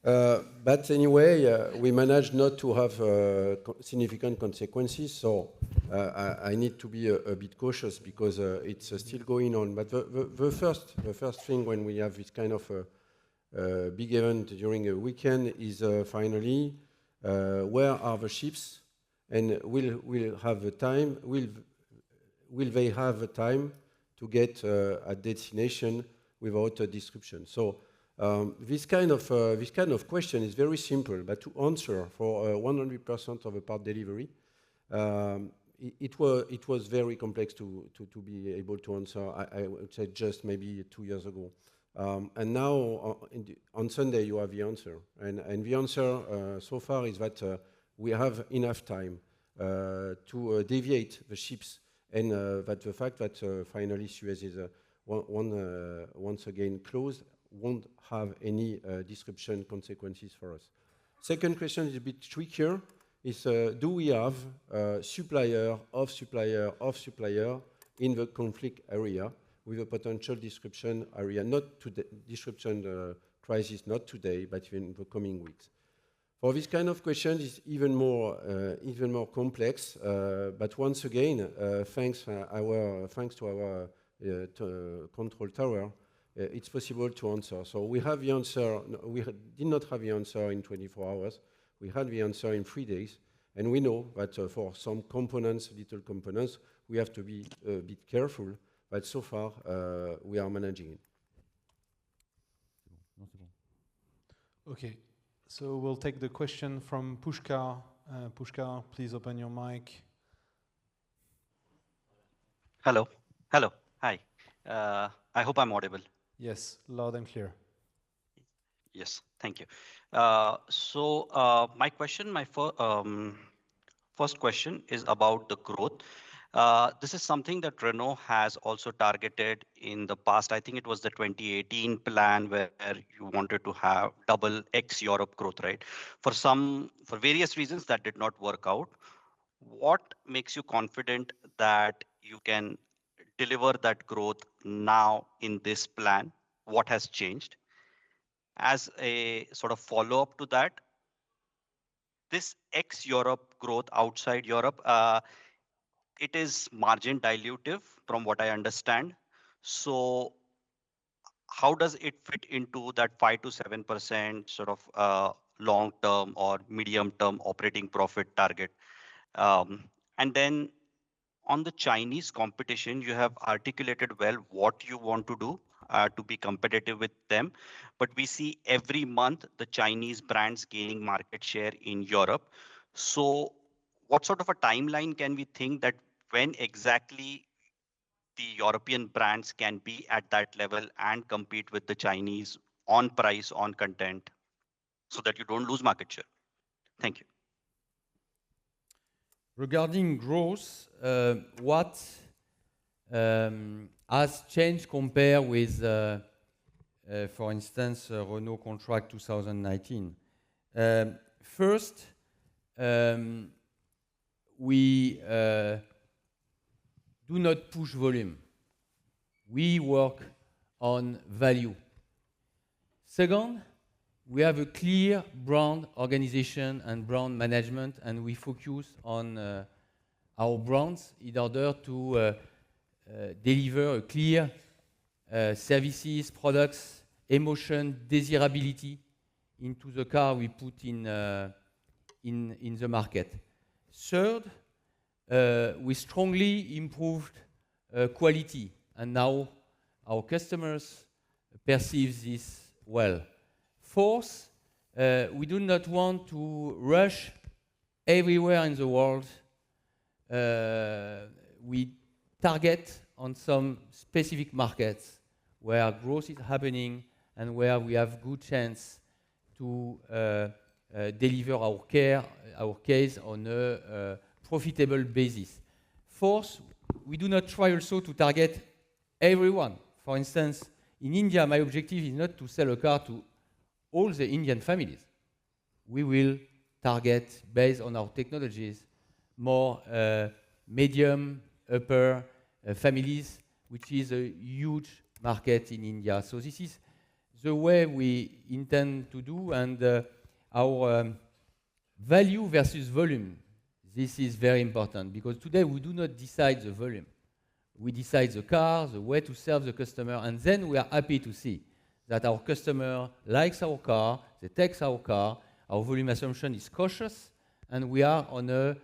But anyway, we managed not to have significant consequences. So I need to be a bit cautious because it's still going on. But the first thing when we have this kind of big event during a weekend is finally where are the ships, and will have the time? Will they have the time to get a destination without a disruption? So this kind of question is very simple, but to answer for 100% of a part delivery, it was very complex to be able to answer. I would say just maybe 2 years ago, and now on Sunday you have the answer, and the answer so far is that we have enough time to deviate the ships, and that the fact that finally Suez is once again closed won't have any disruption consequences for us. Second question is a bit trickier. Is do we have supplier of supplier of supplier in the conflict area with a potential disruption area? Not today, disruption crisis, not today, but in the coming weeks. For this kind of question is even more complex. But once again, thanks to our control tower, it's possible to answer. So we have the answer. We did not have the answer in 24 hours. We had the answer in 3 days. And we know that for some components, little components, we have to be a bit careful. But so far, we are managing it. Okay, so we'll take the question from Pushkar. Pushkar, please open your mic. Hello. Hi. I hope I'm audible. Yes, loud and clear. Yes, thank you. My question, first question is about the growth. This is something that Renault has also targeted in the past. I think it was the 2018 plan where you wanted to have double ex-Europe growth, right? For various reasons that did not work out. What makes you confident that you can deliver that growth now in this plan? What has changed? As a sort of follow-up to that, this ex-Europe growth outside Europe, it is margin dilutive from what I understand. So how does it fit into that 5 to 7% sort of long-term or medium-term operating profit target? And then on the Chinese competition, you have articulated well what you want to do to be competitive with them. But we see every month the Chinese brands gaining market share in Europe. So what sort of a timeline can we think that when exactly the European brands can be at that level and compete with the Chinese on price, on content, so that you don't lose market share? Thank you. Regarding growth, what has changed compared with, for instance, Renault contract 2019? First, we do not push volume. We work on value. Second, we have a clear brand organization and brand management, and we focus on our brands in order to deliver a clear services, products, emotion, desirability into the car we put in the market. Third, we strongly improved quality, and now our customers perceive this well. Fourth, we do not want to rush everywhere in the world. We target on some specific markets where growth is happening and where we have good chance to deliver our case on a profitable basis. Fourth, we do not try also to target everyone. For instance, in India, my objective is not to sell a car to all the Indian families. We will target, based on our technologies, more medium, upper families, which is a huge market in India. So this is the way we intend to do, and our value versus volume. This is very important, because today we do not decide the volume. We decide the car, the way to serve the customer, and then we are happy to see that our customer likes our car, they take our car, our volume assumption is cautious, and we are on a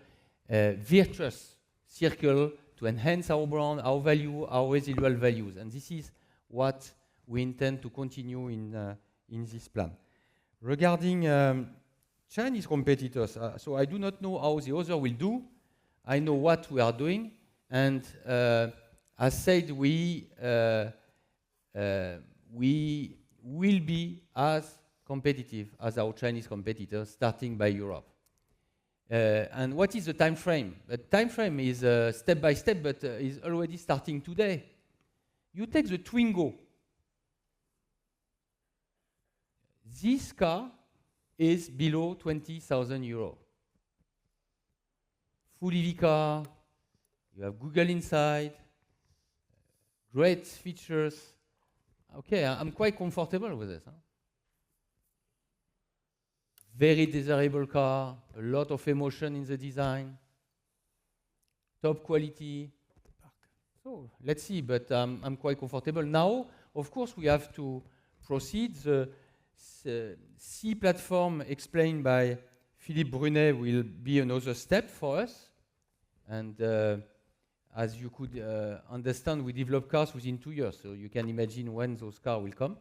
virtuous circle to enhance our brand, our value, our residual values. And this is what we intend to continue in this plan. Regarding Chinese competitors, so I do not know how the other will do. I know what we are doing, and as said, we will be as competitive as our Chinese competitors, starting by Europe. And what is the time frame? The time frame is step by step, but is already starting today. You take the Twingo. This car is below 20,000 euros. Full EV car, you have Google inside, great features. Okay, I'm quite comfortable with this. Huh? Very desirable car, a lot of emotion in the design, top quality. So let's see, but I'm quite comfortable. Now, of course, we have to proceed. The C platform explained by Philippe Brunet will be another step for us. And as you could understand, we develop cars within 2 years, so you can imagine when those cars will come.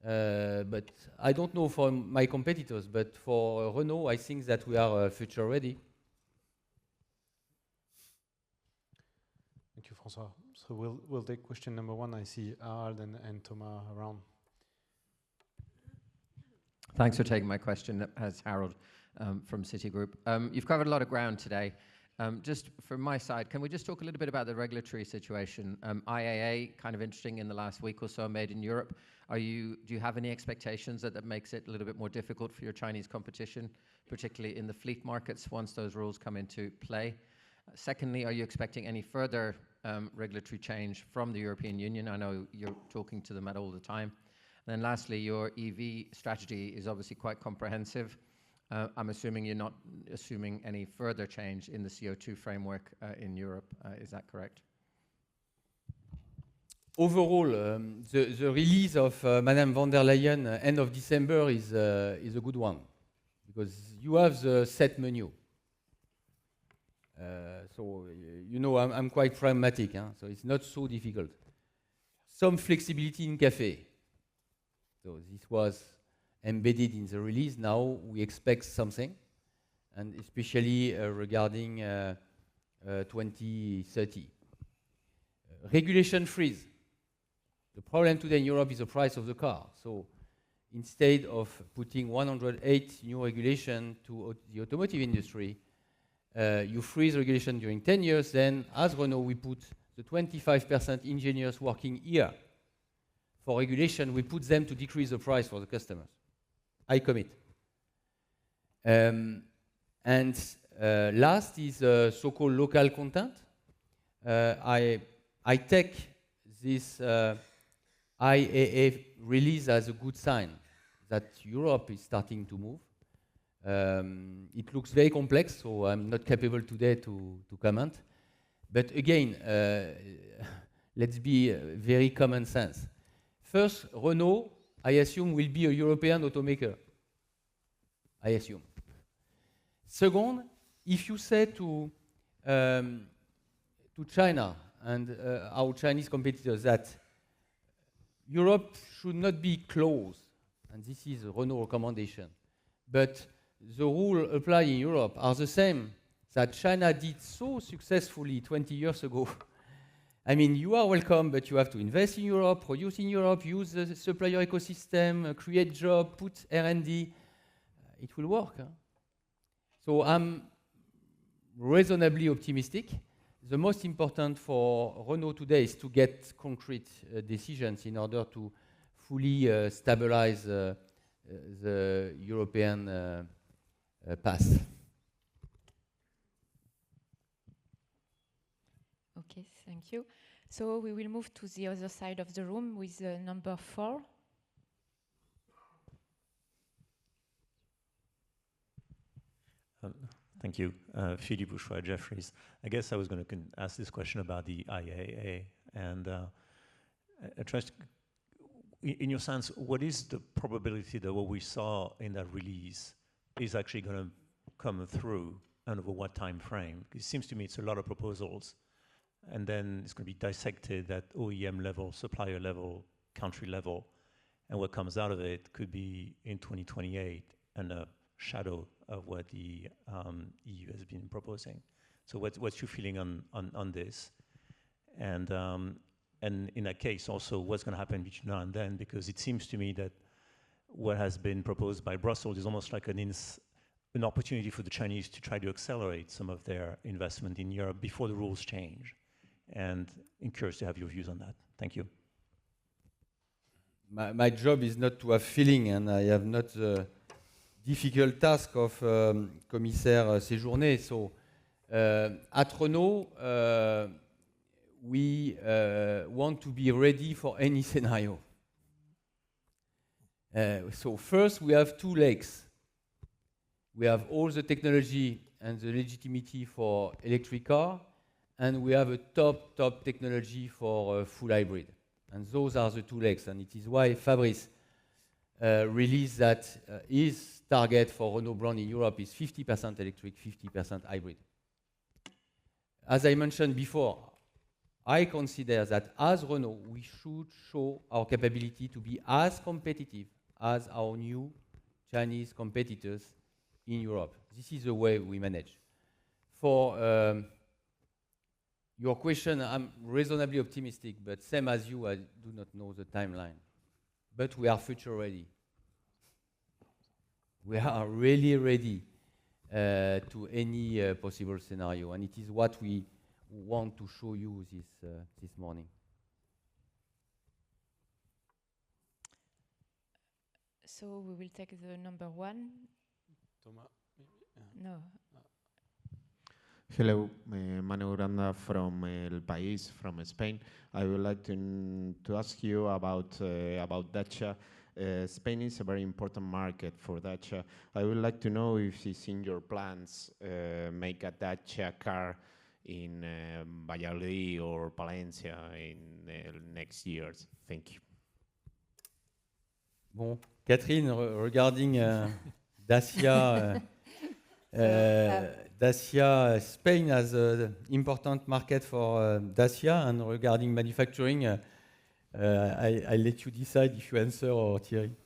But I don't know for my competitors, but for Renault, I think that we are future ready. Thank you, François. So we'll take question number 1. I see Harald and Thomas around. Thanks for taking my question, as Harold from Citigroup. You've covered a lot of ground today. Just from my side, can we just talk a little bit about the regulatory situation? IAA, kind of interesting in the last week or so, made in Europe. Do you have any expectations that makes it a little bit more difficult for your Chinese competition, particularly in the fleet markets, once those rules come into play? Secondly, are you expecting any further regulatory change from the European Union? I know you're talking to them all the time. And then lastly, your EV strategy is obviously quite comprehensive. I'm assuming you're not assuming any further change in the CO2 framework in Europe. Is that correct? Overall, the release of Madame von der Leyen end of December is a good one, because you have the set menu. So you know I'm quite pragmatic, huh? So it's not so difficult. Some flexibility in CAFE. So this was embedded in the release. Now we expect something, and especially regarding 2030. Regulation freeze. The problem today in Europe is the price of the car. So instead of putting 108 new regulation to the automotive industry, you freeze regulation during 10 years, then as Renault, we put the 25% engineers working here. For regulation, we put them to decrease the price for the customers. I commit. And last is so-called local content. I take this IAA release as a good sign that Europe is starting to move. It looks very complex, so I'm not capable today to comment. But again, let's be very common sense. First, Renault, I assume, will be a European automaker. I assume. Second, if you say to China and our Chinese competitors that Europe should not be closed, and this is a Renault recommendation. But the rules applied in Europe are the same that China did so successfully 20 years ago. I mean, you are welcome, but you have to invest in Europe, produce in Europe, use the supplier ecosystem, create jobs, put R&D. It will work. Huh? So I'm reasonably optimistic. The most important for Renault today is to get concrete decisions in order to fully stabilize the European path. Okay, thank you. So we will move to the other side of the room with number 4. Thank you. Philippe Bouchois, Jefferies. I guess I was going to ask this question about the IAA. And in your sense, what is the probability that what we saw in that release is actually going to come through, and over what time frame? It seems to me it's a lot of proposals, and then it's going to be dissected at OEM level, supplier level, country level, and what comes out of it could be in 2028 and a shadow of what the EU has been proposing. So what's your feeling on this? And in that case, also, what's going to happen between now and then? Because it seems to me that what has been proposed by Brussels is almost like an opportunity for the Chinese to try to accelerate some of their investment in Europe before the rules change. And I'm curious to have your views on that. Thank you. My job is not to have feeling, and I have not the difficult task of Commissaire Séjourné. So at Renault, we want to be ready for any scenario. So first, we have 2 legs. We have all the technology and the legitimacy for electric car, and we have a top technology for full hybrid. And those are the 2 legs, and it is why Fabrice released that his target for Renault brand in Europe is 50% electric, 50% hybrid. As I mentioned before, I consider that as Renault, we should show our capability to be as competitive as our new Chinese competitors in Europe. This is the way we manage. For your question, I'm reasonably optimistic, but same as you, I do not know the timeline. But we are future ready. We are really ready to any possible scenario, and it is what we want to show you this morning. So we will take the number 1. Thomas, maybe? No. Hello, Manu Uranda from El País, from Spain. I would like to ask you about Dacia. Spain is a very important market for Dacia. I would like to know if it's in your plans make a Dacia car in Valladolid or Palencia in the next years. Thank you. Bon, Catherine, regarding Dacia, Dacia Spain as an important market for Dacia, and regarding manufacturing, I let you decide if you answer or Thierry.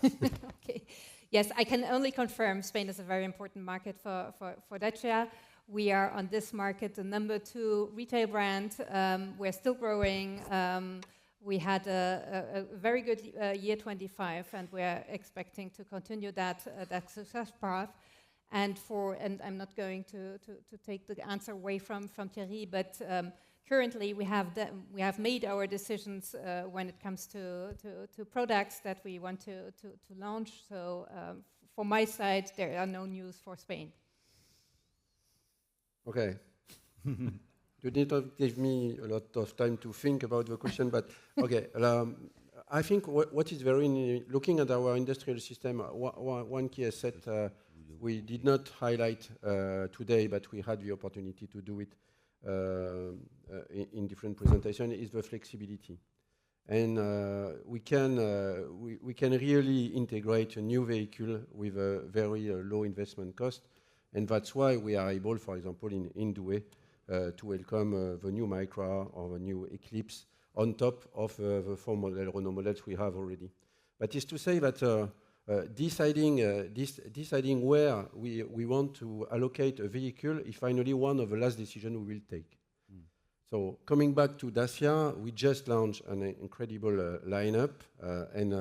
Okay. Yes, I can only confirm Spain is a very important market for Dacia. We are on this market the number 2 retail brand. We're still growing. We had a very good year 25, and we're expecting to continue that success path. And I'm not going to take the answer away from Thierry, but currently we have made our decisions when it comes to products that we want to launch. So from my side, there are no news for Spain. Okay. You did not give me a lot of time to think about the question, but okay. I think what is very looking at our industrial system, one key asset we did not highlight today, but we had the opportunity to do it in different presentations, is the flexibility. And we can really integrate a new vehicle with a very low investment cost. And that's why we are able, for example, in Douai, to welcome the new Micra or the new Eclipse on top of the 4 Renault models we have already. But it's to say that deciding where we want to allocate a vehicle is finally one of the last decisions we will take. So coming back to Dacia, we just launched an incredible lineup, and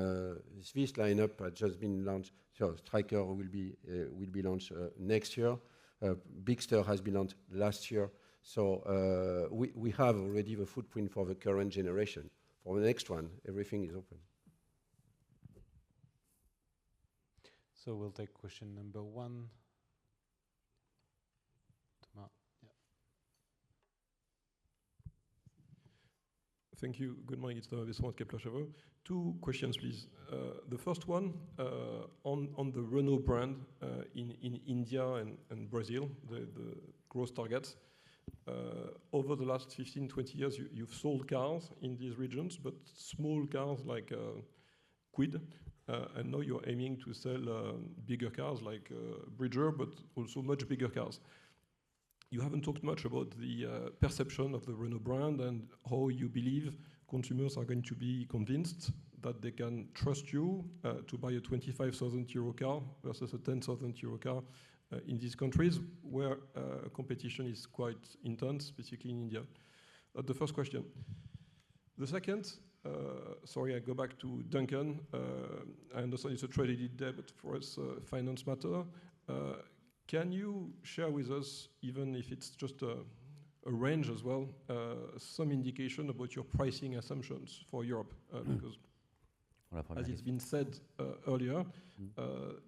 this lineup has just been launched. So Striker will be launched next year. Bigster has been launched last year. So we have already the footprint for the current generation. For the next one, everything is open. So we'll take question number 1. Thomas. Yeah. Thank you. Good morning. It's Thomas Besson at Kepler Cheuvreux. 2 questions, please. The first one, on the Renault brand in India and Brazil, the growth targets. Over the last 15, 20 years, you've sold cars in these regions, but small cars like Kwid, and now you're aiming to sell bigger cars like Bridger, but also much bigger cars. You haven't talked much about the perception of the Renault brand and how you believe consumers are going to be convinced that they can trust you to buy a 25,000 euro car versus a 10,000 euro car in these countries where competition is quite intense, particularly in India. That's the first question. The second, sorry, I go back to Duncan. I understand it's a tragedy day, but for us, finance matter. Can you share with us, even if it's just a range as well, some indication about your pricing assumptions for Europe? Because, as it's been said earlier,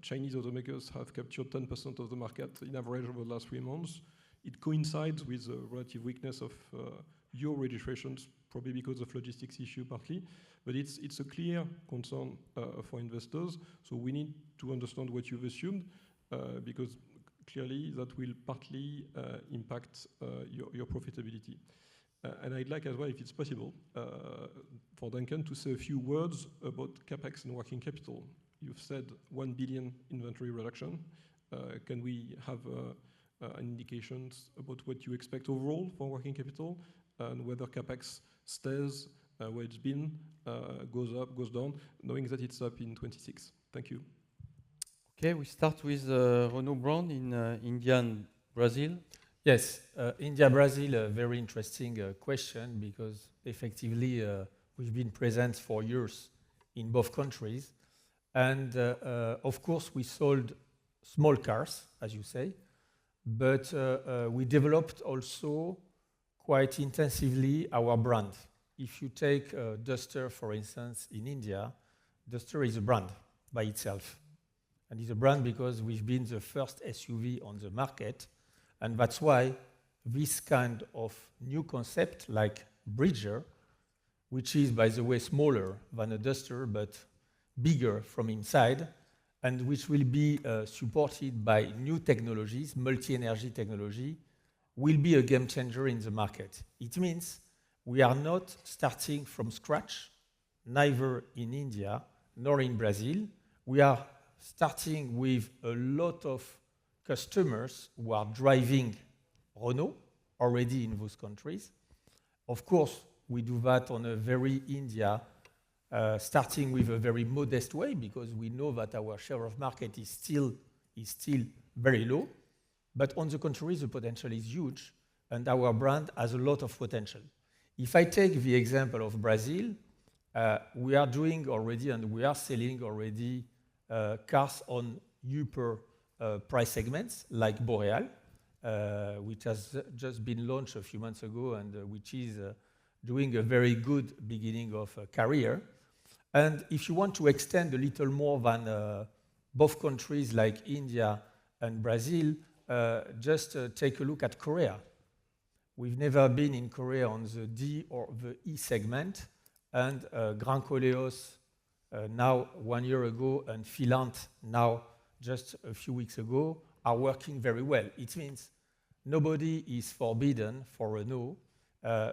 Chinese automakers have captured 10% of the market in average over the last 3 months. It coincides with the relative weakness of your registrations, probably because of logistics issue partly, but it's a clear concern for investors. So we need to understand what you've assumed, because clearly that will partly impact your profitability. And I'd like as well, if it's possible, for Duncan to say a few words about CapEx and working capital. You've said 1 billion inventory reduction. Can we have indications about what you expect overall for working capital and whether CapEx stays where it's been, goes up, goes down, knowing that it's up in 26? Thank you. Okay, we start with Renault brand in India and Brazil. Yes, India, Brazil, a very interesting question because effectively we've been present for years in both countries. And of course we sold small cars, as you say, but we developed also quite intensively our brand. If you take Duster, for instance, in India, Duster is a brand by itself. And it's a brand because we've been the first SUV on the market. And that's why this kind of new concept like Bridger, which is, by the way, smaller than a Duster, but bigger from inside, and which will be supported by new technologies, multi-energy technology, will be a game changer in the market. It means we are not starting from scratch, neither in India nor in Brazil. We are starting with a lot of customers who are driving Renault already in those countries. Of course, we do that on a very India, starting with a very modest way, because we know that our share of market is still very low. But on the contrary, the potential is huge, and our brand has a lot of potential. If I take the example of Brazil, we are doing already, and we are selling already cars on upper price segments like Boreal, which has just been launched a few months ago and which is doing a very good beginning of a career. And if you want to extend a little more than both countries like India and Brazil, just take a look at Korea. We've never been in Korea on the D or the E segment, and Grand Koleos now 1 year ago and Filant now just a few weeks ago are working very well. It means nobody is forbidden for Renault.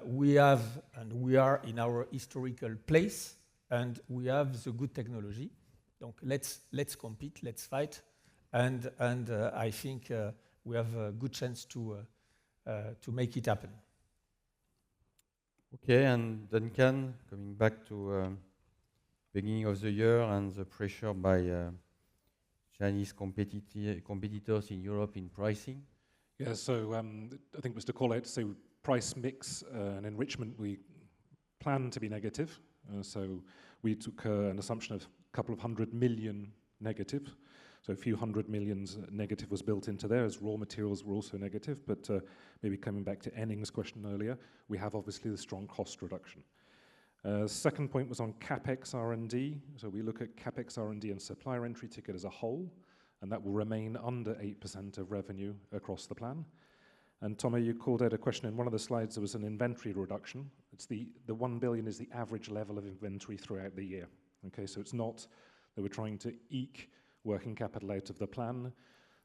We have and we are in our historical place, and we have the good technology. Donc let's compete, let's fight, and I think we have a good chance to make it happen. Okay, and Duncan, coming back to beginning of the year and the pressure by Chinese competitors in Europe in pricing. Yeah, so I think Mr. Corlett, so price mix and enrichment, we plan to be negative. So we took an assumption of a couple of 100 million negative. So a few 100 millions negative was built into there, as raw materials were also negative. But maybe coming back to Enning's question earlier, we have obviously the strong cost reduction. Second point was on CapEx R&D. So we look at CapEx R&D and supplier entry ticket as a whole, and that will remain under 8% of revenue across the plan. And Thomas, you called out a question in one of the slides. There was an inventory reduction. It's the 1 billion is the average level of inventory throughout the year. Okay, so it's not that we're trying to eke working capital out of the plan.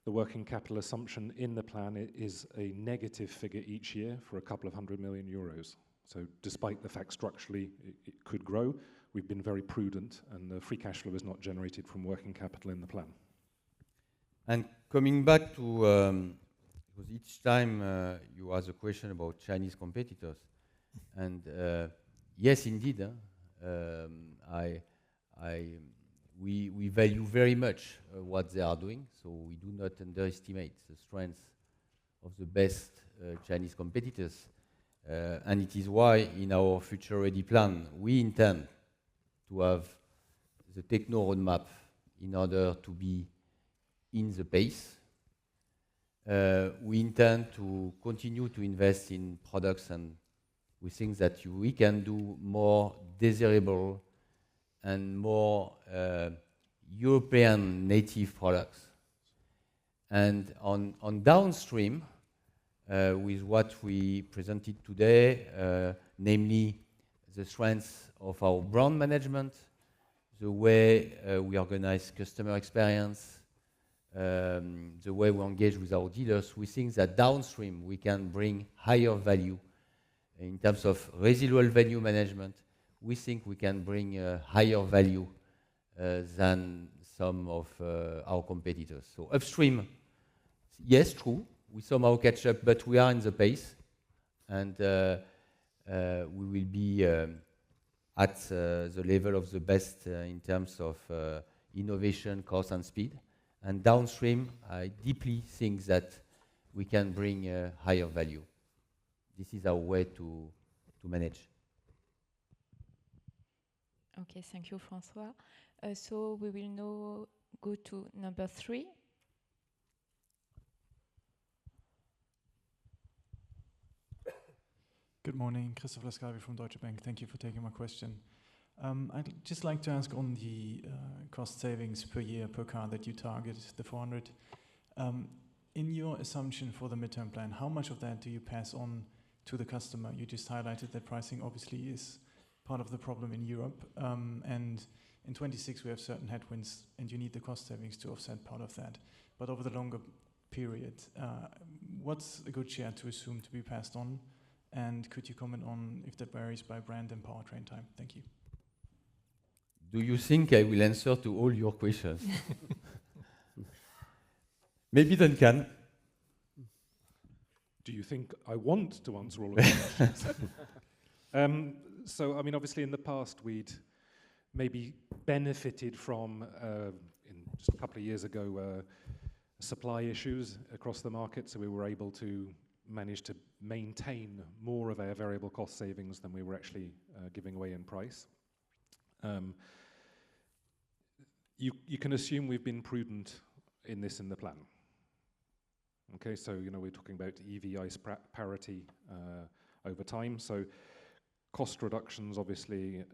The working capital assumption in the plan is a negative figure each year for a couple of 100 million euros. So despite the fact structurally it could grow, we've been very prudent, and the free cash flow is not generated from working capital in the plan. And coming back to, because each time you ask a question about Chinese competitors, and yes, indeed, we value very much what they are doing, so we do not underestimate the strength of the best Chinese competitors. And it is why in our Future Ready plan, we intend to have the techno roadmap in order to be in the pace. We intend to continue to invest in products, and we think that we can do more desirable and more European native products. And on downstream, with what we presented today, namely the strength of our brand management, the way we organize customer experience, the way we engage with our dealers, we think that downstream we can bring higher value in terms of residual value management. We think we can bring higher value than some of our competitors. So upstream, yes, true, we somehow catch up, but we are in the pace, and we will be at the level of the best in terms of innovation, cost, and speed. And downstream, I deeply think that we can bring higher value. This is our way to manage. Okay, thank you, François. So we will now go to number 3. Good morning, Christoph Laskawi from Deutsche Bank. Thank you for taking my question. I'd just like to ask on the cost savings per year per car that you target, the 400. In your assumption for the midterm plan, how much of that do you pass on to the customer? You just highlighted that pricing obviously is part of the problem in Europe, and in 26 we have certain headwinds, and you need the cost savings to offset part of that. But over the longer period, what's a good share to assume to be passed on? And could you comment on if that varies by brand and powertrain type? Thank you. Do you think I will answer to all your questions? Maybe Duncan. Do you think I want to answer all of your questions? So, I mean, obviously in the past we'd maybe benefited from, in just a couple of years ago, supply issues across the market, so we were able to manage to maintain more of our variable cost savings than we were actually giving away in price. You can assume we've been prudent in this in the plan. Okay, so we're talking about EV ICE parity over time. So cost reductions, obviously,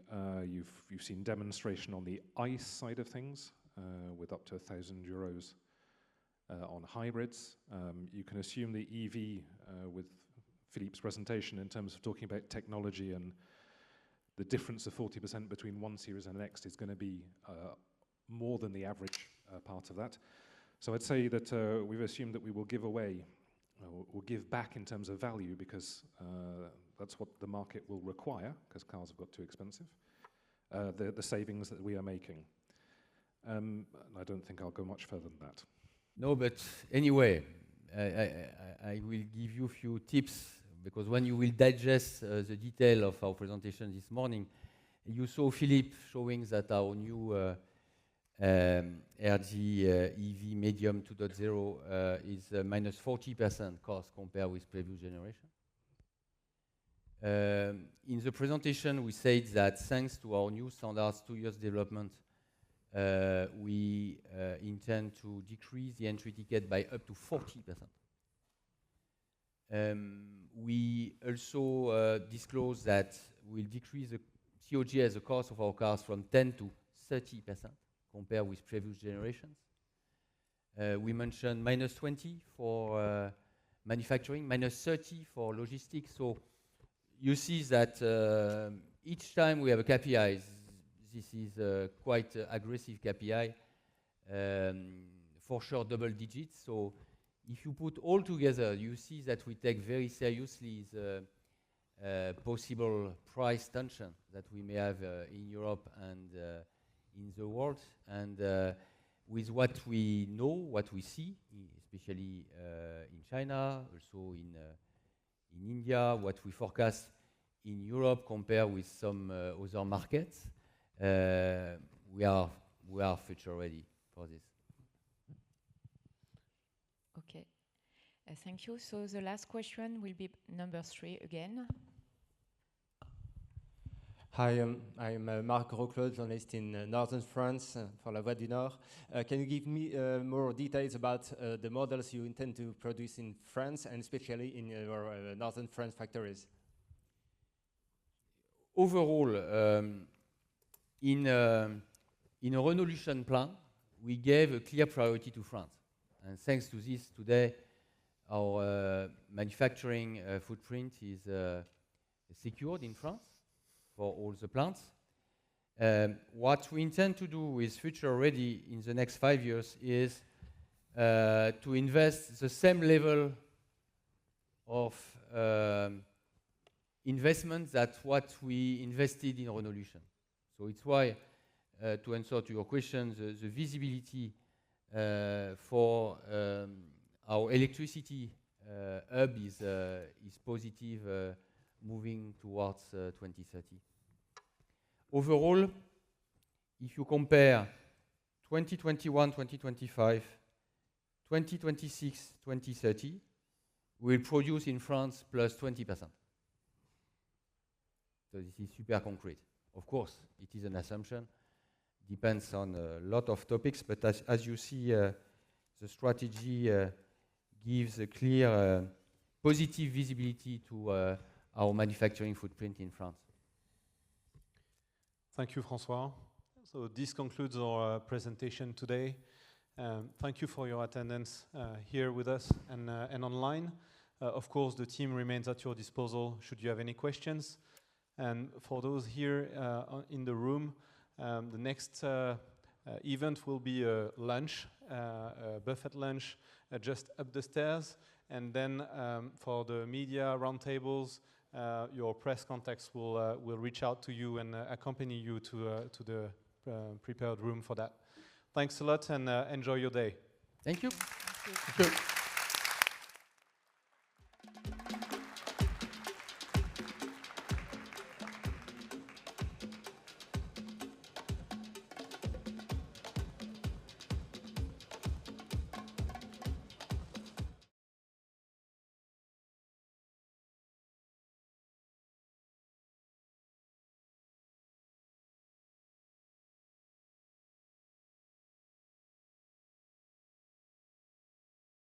you've seen demonstration on the ICE side of things with up to €1,000 on hybrids. You can assume the EV with Philippe's presentation in terms of talking about technology, and the difference of 40% between 1 Series and the next is going to be more than the average part of that. So I'd say that we've assumed that we will give away, or give back in terms of value, because that's what the market will require, because cars have got too expensive, the savings that we are making. I don't think I'll go much further than that. No, but anyway, I will give you a few tips because when you will digest the detail of our presentation this morning, you saw Philippe showing that our new RG EV Medium 2.0 is minus 40% cost compared with previous generation. In the presentation, we said that thanks to our new standards, 2 years development, we intend to decrease the entry ticket by up to 40%. We also disclose that we'll decrease the COG as a cost of our cars from 10 to 30% compared with previous generations. We mentioned minus 20 for manufacturing, minus 30 for logistics. So you see that each time we have a KPI, this is quite aggressive KPI, for sure double digits. So if you put all together, you see that we take very seriously the possible price tension that we may have in Europe and in the world. And with what we know, what we see, especially in China, also in India, what we forecast in Europe compared with some other markets, we are future ready for this. Okay, thank you. So the last question will be number 3 again. Hi, I'm Marc Roclot, journalist in northern France for La Voix du Nord. Can you give me more details about the models you intend to produce in France and especially in your northern France factories? Overall, in a Renaulution plan, we gave a clear priority to France. And thanks to this, today, our manufacturing footprint is secured in France for all the plants. What we intend to do with Future Ready in the next 5 years is to invest the same level of investment that what we invested in Renaulution. So it's why, to answer to your question, the visibility for our electricity hub is positive, moving towards 2030. Overall, if you compare 2021, 2025, 2026, 2030, we'll produce in France plus 20%. So this is super concrete. Of course, it is an assumption, depends on a lot of topics, but as you see, the strategy gives a clear positive visibility to our manufacturing footprint in France. Thank you, François. So this concludes our presentation today. Thank you for your attendance here with us and online. Of course, the team remains at your disposal should you have any questions. And for those here in the room, the next event will be a lunch, a buffet lunch just up the stairs. And then for the media roundtables, your press contacts will reach out to you and accompany you to the prepared room for that. Thanks a lot and enjoy your day. Thank you. Thank you.